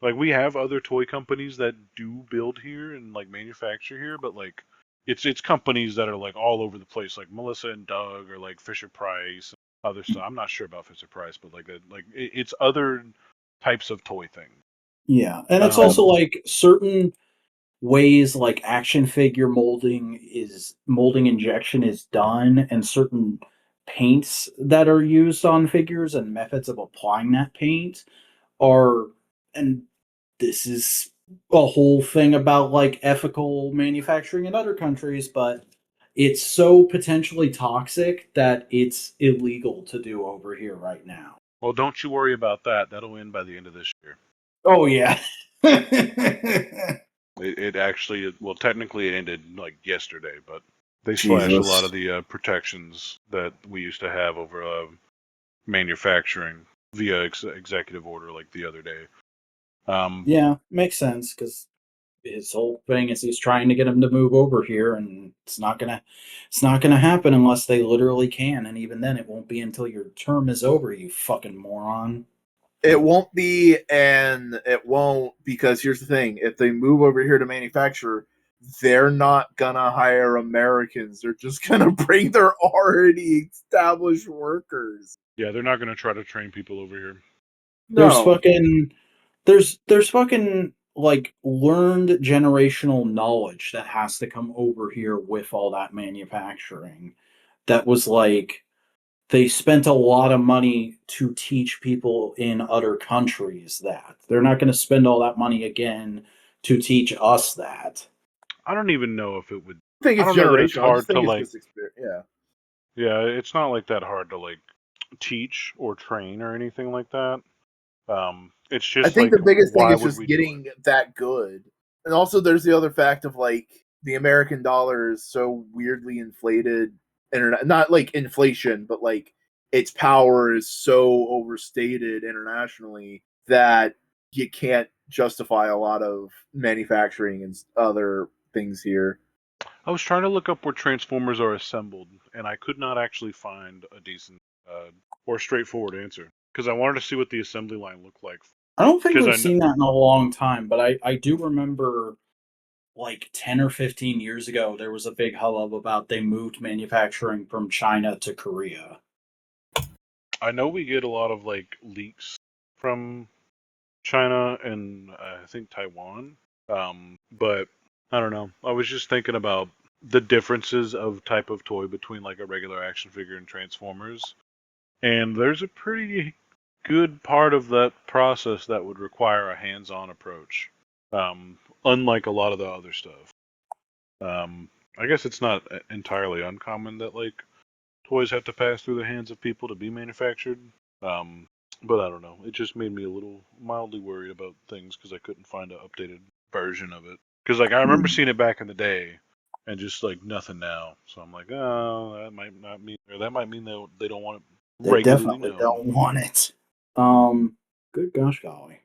Like we have other toy companies that do build here and like manufacture here, but like it's companies that are like all over the place, like Melissa and Doug or like Fisher Price and other stuff. I'm not sure about Fisher Price, but like that, like it's other types of toy things. Yeah, and it's also like certain ways like action figure molding injection is done, and certain paints that are used on figures and methods of applying that paint are, and this is a whole thing about like ethical manufacturing in other countries, but it's so potentially toxic that it's illegal to do over here right now. Well, don't you worry about that. That'll end by the end of this year. Oh yeah. It actually, well, technically it ended like yesterday, but they slashed a lot of the protections that we used to have over manufacturing via executive order like the other day. Yeah, makes sense, because his whole thing is he's trying to get him to move over here, and it's not gonna happen unless they literally can, and even then it won't be until your term is over, you fucking moron. It won't be, and it won't, because here's the thing. If they move over here to manufacture, they're not gonna hire Americans. They're just gonna bring their already established workers. Yeah, they're not going to try to train people over here. No. There's fucking like learned generational knowledge that has to come over here with all that manufacturing. That was like, they spent a lot of money to teach people in other countries that. They're not going to spend all that money again to teach us that. I don't even know if it would. I think it's I don't know that it's generational. I hard just think to, it's like- just experience. Yeah. Yeah, it's not like that hard to like teach or train or anything like that. It's just I think like, the biggest thing why is would just we do getting it? that good. And also there's the other fact of like the American dollar is so weirdly inflated, not like inflation, but like its power is so overstated internationally that you can't justify a lot of manufacturing and other things here. I was trying to look up where Transformers are assembled, and I could not actually find a decent or straightforward answer because I wanted to see what the assembly line looked like. I don't think 'Cause we've I kn- seen that in a long time, but I do remember like 10 or 15 years ago, there was a big hubbub about they moved manufacturing from China to Korea. I know we get a lot of like leaks from China and I think Taiwan, but I don't know. I was just thinking about the differences of type of toy between like a regular action figure and Transformers, and there's a pretty good part of that process that would require a hands-on approach, unlike a lot of the other stuff. I guess it's not entirely uncommon that like toys have to pass through the hands of people to be manufactured. But I don't know. It just made me a little mildly worried about things because I couldn't find an updated version of it. Because like I remember seeing it back in the day, and just like nothing now. So I'm like, oh, that might not mean, or that might mean they don't want it They regularly definitely known. don't want it. Good gosh golly.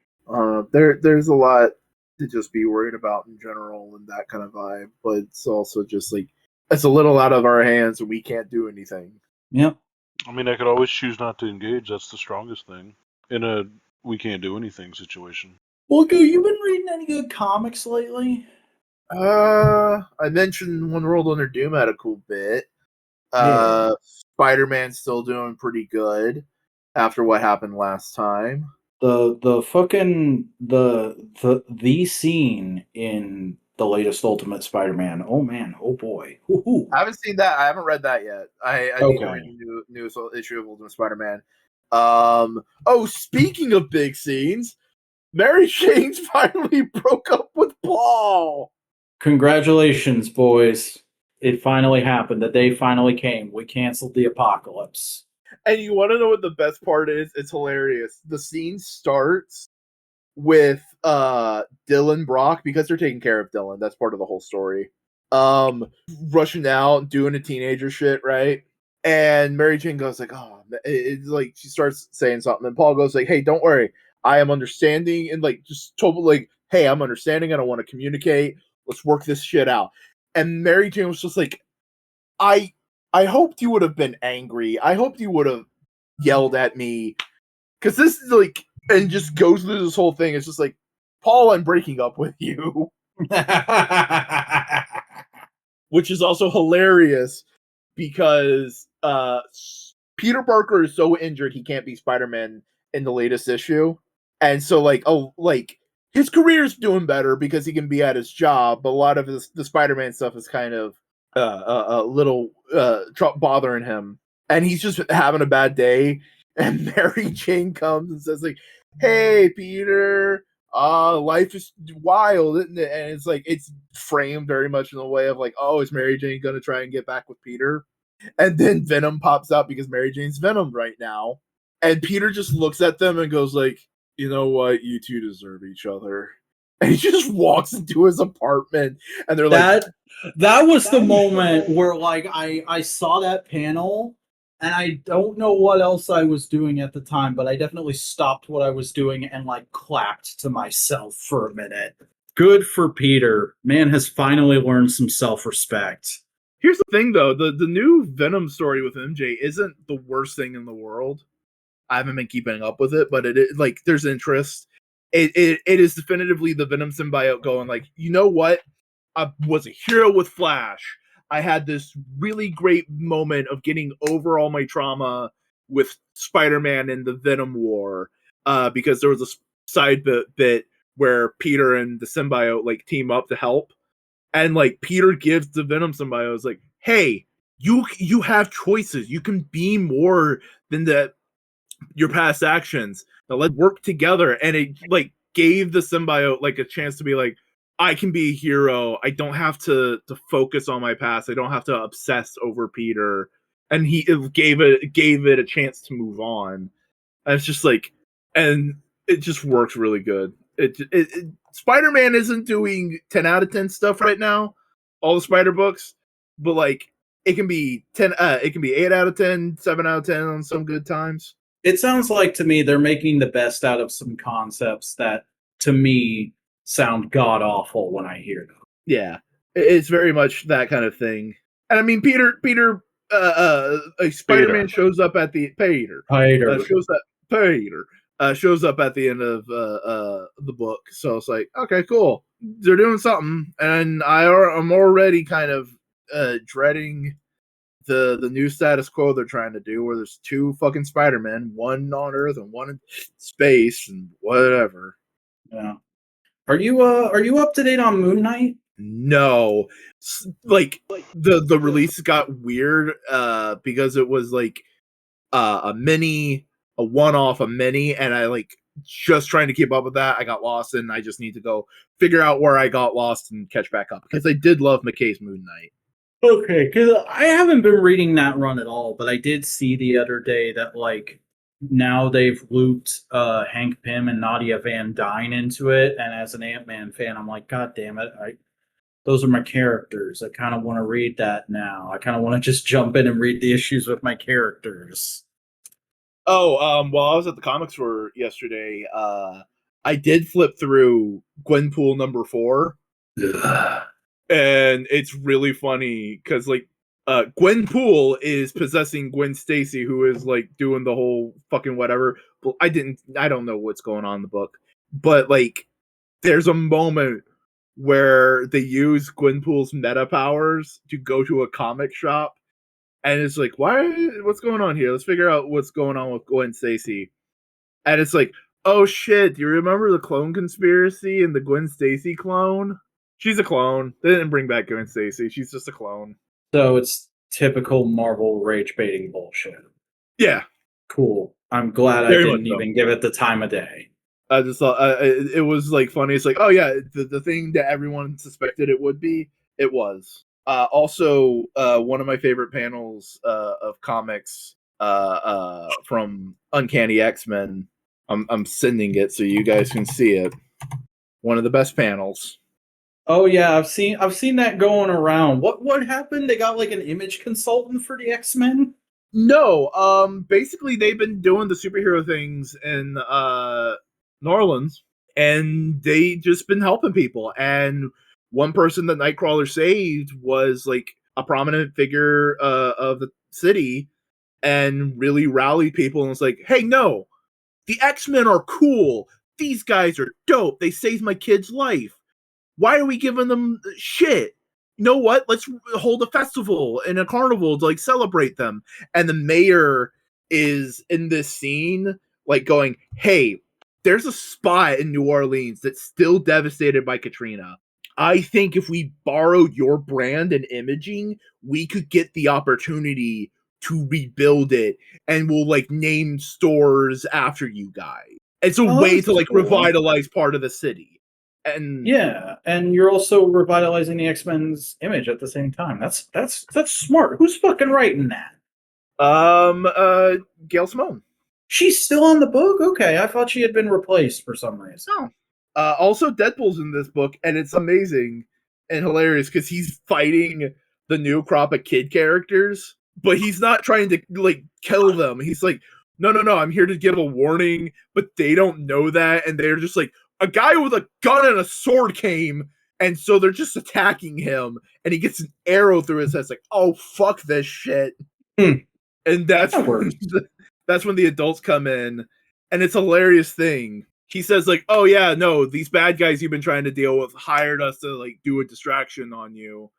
There's a lot to just be worried about in general and that kind of vibe, but it's also just like it's a little out of our hands and we can't do anything. Yep. I mean, I could always choose not to engage. That's the strongest thing in a we can't do anything situation. Well, you been reading any good comics lately? I mentioned One World Under Doom had a cool bit. Yeah. Spider-Man's still doing pretty good after what happened last time. The fucking the scene in the latest Ultimate Spider-Man. Oh man, oh boy. Woo-hoo. I haven't seen that. I haven't read that yet. I need to read the newest issue of Ultimate Spider-Man. Speaking of big scenes, Mary Jane finally broke up with Paul. Congratulations, boys. It finally happened. The day finally came. We canceled the apocalypse. And you want to know what the best part is? It's hilarious. The scene starts with Dylan Brock, because they're taking care of Dylan. That's part of the whole story. Rushing out, doing a teenager shit, right? And Mary Jane goes like, "Oh," it's like she starts saying something, and Paul goes like, "Hey, don't worry, I am understanding," and like just totally like, "Hey, I'm understanding. I don't want to communicate. Let's work this shit out." And Mary Jane was just like, I hoped you would have been angry. I hoped you would have yelled at me. Because this is like, and just goes through this whole thing. It's just like, Paul, I'm breaking up with you. Which is also hilarious because Peter Parker is so injured he can't be Spider-Man in the latest issue. And so his career's doing better because he can be at his job, but a lot of the Spider-Man stuff is kind of a little bothering him, and he's just having a bad day. And Mary Jane comes and says, like, "Hey, Peter, life is wild, isn't it?" And it's like it's framed very much in the way of like, "Oh, is Mary Jane gonna try and get back with Peter?" And then Venom pops out because Mary Jane's Venom right now, and Peter just looks at them and goes like, "You know what? You two deserve each other." And he just walks into his apartment, and they're like, that was the moment where like I saw that panel, and I don't know what else I was doing at the time, but I definitely stopped what I was doing and like clapped to myself for a minute. Good for Peter. Man has finally learned some self-respect. Here's the thing, though. The new Venom story with MJ isn't the worst thing in the world. I haven't been keeping up with it, but it is, like, there's interest. It is definitively the Venom symbiote going like, you know what? I was a hero with Flash. I had this really great moment of getting over all my trauma with Spider-Man in the Venom War, because there was a side bit where Peter and the symbiote like team up to help, and like Peter gives the Venom symbiote like, "Hey, you have choices. You can be more than your past actions. Now let's work together." And it like gave the symbiote like a chance to be like, I can be a hero. I don't have to focus on my past. I don't have to obsess over Peter. And it gave it a chance to move on. And it's just like, and it just works really good. Spider-Man isn't doing 10 out of 10 stuff right now, all the Spider books, but like it can be 10 it can be 8 out of 10, 7 out of 10 on some good times. It sounds like to me they're making the best out of some concepts that to me sound god awful when I hear them. Yeah, it's very much that kind of thing. And I mean, Spider-Man shows up at the shows up at the end of the book. So it's like, okay, cool, they're doing something, and I'm already kind of dreading the new status quo they're trying to do, where there's 2 fucking Spider-Men, one on Earth and one in space, and whatever. Yeah. Are you up to date on Moon Knight? No, like the release got weird because it was like a one-off, a mini, and I like just trying to keep up with that. I got lost, and I just need to go figure out where I got lost and catch back up, because I did love McKay's Moon Knight. Okay, because I haven't been reading that run at all, but I did see the other day that like now they've looped Hank Pym and Nadia Van Dyne into it, and as an Ant-Man fan, I'm like, God damn it, those are my characters. I kind of want to read that now. I kind of want to just jump in and read the issues with my characters. Oh, while I was at the comic store yesterday, I did flip through Gwenpool number 4. Ugh. And it's really funny because like Gwenpool is possessing Gwen Stacy, who is like doing the whole fucking whatever. But I don't know what's going on in the book, but like there's a moment where they use Gwenpool's meta powers to go to a comic shop, and it's like, what's going on here? Let's figure out what's going on with Gwen Stacy. And it's like, oh shit, do you remember the clone conspiracy and the Gwen Stacy clone? She's a clone. They didn't bring back Gwen Stacy. She's just a clone. So it's typical Marvel rage baiting bullshit. Yeah. Cool. I'm glad I didn't even give it the time of day. I just thought it was like funny. It's like, oh yeah, the thing that everyone suspected it would be, it was. Also, one of my favorite panels of comics from Uncanny X-Men. I'm sending it so you guys can see it. One of the best panels. Oh yeah, I've seen that going around. What happened? They got like an image consultant for the X-Men? No, basically they've been doing the superhero things in New Orleans, and they just been helping people. And one person that Nightcrawler saved was like a prominent figure of the city, and really rallied people and was like, hey, no, the X-Men are cool. These guys are dope. They saved my kid's life. Why are we giving them shit? You know what? Let's hold a festival and a carnival to like celebrate them. And the mayor is in this scene, like going, hey, there's a spot in New Orleans that's still devastated by Katrina. I think if we borrowed your brand and imaging, we could get the opportunity to rebuild it, and we'll like name stores after you guys. It's a way to like revitalize part of the city. And yeah, and you're also revitalizing the X-Men's image at the same time. That's smart. Who's fucking writing that? Gail Simone. She's still on the book? Okay, I thought she had been replaced for some reason. No. Also, Deadpool's in this book, and it's amazing and hilarious because he's fighting the new crop of kid characters, but he's not trying to like kill them. He's like, no, I'm here to give a warning, but they don't know that, and they're just like, a guy with a gun and a sword came, and so they're just attacking him, and he gets an arrow through his head. It's like, oh, fuck this shit. And that's when the adults come in, and it's a hilarious thing. He says like, oh yeah, no, these bad guys you've been trying to deal with hired us to like do a distraction on you,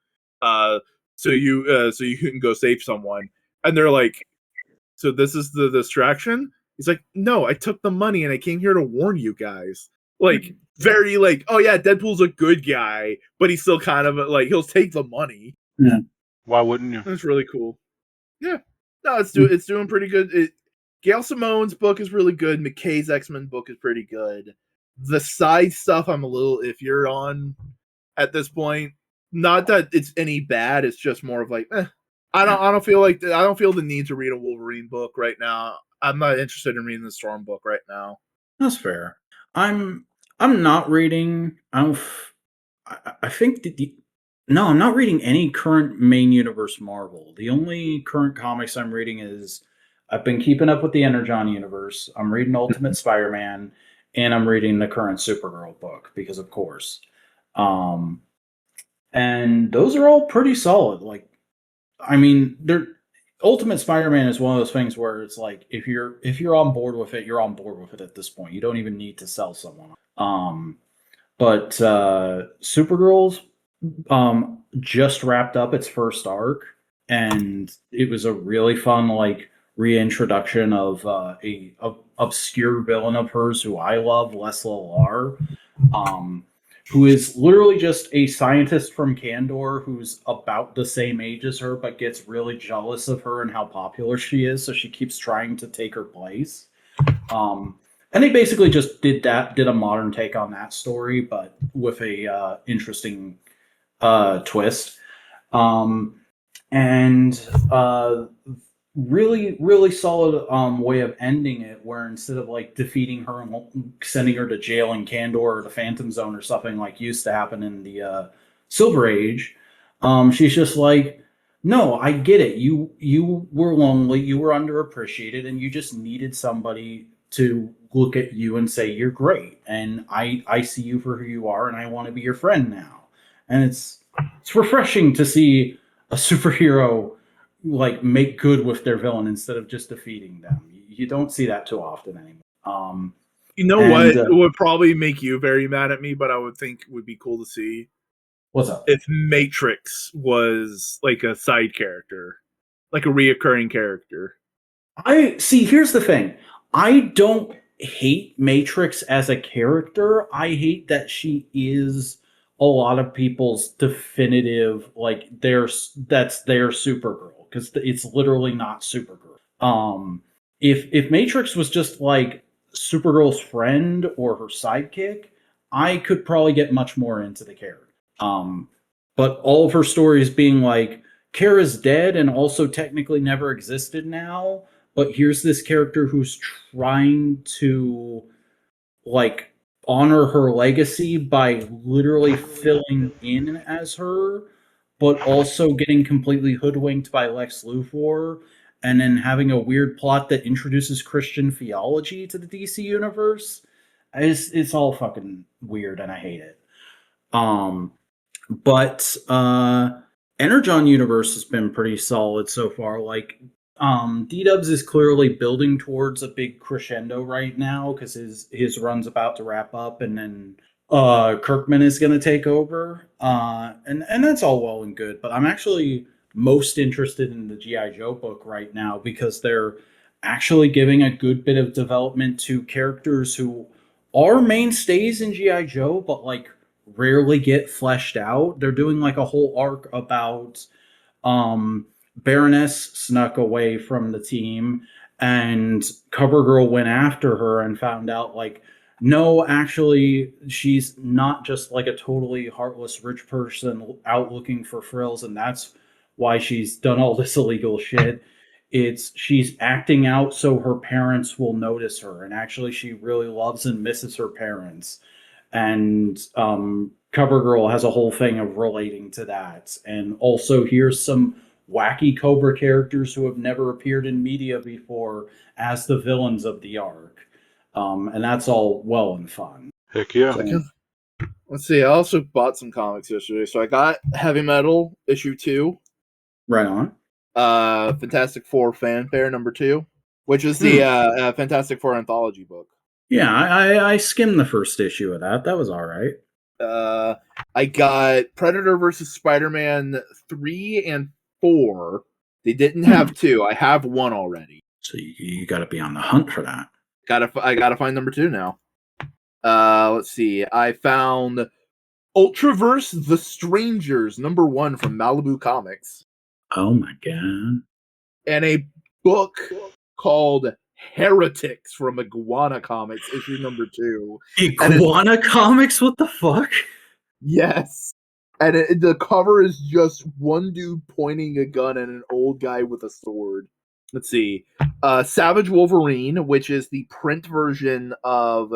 so you can go save someone. And they're like, so this is the distraction? He's like, no, I took the money and I came here to warn you guys. Like, very like, oh yeah, Deadpool's a good guy, but he's still kind of like, he'll take the money. Yeah. Why wouldn't you? That's really cool. Yeah. No, it's doing pretty good. Gail Simone's book is really good. McKay's X-Men book is pretty good. The side stuff I'm a little iffier on at this point. Not that it's any bad, it's just more of like, I don't feel the need to read a Wolverine book right now. I'm not interested in reading the Storm book right now. That's fair. I'm not reading. I'm not reading any current main universe Marvel. The only current comics I'm reading is I've been keeping up with the Energon universe. I'm reading Ultimate Spider-Man, and I'm reading the current Supergirl book because, of course, and those are all pretty solid. Like, I mean, Ultimate Spider-Man is one of those things where it's like if you're on board with it, you're on board with it at this point. You don't even need to sell someone. But Supergirl's just wrapped up its first arc, and it was a really fun like reintroduction of a obscure villain of hers who I love, Lesla Lar, who is literally just a scientist from Kandor who's about the same age as her, but gets really jealous of her and how popular she is, so she keeps trying to take her place. And they basically just did a modern take on that story, but with a interesting twist. Really, really solid way of ending it, where instead of like defeating her and sending her to jail in Kandor or the Phantom Zone or something like used to happen in the Silver Age, she's just like, no, I get it. You were lonely, you were underappreciated, and you just needed somebody to look at you and say you're great, and I see you for who you are, and I want to be your friend now. And it's refreshing to see a superhero like make good with their villain instead of just defeating them. You don't see that too often anymore. You know what would probably make you very mad at me, but I would think would be cool to see? What's up? If Matrix was like a side character, like a reoccurring character. Here's the thing. I don't hate Matrix as a character. I hate that she is a lot of people's definitive, like that's their Supergirl, because it's literally not Supergirl. If Matrix was just like Supergirl's friend or her sidekick, I could probably get much more into the character. But all of her stories being like, Kara's dead and also technically never existed now, but here's this character who's trying to like honor her legacy by literally filling in as her, but also getting completely hoodwinked by Lex Luthor, and then having a weird plot that introduces Christian theology to the DC universe. It's all fucking weird, and I hate it. But Energon universe has been pretty solid so far. Like, D-Dubs is clearly building towards a big crescendo right now because his run's about to wrap up, and then Kirkman is going to take over. And that's all well and good, but I'm actually most interested in the G.I. Joe book right now because they're actually giving a good bit of development to characters who are mainstays in G.I. Joe, but like rarely get fleshed out. They're doing like a whole arc about Baroness snuck away from the team and CoverGirl went after her and found out like no, actually she's not just like a totally heartless rich person out looking for frills and that's why she's done all this illegal shit. It's she's acting out so her parents will notice her and actually she really loves and misses her parents. And CoverGirl has a whole thing of relating to that. And also, here's some wacky Cobra characters who have never appeared in media before as the villains of the arc. And that's all well and fun. Heck yeah. Let's see. I also bought some comics yesterday. So I got Heavy Metal issue 2. Right on. Fantastic Four Fanfare number 2, which is the Fantastic Four anthology book. Yeah, I skimmed the first issue of that. That was all right. I got Predator versus Spider-Man 3 and 4. They didn't have 2. I have 1 already. So you got to be on the hunt for that. I gotta find number 2 now. Let's see. I found Ultraverse: The Strangers number 1 from Malibu Comics. Oh my god! And a book called Heretics from Iguana Comics, issue number 2. Iguana Comics? What the fuck? Yes. And the cover is just one dude pointing a gun at an old guy with a sword. Let's see. Savage Wolverine, which is the print version of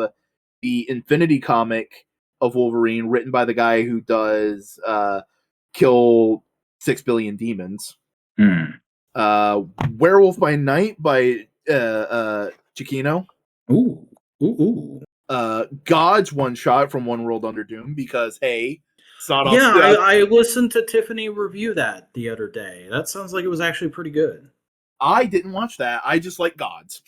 the Infinity comic of Wolverine, written by the guy who does Kill 6 Billion Demons. Werewolf by Night by Chiquino. Ooh. God's one shot from One World Under Doom because hey, it's not yeah. I listened to Tiffany review that the other day. That sounds like it was actually pretty good. I didn't watch that. I just like Gods.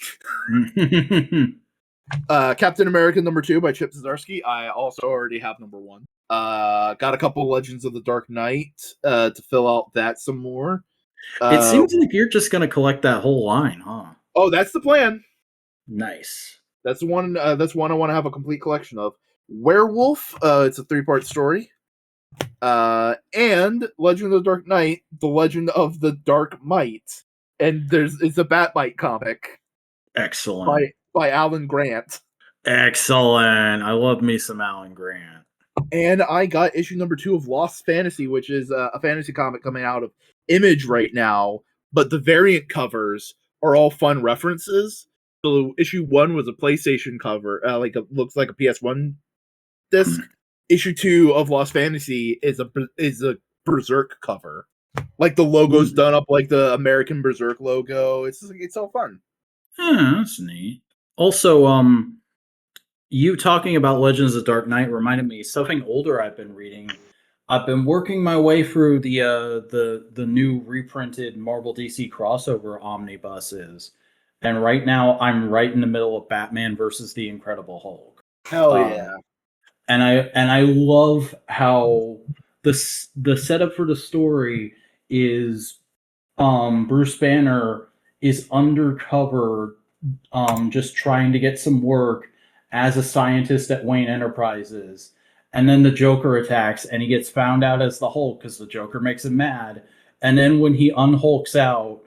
Captain America number 2 by Chip Zdarsky. I also already have number 1. Got a couple Legends of the Dark Knight to fill out that some more. It seems like you're just gonna collect that whole line, huh? Oh, that's the plan. Nice. That's one. That's one I want to have a complete collection of. Werewolf. It's a 3-part story. And Legend of the Dark Knight, The Legend of the Dark Might, and it's a Batmite comic. Excellent. By Alan Grant. Excellent. I love me some Alan Grant. And I got issue number 2 of Lost Fantasy, which is a fantasy comic coming out of Image right now, but the variant covers are all fun references. So issue 1 was a PlayStation cover, looks like a PS1 disc. Issue 2 of Lost Fantasy is a Berserk cover. Like the logo's done up like the American Berserk logo. It's all fun. That's neat. Also, you talking about Legends of the Dark Knight reminded me something older I've been reading. I've been working my way through the new reprinted Marvel DC crossover omnibuses, and right now I'm right in the middle of Batman versus the Incredible Hulk. Hell yeah! And I love how the setup for the story is Bruce Banner is undercover, just trying to get some work as a scientist at Wayne Enterprises. And then the Joker attacks and he gets found out as the Hulk because the Joker makes him mad. And then when he unhulks out,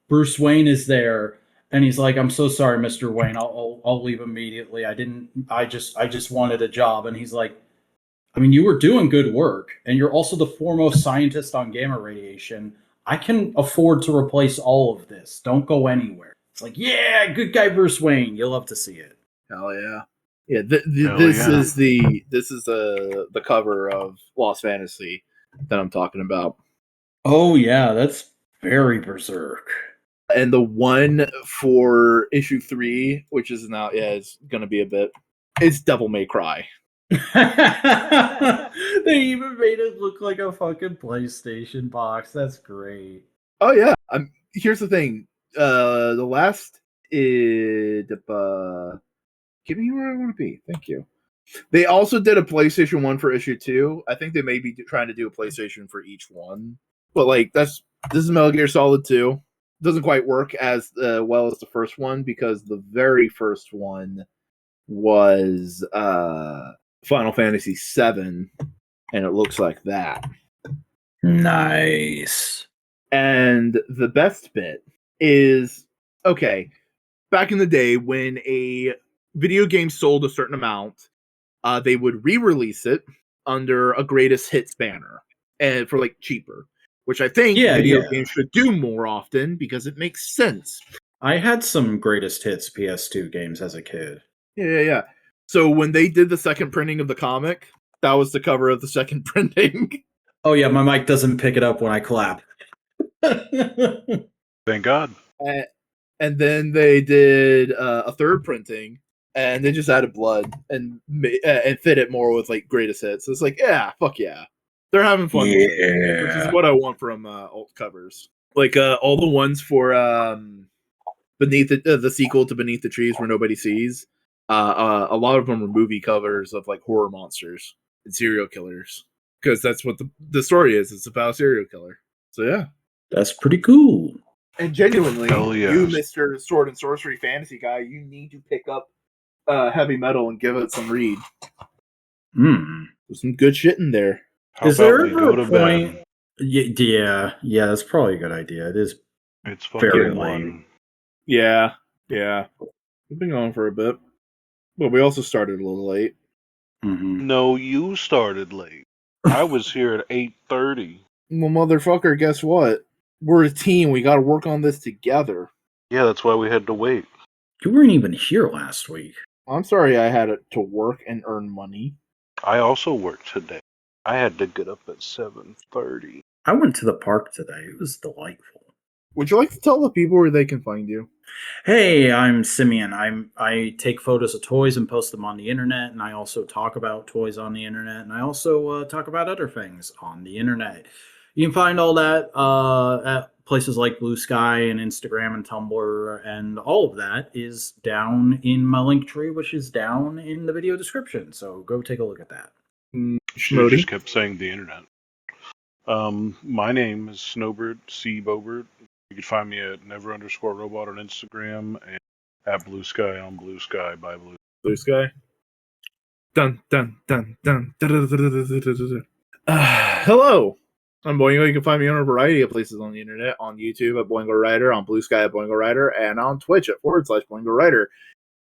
Bruce Wayne is there and he's like, "I'm so sorry, Mr. Wayne. I'll leave immediately. I just wanted a job." And he's like, "I mean, you were doing good work and you're also the foremost scientist on gamma radiation. I can afford to replace all of this. Don't go anywhere." It's like, yeah, good guy Bruce Wayne. You'll love to see it. Hell yeah. Yeah, is the cover of Lost Fantasy that I'm talking about. Oh yeah, that's very Berserk. And the one for issue 3, which is now is gonna be a bit, it's Devil May Cry. They even made it look like a fucking PlayStation box. That's great. Oh yeah. Here's the thing. The last is give me where I want to be. Thank you. They also did a PlayStation 1 for issue 2. I think they may be trying to do a PlayStation for each one. But like this is Metal Gear Solid 2. Doesn't quite work as well as the first one because the very first one was Final Fantasy VII, and it looks like that. Nice. And the best bit is, okay, back in the day when a video game sold a certain amount, they would re-release it under a greatest hits banner and for like cheaper, which I think video games should do more often because it makes sense. I had some greatest hits PS2 games as a kid. Yeah. So when they did the second printing of the comic, that was the cover of the second printing. Oh yeah, my mic doesn't pick it up when I clap. Thank God. And then they did a third printing, and they just added blood and fit it more with like greatest hits. So it's like, yeah, fuck yeah, they're having fun, with it, which is what I want from alt covers. Like all the ones for Beneath the sequel to Beneath the Trees Where Nobody Sees. A lot of them are movie covers of like horror monsters and serial killers, because that's what the story is. It's about a serial killer. So yeah, that's pretty cool. And genuinely, yes. you, Mr. Sword and Sorcery Fantasy guy, you need to pick up Heavy Metal and give it some read. There's some good shit in there. Is there ever a point? Yeah, that's probably a good idea. It is. It's very lame. Yeah. We've been going for a bit, but we also started a little late. Mm-hmm. No, you started late. I was here at 8:30. Well, motherfucker, guess what? We're a team. We got to work on this together. Yeah, that's why we had to wait. You weren't even here last week. I'm sorry I had to work and earn money. I also worked today. I had to get up at 7:30. I went to the park today. It was delightful. Would you like to tell the people where they can find you? Hey, I'm Simeon. I take photos of toys and post them on the internet, and I also talk about toys on the internet, and I also talk about other things on the internet. You can find all that at places like Bluesky and Instagram and Tumblr, and all of that is down in my link tree, which is down in the video description. So go take a look at that. Should just kept saying the internet. My name is Snowbird C. Bobert. You can find me at never_robot on Instagram and at Bluesky on Bluesky by Bluesky. Dun dun dun dun. Hello, I'm Boingo. You can find me on a variety of places on the internet: on YouTube at Boingo Writer, on Bluesky at Boingo Writer, and on Twitch at /Boingo Writer.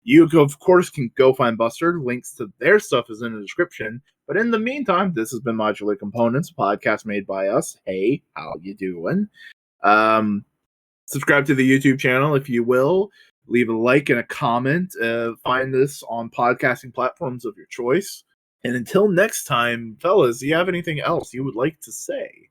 You, of course, can go find Buster. Links to their stuff is in the description. But in the meantime, this has been Modular Components, a podcast made by us. Hey, how you doing? Subscribe to the YouTube channel if you will. Leave a like and a comment. Find this on podcasting platforms of your choice. And until next time, fellas, do you have anything else you would like to say?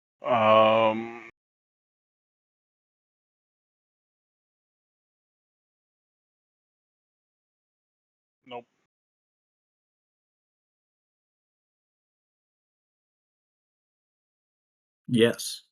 Nope. Yes.